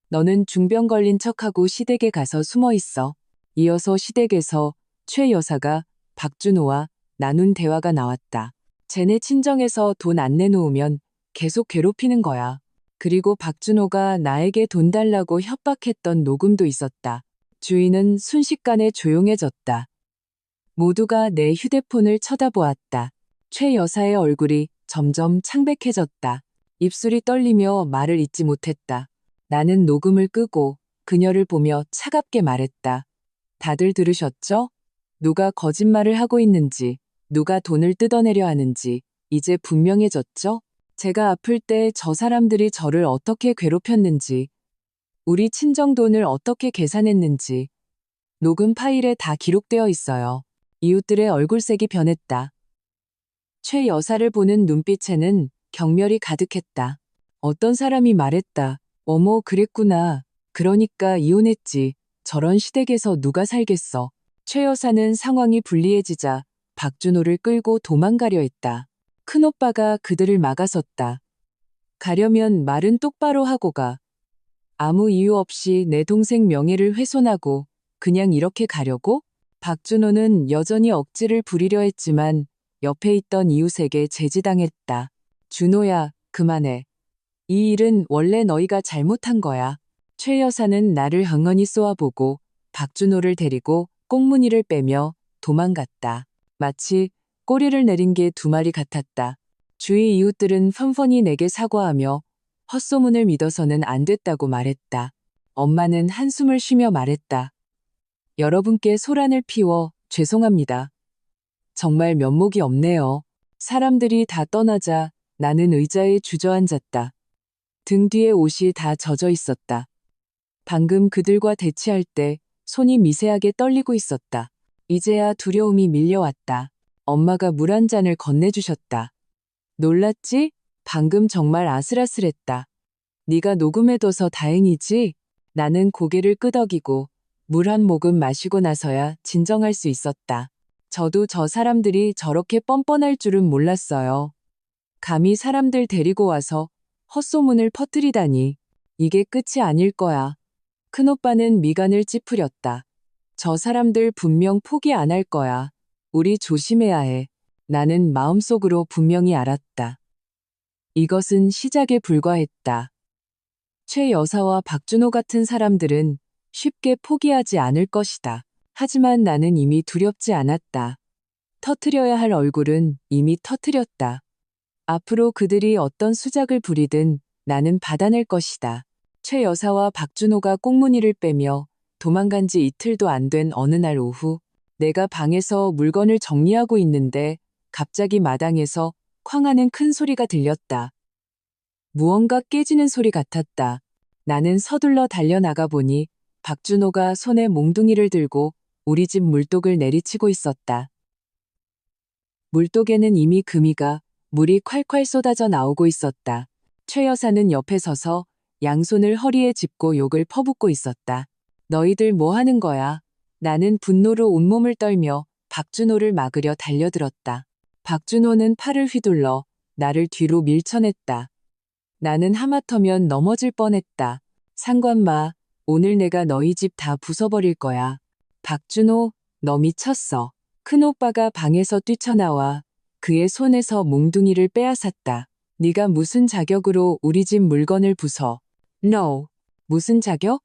너는 중병 걸린 척하고 시댁에 가서 숨어 있어. 이어서 시댁에서 최 여사가 박준호와 나눈 대화가 나왔다. 쟤네 친정에서 돈 안 내놓으면 계속 괴롭히는 거야. 그리고 박준호가 나에게 돈 달라고 협박했던 녹음도 있었다. 주인은 순식간에 조용해졌다. 모두가 내 휴대폰을 쳐다보았다. 최 여사의 얼굴이 점점 창백해졌다. 입술이 떨리며 말을 잇지 못했다. 나는 녹음을 끄고 그녀를 보며 차갑게 말했다. 다들 들으셨죠? 누가 거짓말을 하고 있는지, 누가 돈을 뜯어내려 하는지 이제 분명해졌죠? 제가 아플 때 저 사람들이 저를 어떻게 괴롭혔는지, 우리 친정 돈을 어떻게 계산했는지 녹음 파일에 다 기록되어 있어요. 이웃들의 얼굴색이 변했다. 최 여사를 보는 눈빛에는 경멸이 가득했다. 어떤 사람이 말했다. 어머, 그랬구나. 그러니까 이혼했지. 저런 시댁에서 누가 살겠어. 최 여사는 상황이 불리해지자 박준호를 끌고 도망가려 했다. 큰오빠가 그들을 막아섰다. 가려면 말은 똑바로 하고 가. 아무 이유 없이 내 동생 명예를 훼손하고 그냥 이렇게 가려고? 박준호는 여전히 억지를 부리려 했지만 옆에 있던 이웃에게 제지당했다. 준호야, 그만해. 이 일은 원래 너희가 잘못한 거야. 최 여사는 나를 흥건히 쏘아보고 박준호를 데리고 꽁무니를 빼며 도망갔다. 마치 꼬리를 내린 개 두 마리 같았다. 주위 이웃들은 펀펀히 내게 사과하며 헛소문을 믿어서는 안 됐다고 말했다. 엄마는 한숨을 쉬며 말했다. 여러분께 소란을 피워 죄송합니다. 정말 면목이 없네요. 사람들이 다 떠나자 나는 의자에 주저앉았다. 등 뒤에 옷이 다 젖어 있었다. 방금 그들과 대치할 때 손이 미세하게 떨리고 있었다. 이제야 두려움이 밀려왔다. 엄마가 물 한 잔을 건네주셨다. 놀랐지? 방금 정말 아슬아슬했다. 네가 녹음해둬서 다행이지? 나는 고개를 끄덕이고 물 한 모금 마시고 나서야 진정할 수 있었다. 저도 저 사람들이 저렇게 뻔뻔할 줄은 몰랐어요. 감히 사람들 데리고 와서 헛소문을 퍼뜨리다니. 이게 끝이 아닐 거야. 큰오빠는 미간을 찌푸렸다. 저 사람들 분명 포기 안 할 거야. 우리 조심해야 해. 나는 마음속으로 분명히 알았다. 이것은 시작에 불과했다. 최 여사와 박준호 같은 사람들은 쉽게 포기하지 않을 것이다. 하지만 나는 이미 두렵지 않았다. 터뜨려야 할 얼굴은 이미 터뜨렸다. 앞으로 그들이 어떤 수작을 부리든 나는 받아낼 것이다. 최 여사와 박준호가 꽁무니를 빼며 도망간 지 이틀도 안 된 어느 날 오후, 내가 방에서 물건을 정리하고 있는데 갑자기 마당에서 쾅 하는 큰 소리가 들렸다. 무언가 깨지는 소리 같았다. 나는 서둘러 달려나가 보니 박준호가 손에 몽둥이를 들고 우리 집 물독을 내리치고 있었다. 물독에는 이미 금이가 물이 콸콸 쏟아져 나오고 있었다. 최 여사는 옆에 서서 양손을 허리에 짚고 욕을 퍼붓고 있었다. 너희들 뭐 하는 거야? 나는 분노로 온몸을 떨며 박준호를 막으려 달려들었다. 박준호는 팔을 휘둘러 나를 뒤로 밀쳐냈다. 나는 하마터면 넘어질 뻔했다. 상관마, 오늘 내가 너희 집 다 부숴버릴 거야. 박준호, 너 미쳤어. 큰오빠가 방에서 뛰쳐나와 그의 손에서 몽둥이를 빼앗았다. 네가 무슨 자격으로 우리 집 물건을 부숴? No. 무슨 자격?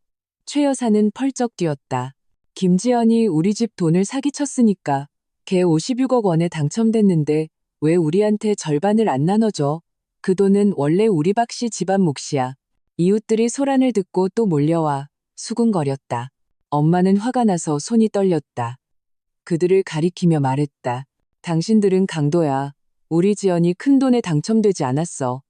최 여사는 펄쩍 뛰었다. 김지연이 우리 집 돈을 사기쳤으니까 걔 56억 원에 당첨됐는데 왜 우리한테 절반을 안 나눠줘? 그 돈은 원래 우리 박씨 집안 몫이야. 이웃들이 소란을 듣고 또 몰려와 수군거렸다. 엄마는 화가 나서 손이 떨렸다. 그들을 가리키며 말했다. 당신들은 강도야. 우리 지연이 큰 돈에 당첨되지 않았어.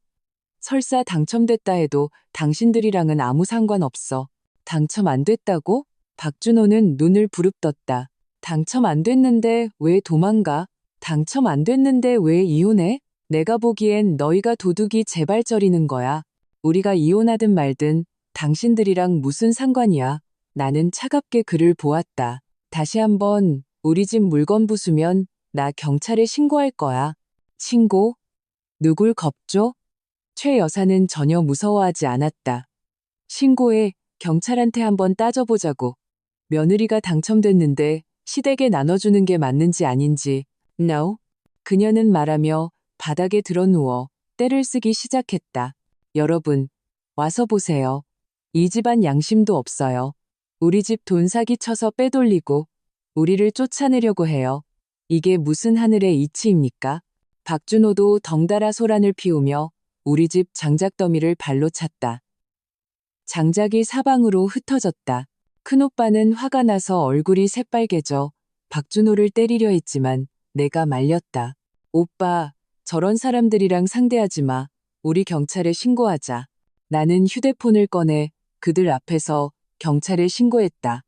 설사 당첨됐다 해도 당신들이랑은 아무 상관없어. 당첨 안 됐다고? 박준호는 눈을 부릅떴다. 당첨 안 됐는데 왜 도망가? 당첨 안 됐는데 왜 이혼해? 내가 보기엔 너희가 도둑이 재발저리는 거야. 우리가 이혼하든 말든 당신들이랑 무슨 상관이야. 나는 차갑게 그를 보았다. 다시 한번 우리 집 물건 부수면 나 경찰에 신고할 거야. 신고? 누굴 겁줘? 최 여사는 전혀 무서워하지 않았다. 신고해. 경찰한테 한번 따져보자고. 며느리가 당첨됐는데 시댁에 나눠주는 게 맞는지 아닌지. No. 그녀는 말하며 바닥에 드러누워 떼를 쓰기 시작했다. 여러분, 와서 보세요. 이 집안 양심도 없어요. 우리 집 돈 사기 쳐서 빼돌리고 우리를 쫓아내려고 해요. 이게 무슨 하늘의 이치입니까? 박준호도 덩달아 소란을 피우며 우리 집 장작 더미를 발로 찼다. 장작이 사방으로 흩어졌다. 큰오빠는 화가 나서 얼굴이 새빨개져 박준호를 때리려 했지만 내가 말렸다. 오빠, 저런 사람들이랑 상대하지 마. 우리 경찰에 신고하자. 나는 휴대폰을 꺼내 그들 앞에서 경찰에 신고했다.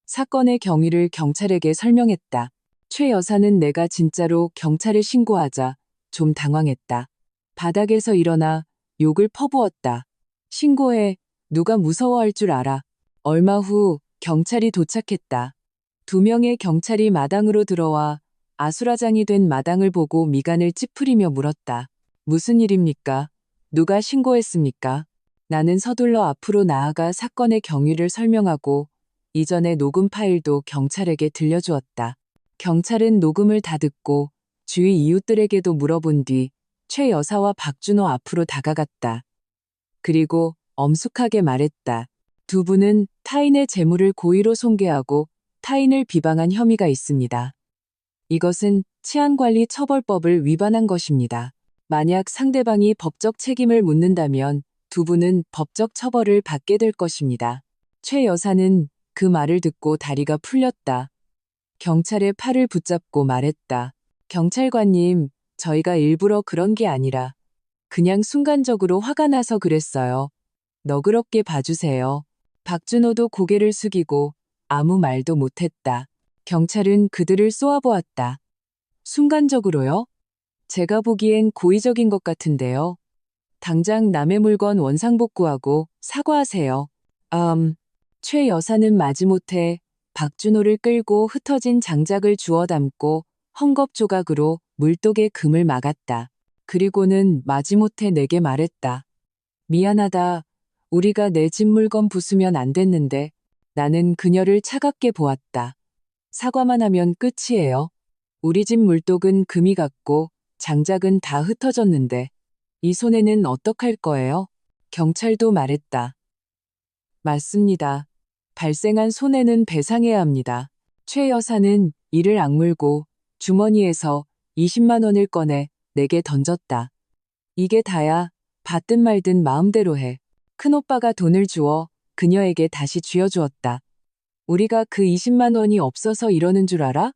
사건의 경위를 경찰에게 설명했다. 최 여사는 내가 진짜로 경찰에 신고하자 좀 당황했다. 바닥에서 일어나 욕을 퍼부었다. 신고해. 누가 무서워할 줄 알아. 얼마 후 경찰이 도착했다. 2명의 경찰이 마당으로 들어와 아수라장이 된 마당을 보고 미간을 찌푸리며 물었다. 무슨 일입니까? 누가 신고했습니까? 나는 서둘러 앞으로 나아가 사건의 경위를 설명하고 이전의 녹음 파일도 경찰에게 들려주었다. 경찰은 녹음을 다 듣고 주위 이웃들에게도 물어본 뒤 최 여사와 박준호 앞으로 다가갔다. 그리고 엄숙하게 말했다. 두 분은 타인의 재물을 고의로 손괴하고 타인을 비방한 혐의가 있습니다. 이것은 치안관리처벌법을 위반한 것입니다. 만약 상대방이 법적 책임을 묻는다면 두 분은 법적 처벌을 받게 될 것입니다. 최 여사는 그 말을 듣고 다리가 풀렸다. 경찰의 팔을 붙잡고 말했다. 경찰관님, 저희가 일부러 그런 게 아니라 그냥 순간적으로 화가 나서 그랬어요. 너그럽게 봐주세요. 박준호도 고개를 숙이고 아무 말도 못했다. 경찰은 그들을 쏘아보았다. 순간적으로요? 제가 보기엔 고의적인 것 같은데요. 당장 남의 물건 원상복구하고 사과하세요. 최 여사는 마지못해 박준호를 끌고 흩어진 장작을 주워 담고 헝겊 조각으로 물독의 금을 막았다. 그리고는 마지못해 내게 말했다. 미안하다. 우리가 내 집 물건 부수면 안 됐는데 나는 그녀를 차갑게 보았다. 사과만 하면 끝이에요. 우리 집 물독은 금이 갔고 장작은 다 흩어졌는데 이 손해는 어떡할 거예요? 경찰도 말했다. 맞습니다. 발생한 손해는 배상해야 합니다. 최 여사는 이를 악물고 주머니에서 20만 원을 꺼내 내게 던졌다. 이게 다야. 받든 말든 마음대로 해. 큰오빠가 돈을 주어 그녀에게 다시 쥐어주었다. 우리가 그 20만 원이 없어서 이러는 줄 알아?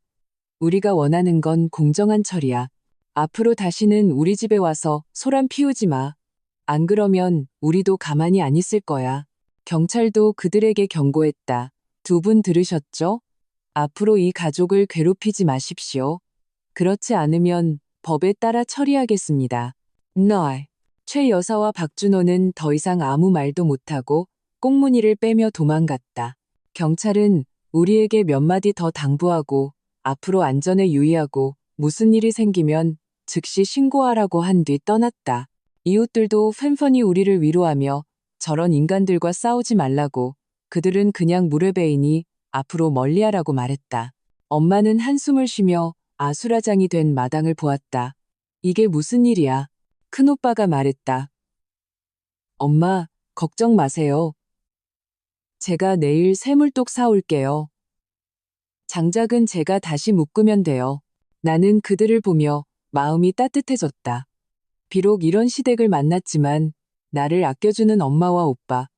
우리가 원하는 건 공정한 처리야. 앞으로 다시는 우리 집에 와서 소란 피우지 마. 안 그러면 우리도 가만히 안 있을 거야. 경찰도 그들에게 경고했다. 두 분 들으셨죠? 앞으로 이 가족을 괴롭히지 마십시오. 그렇지 않으면 법에 따라 처리하겠습니다. 널. 최 여사와 박준호는 더 이상 아무 말도 못하고 꽁무니를 빼며 도망갔다. 경찰은 우리에게 몇 마디 더 당부하고 앞으로 안전에 유의하고 무슨 일이 생기면 즉시 신고하라고 한 뒤 떠났다. 이웃들도 팬펀히 우리를 위로하며 저런 인간들과 싸우지 말라고, 그들은 그냥 무례배이니 앞으로 멀리하라고 말했다. 엄마는 한숨을 쉬며 아수라장이 된 마당을 보았다. 이게 무슨 일이야? 큰오빠가 말했다. 엄마, 걱정 마세요. 제가 내일 쇠물독 사올게요. 장작은 제가 다시 묶으면 돼요. 나는 그들을 보며 마음이 따뜻해졌다. 비록 이런 시댁을 만났지만 나를 아껴주는 엄마와 오빠,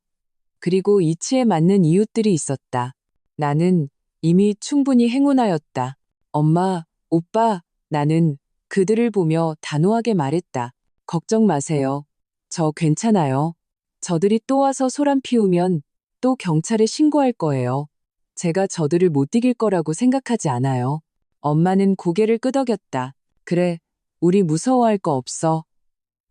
그리고 이치에 맞는 이웃들이 있었다. 나는 이미 충분히 행운하였다. 엄마, 오빠, 나는 그들을 보며 단호하게 말했다. 걱정 마세요. 저 괜찮아요. 저들이 또 와서 소란 피우면 또 경찰에 신고할 거예요. 제가 저들을 못 이길 거라고 생각하지 않아요. 엄마는 고개를 끄덕였다. 그래, 우리 무서워할 거 없어.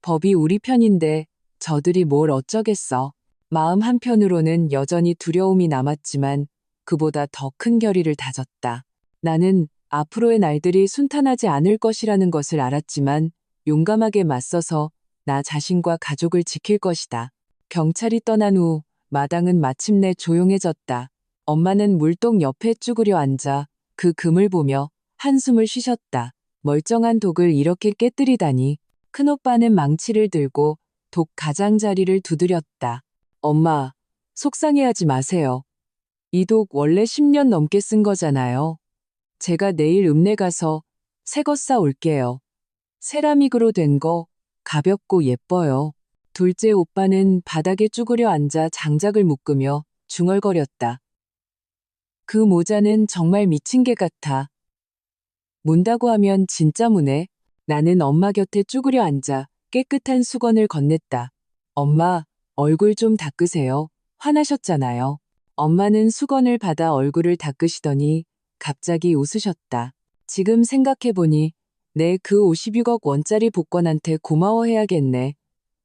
법이 우리 편인데 저들이 뭘 어쩌겠어. 마음 한편으로는 여전히 두려움이 남았지만 그보다 더 큰 결의를 다졌다. 나는 앞으로의 날들이 순탄하지 않을 것이라는 것을 알았지만 용감하게 맞서서 나 자신과 가족을 지킬 것이다. 경찰이 떠난 후 마당은 마침내 조용해졌다. 엄마는 물독 옆에 쭈그려 앉아 그 금을 보며 한숨을 쉬셨다. 멀쩡한 독을 이렇게 깨뜨리다니. 큰오빠는 망치를 들고 독 가장자리를 두드렸다. 엄마, 속상해하지 마세요. 이 독 원래 10년 넘게 쓴 거잖아요. 제가 내일 읍내 가서 새 거 싸올게요. 세라믹으로 된 거, 가볍고 예뻐요. 둘째 오빠는 바닥에 쭈그려 앉아 장작을 묶으며 중얼거렸다. 그 모자는 정말 미친 개 같아. 문다고 하면 진짜 무네. 나는 엄마 곁에 쭈그려 앉아 깨끗한 수건을 건넸다. 엄마, 얼굴 좀 닦으세요. 화나셨잖아요. 엄마는 수건을 받아 얼굴을 닦으시더니 갑자기 웃으셨다. 지금 생각해보니 내 그 56억 원짜리 복권한테 고마워해야겠네.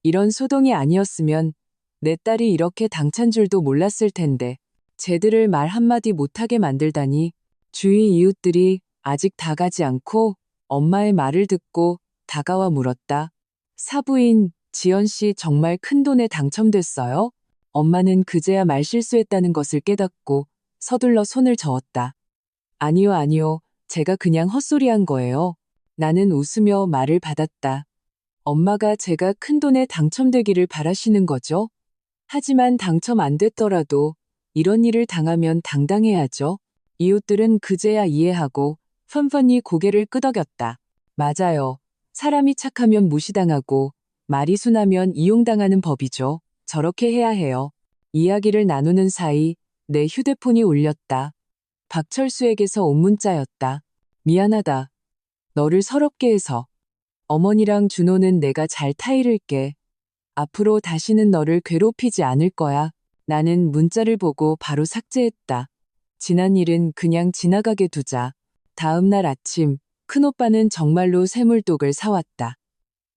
이런 소동이 아니었으면 내 딸이 이렇게 당찬 줄도 몰랐을 텐데. 쟤들을 말 한마디 못하게 만들다니. 주위 이웃들이 아직 다 가지 않고 엄마의 말을 듣고 다가와 물었다. 사부인 지연 씨 정말 큰 돈에 당첨됐어요? 엄마는 그제야 말실수했다는 것을 깨닫고 서둘러 손을 저었다. 아니요, 아니요. 제가 그냥 헛소리한 거예요. 나는 웃으며 말을 받았다. 엄마가 제가 큰돈에 당첨되기를 바라시는 거죠? 하지만 당첨 안 됐더라도 이런 일을 당하면 당당해야죠. 이웃들은 그제야 이해하고 펀펀히 고개를 끄덕였다. 맞아요. 사람이 착하면 무시당하고 말이 순하면 이용당하는 법이죠. 저렇게 해야 해요. 이야기를 나누는 사이 내 휴대폰이 울렸다. 박철수에게서 온 문자였다. 미안하다. 너를 서럽게 해서. 어머니랑 준호는 내가 잘 타이를게. 앞으로 다시는 너를 괴롭히지 않을 거야. 나는 문자를 보고 바로 삭제했다. 지난 일은 그냥 지나가게 두자. 다음 날 아침, 큰오빠는 정말로 쇠물독을 사왔다.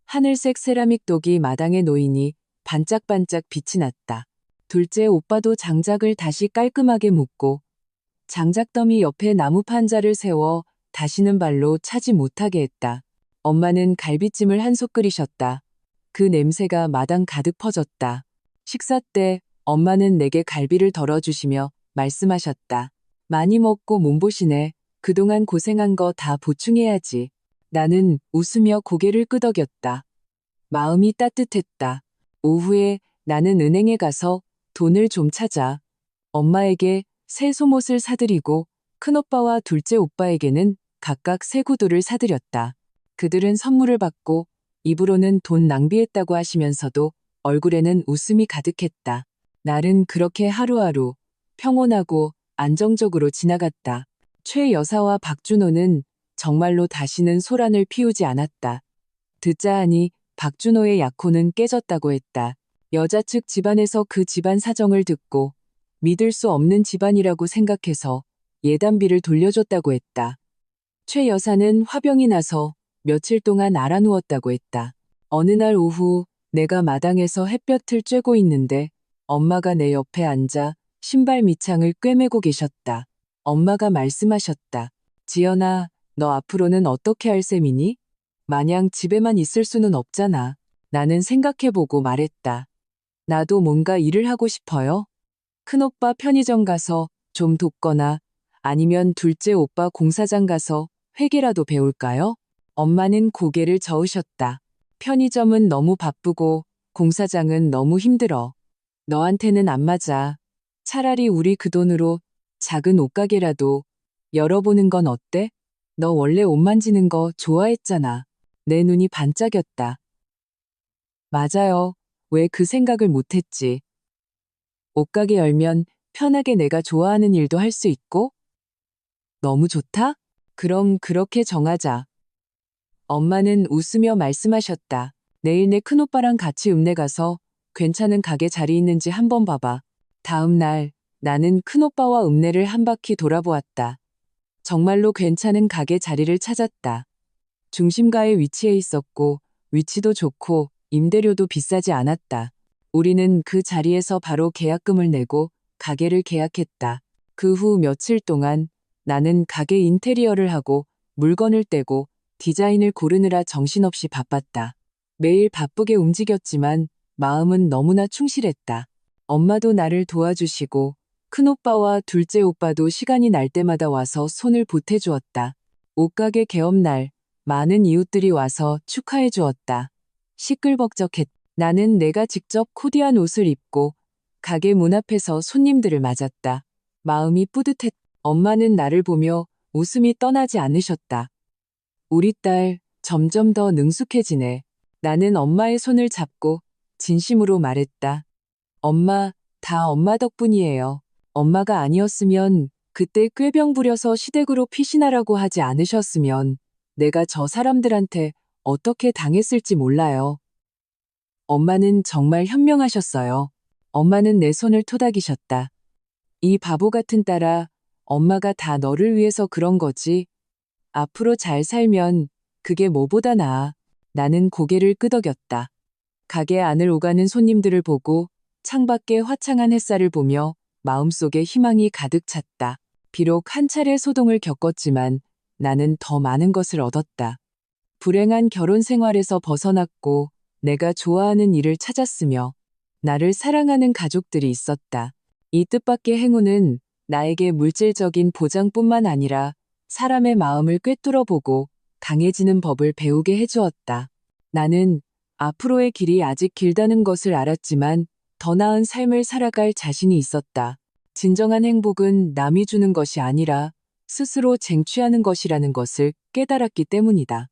하늘색 세라믹 독이 마당에 놓이니 반짝반짝 빛이 났다. 둘째 오빠도 장작을 다시 깔끔하게 묶고 장작더미 옆에 나무 판자를 세워 다시는 발로 차지 못하게 했다. 엄마는 갈비찜을 한솥 끓이셨다. 그 냄새가 마당 가득 퍼졌다. 식사 때 엄마는 내게 갈비를 덜어주시며 말씀하셨다. 많이 먹고 몸보시네. 그동안 고생한 거 다 보충해야지. 나는 웃으며 고개를 끄덕였다. 마음이 따뜻했다. 오후에 나는 은행에 가서 돈을 좀 찾아 엄마에게 새 속옷을 사드리고 큰오빠와 둘째 오빠에게는 각각 새 구두를 사드렸다. 그들은 선물을 받고 입으로는 돈 낭비했다고 하시면서도 얼굴에는 웃음이 가득했다. 날은 그렇게 하루하루 평온하고 안정적으로 지나갔다. 최 여사와 박준호는 정말로 다시는 소란을 피우지 않았다. 듣자 하니 박준호의 약혼은 깨졌다고 했다. 여자 측 집안에서 그 집안 사정을 듣고 믿을 수 없는 집안이라고 생각해서 예단비를 돌려줬다고 했다. 최 여사는 화병이 나서 며칠 동안 알아누웠다고 했다. 어느 날 오후 내가 마당에서 햇볕을 쬐고 있는데 엄마가 내 옆에 앉아 신발 밑창을 꿰매고 계셨다. 엄마가 말씀하셨다. 지연아, 너 앞으로는 어떻게 할 셈이니? 마냥 집에만 있을 수는 없잖아. 나는 생각해보고 말했다. 나도 뭔가 일을 하고 싶어요. 큰오빠 편의점 가서 좀 돕거나 아니면 둘째 오빠 공사장 가서 회계라도 배울까요? 엄마는 고개를 저으셨다. 편의점은 너무 바쁘고 공사장은 너무 힘들어. 너한테는 안 맞아. 차라리 우리 그 돈으로 작은 옷가게라도 열어보는 건 어때? 너 원래 옷 만지는 거 좋아했잖아. 내 눈이 반짝였다. 맞아요. 왜 그 생각을 못했지. 옷가게 열면 편하게 내가 좋아하는 일도 할 수 있고? 너무 좋다? 그럼 그렇게 정하자. 엄마는 웃으며 말씀하셨다. 내일 내 큰오빠랑 같이 읍내 가서 괜찮은 가게 자리 있는지 한번 봐봐. 다음 날 나는 큰오빠와 읍내를 한 바퀴 돌아보았다. 정말로 괜찮은 가게 자리를 찾았다. 중심가에 위치해 있었고 위치도 좋고 임대료도 비싸지 않았다. 우리는 그 자리에서 바로 계약금을 내고 가게를 계약했다. 그 후 며칠 동안 나는 가게 인테리어를 하고 물건을 떼고 디자인을 고르느라 정신없이 바빴다. 매일 바쁘게 움직였지만 마음은 너무나 충실했다. 엄마도 나를 도와주시고 큰오빠와 둘째 오빠도 시간이 날 때마다 와서 손을 보태주었다. 옷가게 개업날 많은 이웃들이 와서 축하해 주었다. 시끌벅적했다. 나는 내가 직접 코디한 옷을 입고 가게 문 앞에서 손님들을 맞았다. 마음이 뿌듯했다. 엄마는 나를 보며 웃음이 떠나지 않으셨다. 우리 딸 점점 더 능숙해지네. 나는 엄마의 손을 잡고 진심으로 말했다. 엄마, 다 엄마 덕분이에요. 엄마가 아니었으면 그때 꾀병 부려서 시댁으로 피신하라고 하지 않으셨으면 내가 저 사람들한테 어떻게 당했을지 몰라요. 엄마는 정말 현명하셨어요. 엄마는 내 손을 토닥이셨다. 이 바보 같은 딸아, 엄마가 다 너를 위해서 그런 거지. 앞으로 잘 살면 그게 뭐보다 나아. 나는 고개를 끄덕였다. 가게 안을 오가는 손님들을 보고 창밖의 화창한 햇살을 보며 마음속에 희망이 가득 찼다. 비록 한 차례 소동을 겪었지만 나는 더 많은 것을 얻었다. 불행한 결혼 생활에서 벗어났고 내가 좋아하는 일을 찾았으며 나를 사랑하는 가족들이 있었다. 이 뜻밖의 행운은 나에게 물질적인 보장뿐만 아니라 사람의 마음을 꿰뚫어 보고 강해지는 법을 배우게 해주었다. 나는 앞으로의 길이 아직 길다는 것을 알았지만 더 나은 삶을 살아갈 자신이 있었다. 진정한 행복은 남이 주는 것이 아니라 스스로 쟁취하는 것이라는 것을 깨달았기 때문이다.